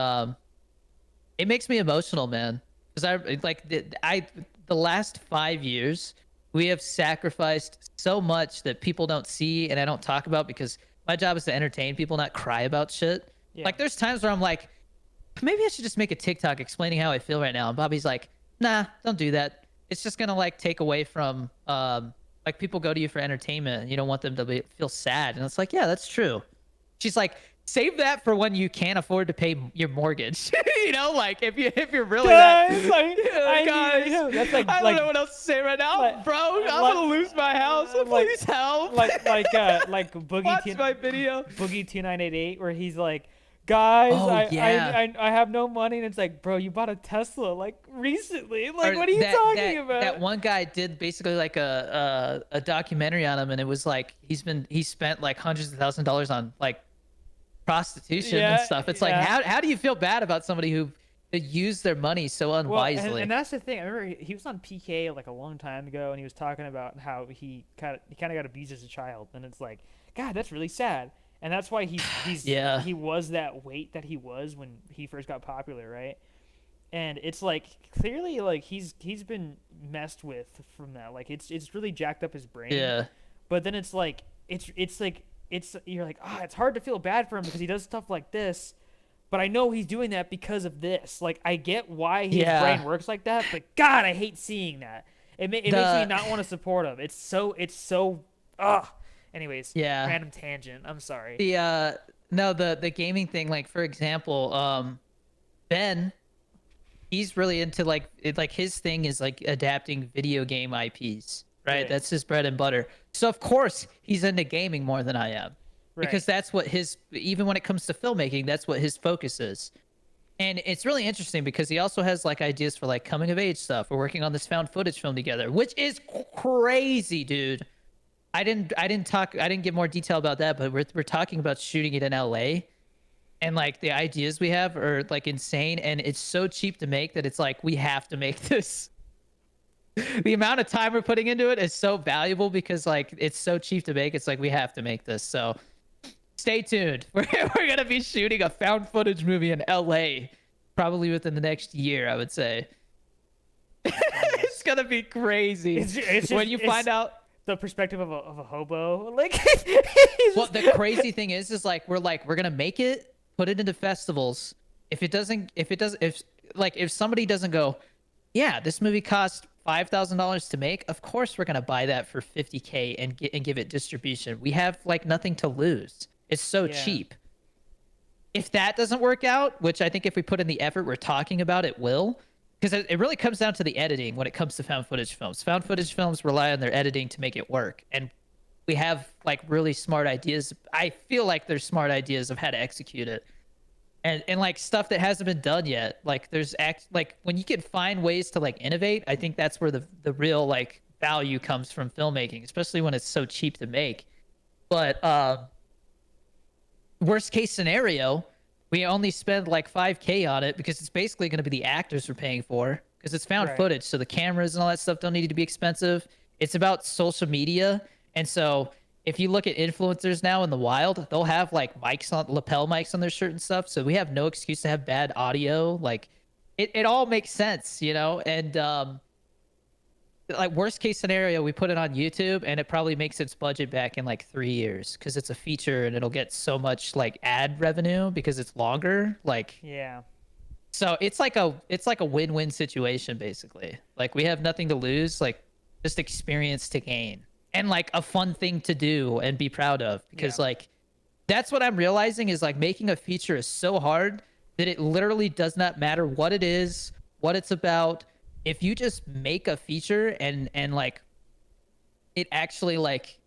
it makes me emotional, man. Because I like the last 5 years we have sacrificed so much that people don't see and I don't talk about because my job is to entertain people, not cry about shit. Yeah. Like there's times where I'm like, maybe I should just make a TikTok explaining how I feel right now. And Bobby's like, nah, don't do that. It's just gonna like take away from like people go to you for entertainment and you don't want them to feel sad. And it's like, yeah, that's true. She's like, save that for when you can't afford to pay your mortgage. You know, like if you're really Guys, that I guys, know, that's like I don't know what else to say right now, like- bro. I'm like- gonna lose my house. like- Please help. like Boogie Watch T- my video. Boogie 2988 where he's like, guys, Oh, yeah. I have no money, and it's like, bro, you bought a Tesla like recently. Like, Or what are you talking that, about? That one guy did basically like a documentary on him, and it was like he spent like hundreds of thousands of dollars on like prostitution and Yeah, stuff. It's yeah. like how do you feel bad about somebody who used their money so Well, unwisely? and that's the thing. I remember he was on PK like a long time ago, and he was talking about how he kind of got abused as a child, and it's like, God, that's really sad. And that's why he's Yeah. he was that weight that he was when he first got popular, right? And it's like clearly like he's been messed with from that. Like it's really jacked up his brain. Yeah. But then it's like you're like, it's hard to feel bad for him because he does stuff like this, but I know he's doing that because of this. Like I get why his Yeah. brain works like that, but God, I hate seeing that. It makes me not want to support him. It's so Anyways, Yeah. random tangent. I'm sorry. The no, the gaming thing, like for example, Ben, he's really into like his thing is like adapting video game IPs, right? Right. That's his bread and butter. So of course he's into gaming more than I am. Right. Because that's what even when it comes to filmmaking, that's what his focus is. And it's really interesting because he also has like ideas for like coming of age stuff. We're working on this found footage film together, which is crazy, dude. I didn't get more detail about that, but we're talking about shooting it in LA, and like the ideas we have are like insane, and it's so cheap to make that it's like we have to make this. The amount of time we're putting into it is so valuable because like it's so cheap to make. It's like we have to make this. So stay tuned. We're gonna be shooting a found footage movie in LA, probably within the next year, I would say. It's gonna be crazy It's when you find out. the perspective of a hobo. Like, Well, the crazy thing is like we're gonna make it, put it into festivals. If somebody doesn't go, yeah, this movie cost $5,000 to make, of course we're gonna buy that for $50K and give it distribution. We have like nothing to lose. It's so Yeah. cheap. If that doesn't work out, which I think if we put in the effort we're talking about, it will. Because it really comes down to the editing when it comes to found footage films. Found footage films rely on their editing to make it work. And we have like really smart ideas. I feel like there's smart ideas of how to execute it. And like stuff that hasn't been done yet. Like there's like when you can find ways to like innovate, I think that's where the real like value comes from filmmaking, especially when it's so cheap to make. But worst case scenario, we only spend like 5K on it because it's basically going to be the actors we're paying for because it's found Right. footage. So the cameras and all that stuff don't need to be expensive. It's about social media. And so if you look at influencers now in the wild, they'll have like mics on lapel mics on their shirt and stuff. So we have no excuse to have bad audio. Like it all makes sense, you know? And like worst case scenario, we put it on YouTube and it probably makes its budget back in like 3 years because it's a feature and it'll get so much like ad revenue because it's longer. Like Yeah. so it's like a win-win situation basically. Like we have nothing to lose, like just experience to gain and like a fun thing to do and be proud of because Yeah. like that's what I'm realizing is like making a feature is so hard that it literally does not matter what it is, what it's about. If you just make a feature and like it actually like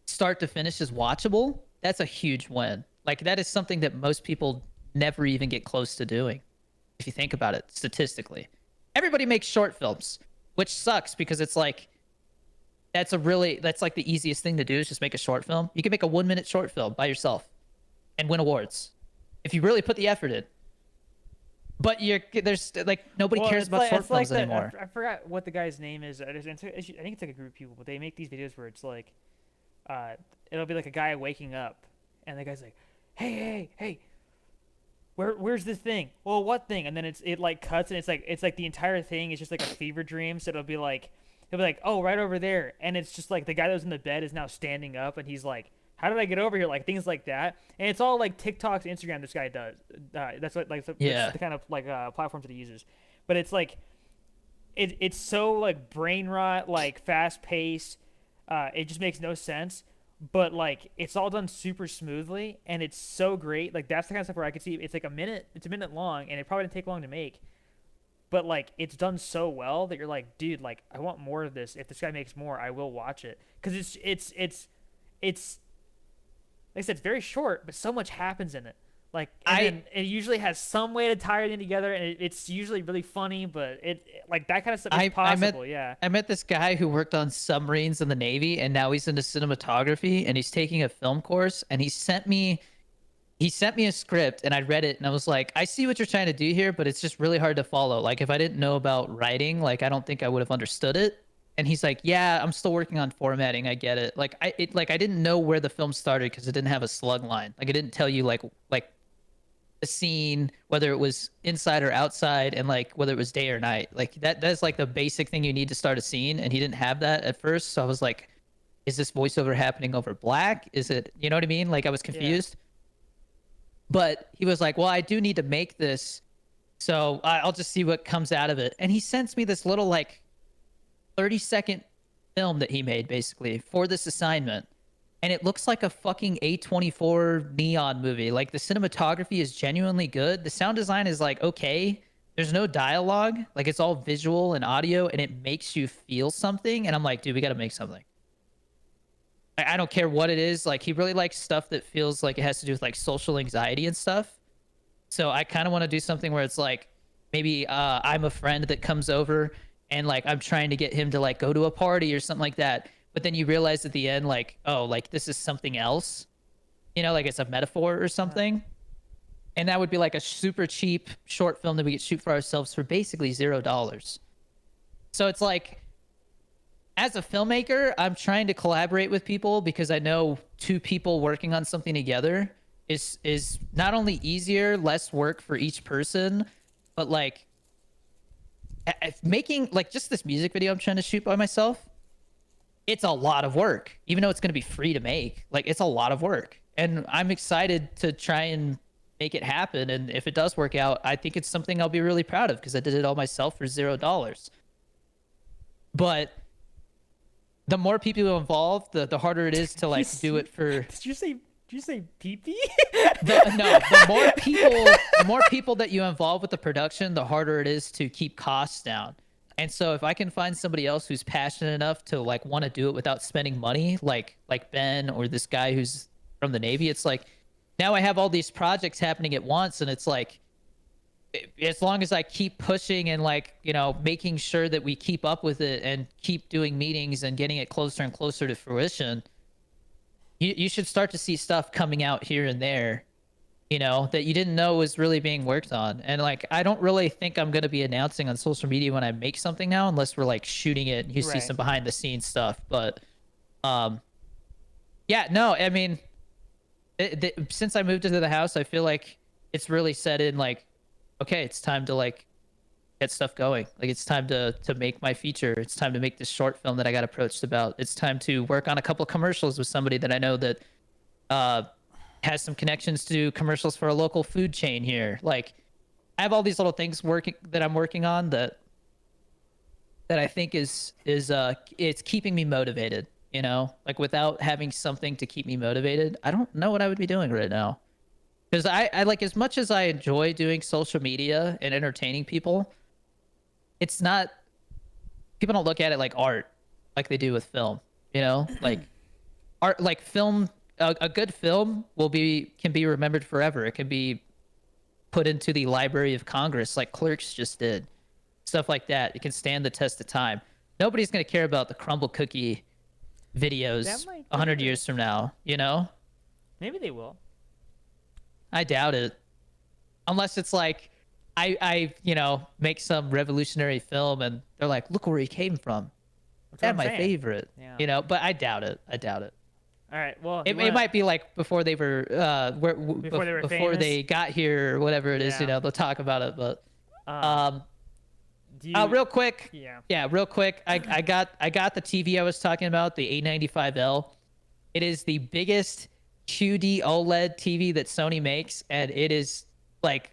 start to finish is watchable, that's a huge win. Like that is something that most people never even get close to doing. If you think about it statistically, everybody makes short films, which sucks because it's like that's like the easiest thing to do is just make a short film. You can make a 1 minute short film by yourself and win awards if you really put the effort in. But there's like nobody Well, cares it's about like, short it's like films that, anymore. I forgot what the guy's name is. I think it's like a group of people, but they make these videos where it's like, it'll be like a guy waking up, and the guy's like, hey, where's this thing? Well, what thing? And then it like cuts, and it's like the entire thing is just like a fever dream. So it'll be like, oh, right over there, and it's just like the guy that was in the bed is now standing up, and he's like, how did I get over here? Like things like that, and it's all like TikToks, Instagram. This guy does. That's what like Yeah. that's the kind of like platforms that he uses. But it's like, it's so like brain rot, like fast paced. It just makes no sense. But like it's all done super smoothly, and it's so great. Like that's the kind of stuff where I could see it's like a minute. It's a minute long, and it probably didn't take long to make. But like it's done so well that you're like, dude, like I want more of this. If this guy makes more, I will watch it because it's like I said, it's very short, but so much happens in it. Like, and then it usually has some way to tie it in together, and it's usually really funny. But like that kind of stuff is possible. Yeah. I met this guy who worked on submarines in the Navy, and now he's into cinematography, and he's taking a film course. And he sent me a script, and I read it, and I was like, I see what you're trying to do here, but it's just really hard to follow. Like, if I didn't know about writing, like I don't think I would have understood it. And he's like, yeah, I'm still working on formatting. I get it. Like I didn't know where the film started because it didn't have a slug line. Like it didn't tell you like a scene, whether it was inside or outside, and like whether it was day or night. Like that's like the basic thing you need to start a scene, and he didn't have that at first. So I was like, is this voiceover happening over black? Is it, you know what I mean? Like I was confused. But he was like, well, I do need to make this, so I'll just see what comes out of it. And he sends me this little like 30-second film that he made basically for this assignment, and it looks like a fucking A24 neon movie. Like the cinematography is genuinely good, the sound design is like okay, there's no dialogue, like it's all visual and audio, and it makes you feel something. And I'm like, dude, we gotta make something. I don't care what it is. Like he really likes stuff that feels like it has to do with like social anxiety and stuff. So I kind of want to do something where it's like maybe I'm a friend that comes over, and like I'm trying to get him to like go to a party or something like that. But then you realize at the end, like, oh, like this is something else, you know, like it's a metaphor or something. And that would be like a super cheap short film that we could shoot for ourselves for basically $0. So it's like, as a filmmaker, I'm trying to collaborate with people because I know two people working on something together is not only easier, less work for each person, but like making like just this music video I'm trying to shoot by myself, it's a lot of work. Even though it's going to be free to make, like it's a lot of work, and I'm excited to try and make it happen. And if it does work out, I think it's something I'll be really proud of because I did it all myself for $0. But the more people involved, the harder it is to like do it for. Did you say pee-pee? The more people that you involve with the production, the harder it is to keep costs down. And so if I can find somebody else who's passionate enough to like want to do it without spending money, like Ben or this guy who's from the Navy, it's like now I have all these projects happening at once, and it's like as long as I keep pushing and like, you know, making sure that we keep up with it and keep doing meetings and getting it closer and closer to fruition, you should start to see stuff coming out here and there, you know, that you didn't know was really being worked on. And like, I don't really think I'm going to be announcing on social media when I make something now, unless we're like shooting it and you see Right. some behind the scenes stuff. But um, yeah, no, I mean, since I moved into the house, I feel like it's really set in like, okay, it's time to like get stuff going. Like it's time to make my feature. It's time to make this short film that I got approached about. It's time to work on a couple of commercials with somebody that I know that uh has some connections to commercials for a local food chain here. Like I have all these little things working that I'm working on that I think is it's keeping me motivated, you know? Like without having something to keep me motivated, I don't know what I would be doing right now. Because I like as much as I enjoy doing social media and entertaining people, it's not people don't look at it like art like they do with film, you know? Like art like film a good film can be remembered forever. It can be put into the Library of Congress like Clerks just did. Stuff like that. It can stand the test of time. Nobody's going to care about the crumble cookie That videos might 100 be years from now, you know? Maybe they will. I doubt it. Unless it's like I you know, make some revolutionary film and they're like, "Look where he came from." That's what That's I'm my saying. favorite. Yeah. You know, but I doubt it. I doubt it. All right. Well, It might be like before they were Before they were before famous? they got here or whatever it is, you Yeah. know, they'll talk about it. But um, um do you? real quick, Yeah. yeah, real quick. I got the TV I was talking about, the A95L. It is the biggest QD OLED TV that Sony makes, and it is like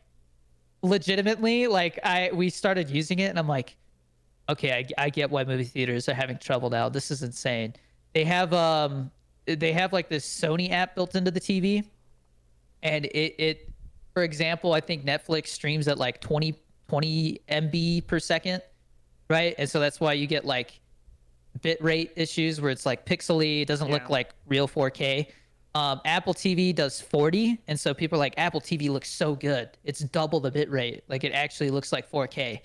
legitimately like we started using it, and I'm like, okay, I get why movie theaters are having trouble now. This is insane. They have like this Sony app built into the TV, and it for example, I think Netflix streams at like 20 MB per second, right? And so that's why you get like bit rate issues where it's like pixely, it doesn't look Yeah. like real 4K. Apple TV does 40, and so people are like, Apple TV looks so good. It's double the bit rate. Like it actually looks like 4K.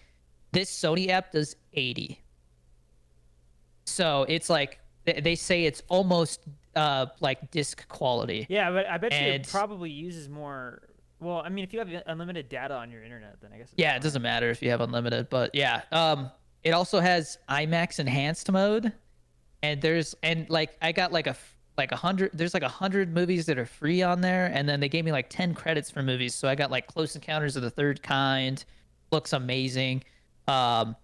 This Sony app does 80. So it's like they say it's almost like disc quality. Yeah, but I bet you And it probably uses more. Well, I mean, if you have unlimited data on your internet, then I guess. It's yeah, it fine. doesn't matter if you have unlimited, but yeah. It also has IMAX enhanced mode, and like I got like like 100. There's like 100 movies that are free on there, and then they gave me like 10 credits for movies, so I got like Close Encounters of the Third Kind. Looks amazing. Um,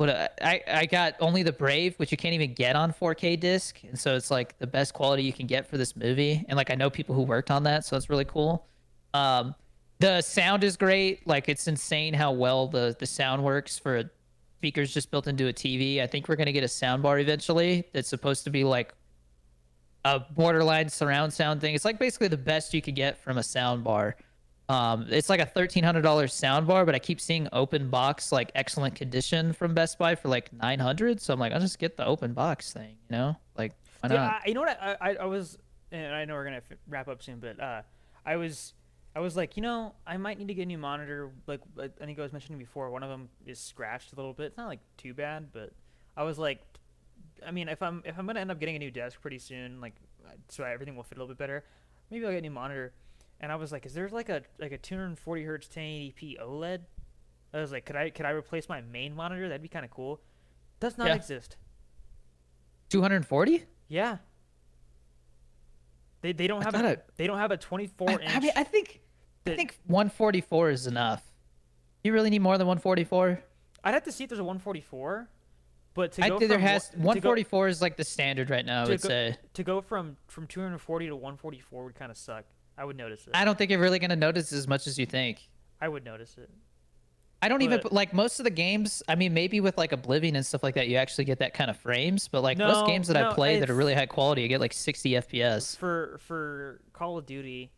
I got Only the Brave, which you can't even get on 4K disc, and so it's like the best quality you can get for this movie. And like I know people who worked on that, so it's really cool. Um, the sound is great. Like it's insane how well the sound works for speakers just built into a TV. I think we're gonna get a sound bar eventually that's supposed to be like a borderline surround sound thing. It's like basically the best you could get from a sound bar. It's like a $1,300 sound bar, but I keep seeing open box like excellent condition from Best Buy for like 900. So I'm like, I'll just get the open box thing, you know? Like, why Dude, not? you know what? I was, and I know we're gonna wrap up soon, but I was, I was like, I might need to get a new monitor. Like I think I was mentioning before, one of them is scratched a little bit. It's not like too bad, but I was like, I mean, if I'm gonna end up getting a new desk pretty soon, like so everything will fit a little bit better, maybe I'll get a new monitor. And I was like, is there like a 240 hertz 1080p OLED? I was like, could I replace my main monitor? That'd be kind of cool. Does not Yeah. exist. 240? Yeah. They don't I have thought a it- they don't have a 24 inch. I mean, I that- think 144 is enough. You really need more than 144? I'd have to see if there's a 144, but to I go think there from has to go- 144 is like the standard right now, I to would go- say. to go from 240 to 144 would kind of suck. I would notice it. I don't think you're really going to notice as much as you think. I would notice it. I don't even But- like most of the games. I mean, maybe with like Oblivion and stuff like that, you actually get that kind of frames. But like most No, games that I no, play that are it's- really high quality, I get like 60 FPS. For Call of Duty,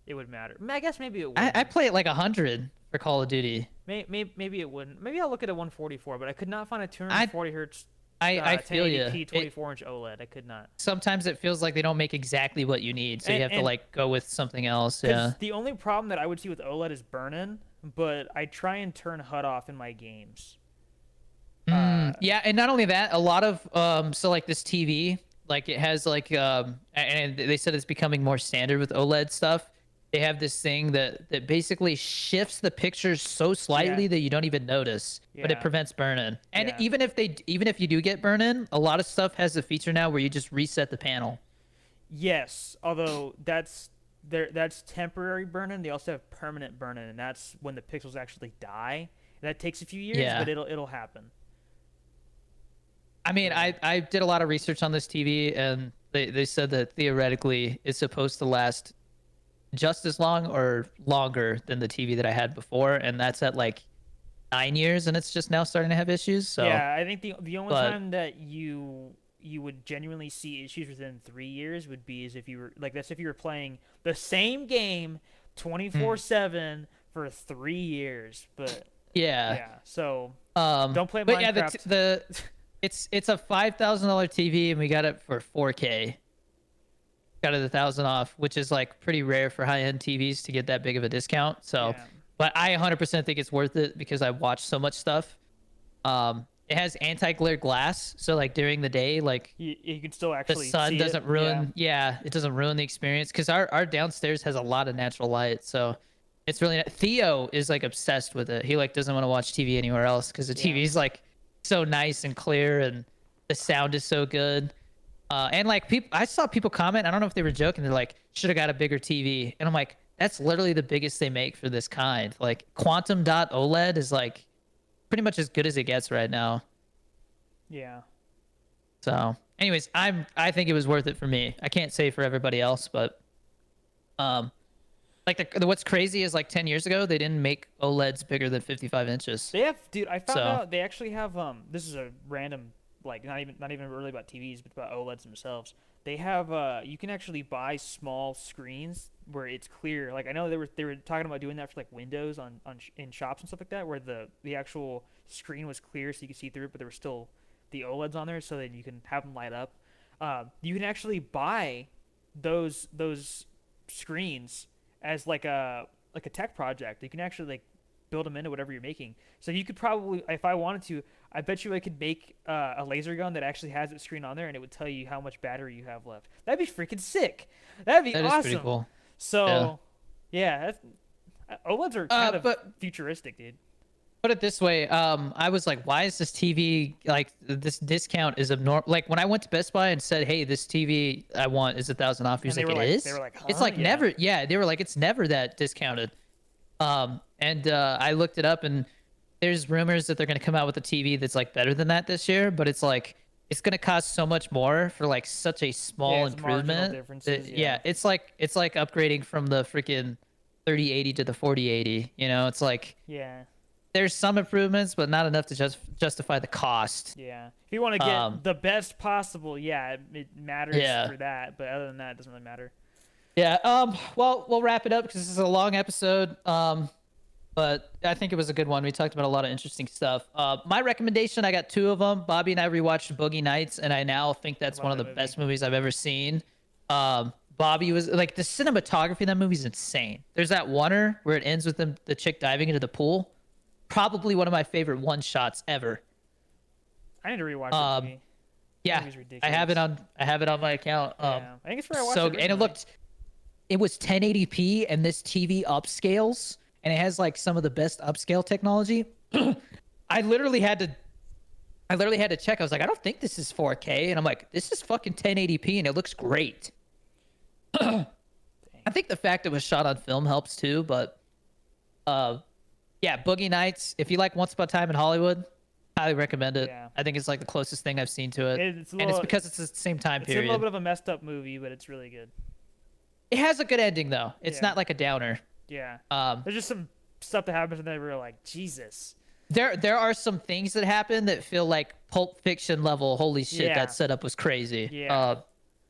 it would matter. I guess maybe it would. I play it like 100 for Call of Duty. Maybe it wouldn't. Maybe I'll look at a 144, but I could not find a 240 hertz. I feel you. 1080p 24-inch OLED. I could not. Sometimes it feels like they don't make exactly what you need, so you have to And- like go with something else. 'Cause Yeah. the only problem that I would see with OLED is burn-in, but I try and turn HUD off in my games. Yeah, and not only that, a lot of so like this TV, like it has like and they said it's becoming more standard with OLED stuff. they have this thing that basically shifts the pictures so slightly Yeah. that you don't even notice, but it Yeah. prevents burn-in. And Yeah. even if you do get burn-in, a lot of stuff has a feature now where you just reset the panel. Yes, although that's temporary burn-in. They also have permanent burn-in, and that's when the pixels actually die. That takes a few years, Yeah. but it'll happen. I mean, So, I did a lot of research on this TV, and they said that theoretically it's supposed to last just as long or longer than the TV that I had before, and that's at like 9 years, and it's just now starting to have issues. So, yeah, I think the only but time that you would genuinely see issues within 3 years would be is if you were like that's if you were playing the same game mm, 24/7 for 3 years. But yeah. yeah, so Um, don't play but yeah, Minecraft. it's a $5,000 TV, and we got it for 4K. Got it 1,000 off, which is like pretty rare for high-end TVs to get that big of a discount. So, Yeah, but I 100% think it's worth it because I watch so much stuff. It has anti-glare glass, so like during the day, like you can still the actually sun see doesn't it. ruin, yeah, it doesn't ruin the experience because our downstairs has a lot of natural light, so it's really Theo is like obsessed with it. He like doesn't want to watch TV anywhere else because the Yeah, yeah, TV's like so nice and clear, and the sound is so good. And like people, I saw people comment, I don't know if they were joking, they're like, should have got a bigger TV, and I'm like, that's literally the biggest they make for this kind. Like Quantum Dot OLED is like pretty much as good as it gets right now. yeah. So, anyways, I think it was worth it for me. I can't say for everybody else, but um, like what's crazy is like 10 years ago they didn't make OLEDs bigger than 55 inches. They have, dude. I found So out they actually have. This is a random, like not even really about TVs, but about OLEDs themselves. They have. You can actually buy small screens where it's clear. Like I know they were talking about doing that for like Windows in shops and stuff like that, where the actual screen was clear so you could see through it, but there were still the OLEDs on there, so that you can have them light up. You can actually buy those screens as like a tech project. You can actually like build them into whatever you're making. So you could probably, if I wanted to, I bet you I could make a laser gun that actually has its screen on there, and it would tell you how much battery you have left. That'd be freaking sick. That'd be that is pretty awesome. cool. Yeah. So, yeah, OLEDs are kind of But futuristic, dude. put it this way, I was like, why is this TV like this discount is abnormal? Like when I went to Best Buy and said, hey, this TV I want is 1,000 off. He was And like, it is? they were like, It's huh? like Yeah, never. Yeah, they were like, it's never that discounted. And I looked it up, and there's rumors that they're going to come out with a TV that's like better than that this year, but it's like it's going to cost so much more for like such a small it's marginal improvement. differences. Yeah, it's like upgrading from the freaking 3080 to the 4080. You know, it's like Yeah. there's some improvements, but not enough to justify the cost. Yeah. If you want to get Um, the best possible, yeah, it matters Yeah. for that. But other than that, it doesn't really matter. Yeah. Well, we'll wrap it up because this is a long episode. But I think it was a good one. We talked about a lot of interesting stuff. My recommendation, I got two of them. Bobby and I rewatched Boogie Nights, and I now think that's Love one of that the movie. best movies I've ever seen. Bobby was like the cinematography in that movie is insane. There's that oneer where it ends with the chick diving into the pool. Probably one of my favorite one shots ever. I need to rewatch Um, the movie. Yeah, movie's I have it ridiculous. on my account. Yeah. I think it's where I watched So it and it originally. looked, it was 1080p, and this TV upscales, and it has like some of the best upscale technology. I literally had to check. I was like, I don't think this is 4K, and I'm like, this is fucking 1080p, and it looks great. I think the fact it was shot on film helps too, but yeah, Boogie Nights. If you like Once Upon a Time in Hollywood, highly recommend it. Yeah. I think it's like the closest thing I've seen to it, It's a and it's little- because it's the same time It's a little period. bit of a messed up movie, but it's really good. It has a good ending though. It's Yeah. not like a downer. Yeah. Um, There's just some stuff that happens and they were like, Jesus. there are some things that happen that feel like Pulp Fiction level. Holy shit, Yeah. that setup was crazy. Yeah.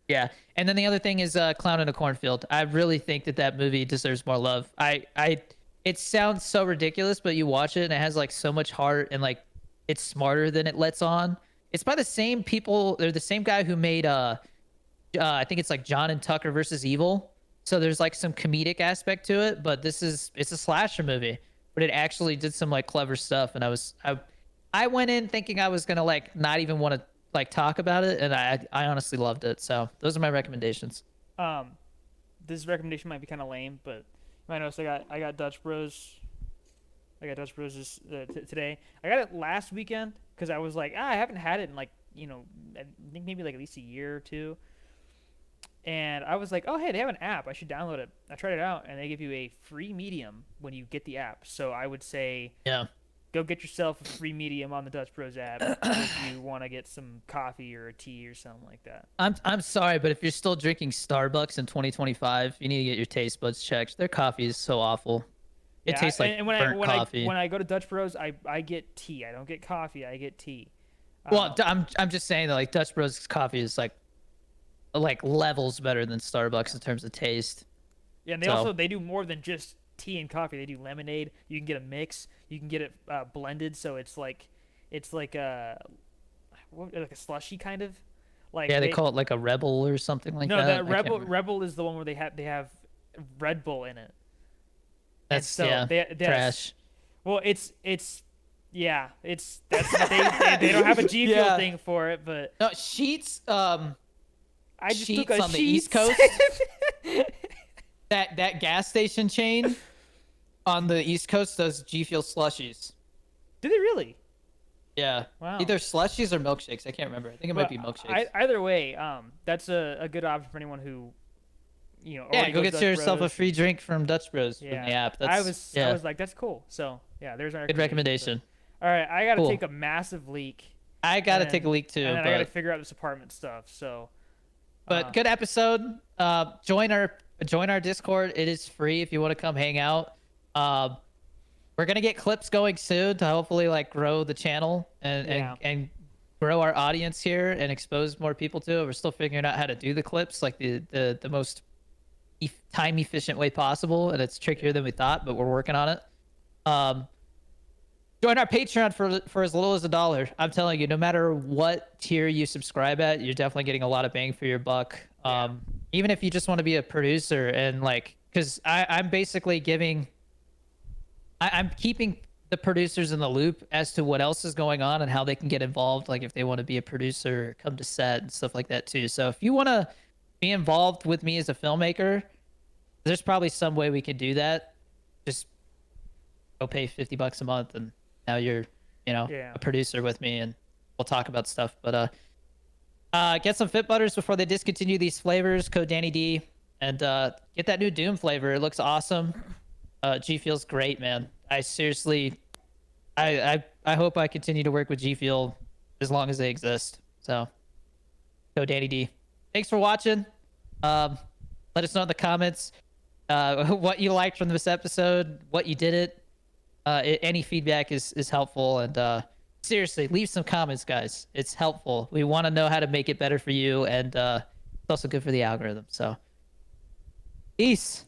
Yeah. And then the other thing is Clown in a Cornfield. I really think that movie deserves more love. It sounds so ridiculous, but you watch it and it has like so much heart, and like it's smarter than it lets on. It's by the same people. They're the same guy who made I think it's like John and Tucker versus Evil. So there's like some comedic aspect to it, but it's a slasher movie, but it actually did some like clever stuff. And I went in thinking I was gonna like not even want to like talk about it, and I honestly loved it. So those are my recommendations. This recommendation might be kind of lame, but I know. So I got Dutch Bros. I got Dutch Bros today. I got it last weekend because I was like, I haven't had it in like I think maybe like at least a year or two. And I was like, oh hey, they have an app. I should download it. I tried it out, and they give you a free medium when you get the app. So I would say, Yeah. go get yourself a free medium on the Dutch Bros app if you want to get some coffee or a tea or something like that. I'm sorry, but if you're still drinking Starbucks in 2025, you need to get your taste buds checked. Their coffee is so awful. It Yeah, tastes like and burnt coffee. when I go to Dutch Bros, I get tea. I don't get coffee. I get tea. Well, I'm just saying that like Dutch Bros coffee is like levels better than Starbucks in terms of taste. Yeah, and they So- also they do more than just tea and coffee. They do lemonade. You can get a mix. You can get it blended, so it's like like a slushy kind of. Like Yeah, they call it like a Rebel or something like no, that. that I can't Rebel remember. Rebel is the one where they have Red Bull in it. That's so yeah, that's- trash. Well, yeah, that's they don't have a G Fuel Yeah. thing for it, but No, Sheets. I just Sheets took a on the East Sheetz. Coast. that gas station chain on the East Coast does G Fuel slushies. Did they really? Yeah. Wow. Either slushies or milkshakes. I can't remember. I think it might But be milkshakes. Either way, that's a good option for anyone who, Yeah, already go goes get Dutch yourself a Bros. free drink from Dutch Bros from Yeah, the app. I That's yeah, was like, that's cool. So yeah, there's our good recommendation. All right, I got to Cool. take a massive leak. I gotta and- take a leak too, and then I got to but figure out this apartment stuff. So, good episode. Join our Discord. It is free if you want to come hang out. We're gonna get clips going soon to hopefully like grow the channel and grow our audience here and expose more people to it. We're still figuring out how to do the clips like the most time efficient way possible, and it's trickier than we thought, but we're working on it. Join our Patreon for as little as $1. I'm telling you, no matter what tier you subscribe at, you're definitely getting a lot of bang for your buck. Even if you just want to be a producer and like, because I'm basically I'm keeping the producers in the loop as to what else is going on and how they can get involved. Like if they want to be a producer, come to set and stuff like that too. So if you want to be involved with me as a filmmaker, there's probably some way we could do that. Just go pay $50 a month and now you're Yeah. a producer with me and we'll talk about stuff. But get some Fit Butters before they discontinue these flavors. Code Danny D and get that new Doom flavor. It looks awesome. G Fuel's great, man. I seriously I hope I continue to work with G Fuel as long as they exist. So go Danny D. Thanks for watching. Let us know in the comments what you liked from this episode, what you didn't. Any feedback is helpful, and seriously, leave some comments, guys. It's helpful. We want to know how to make it better for you, and it's also good for the algorithm. So, peace.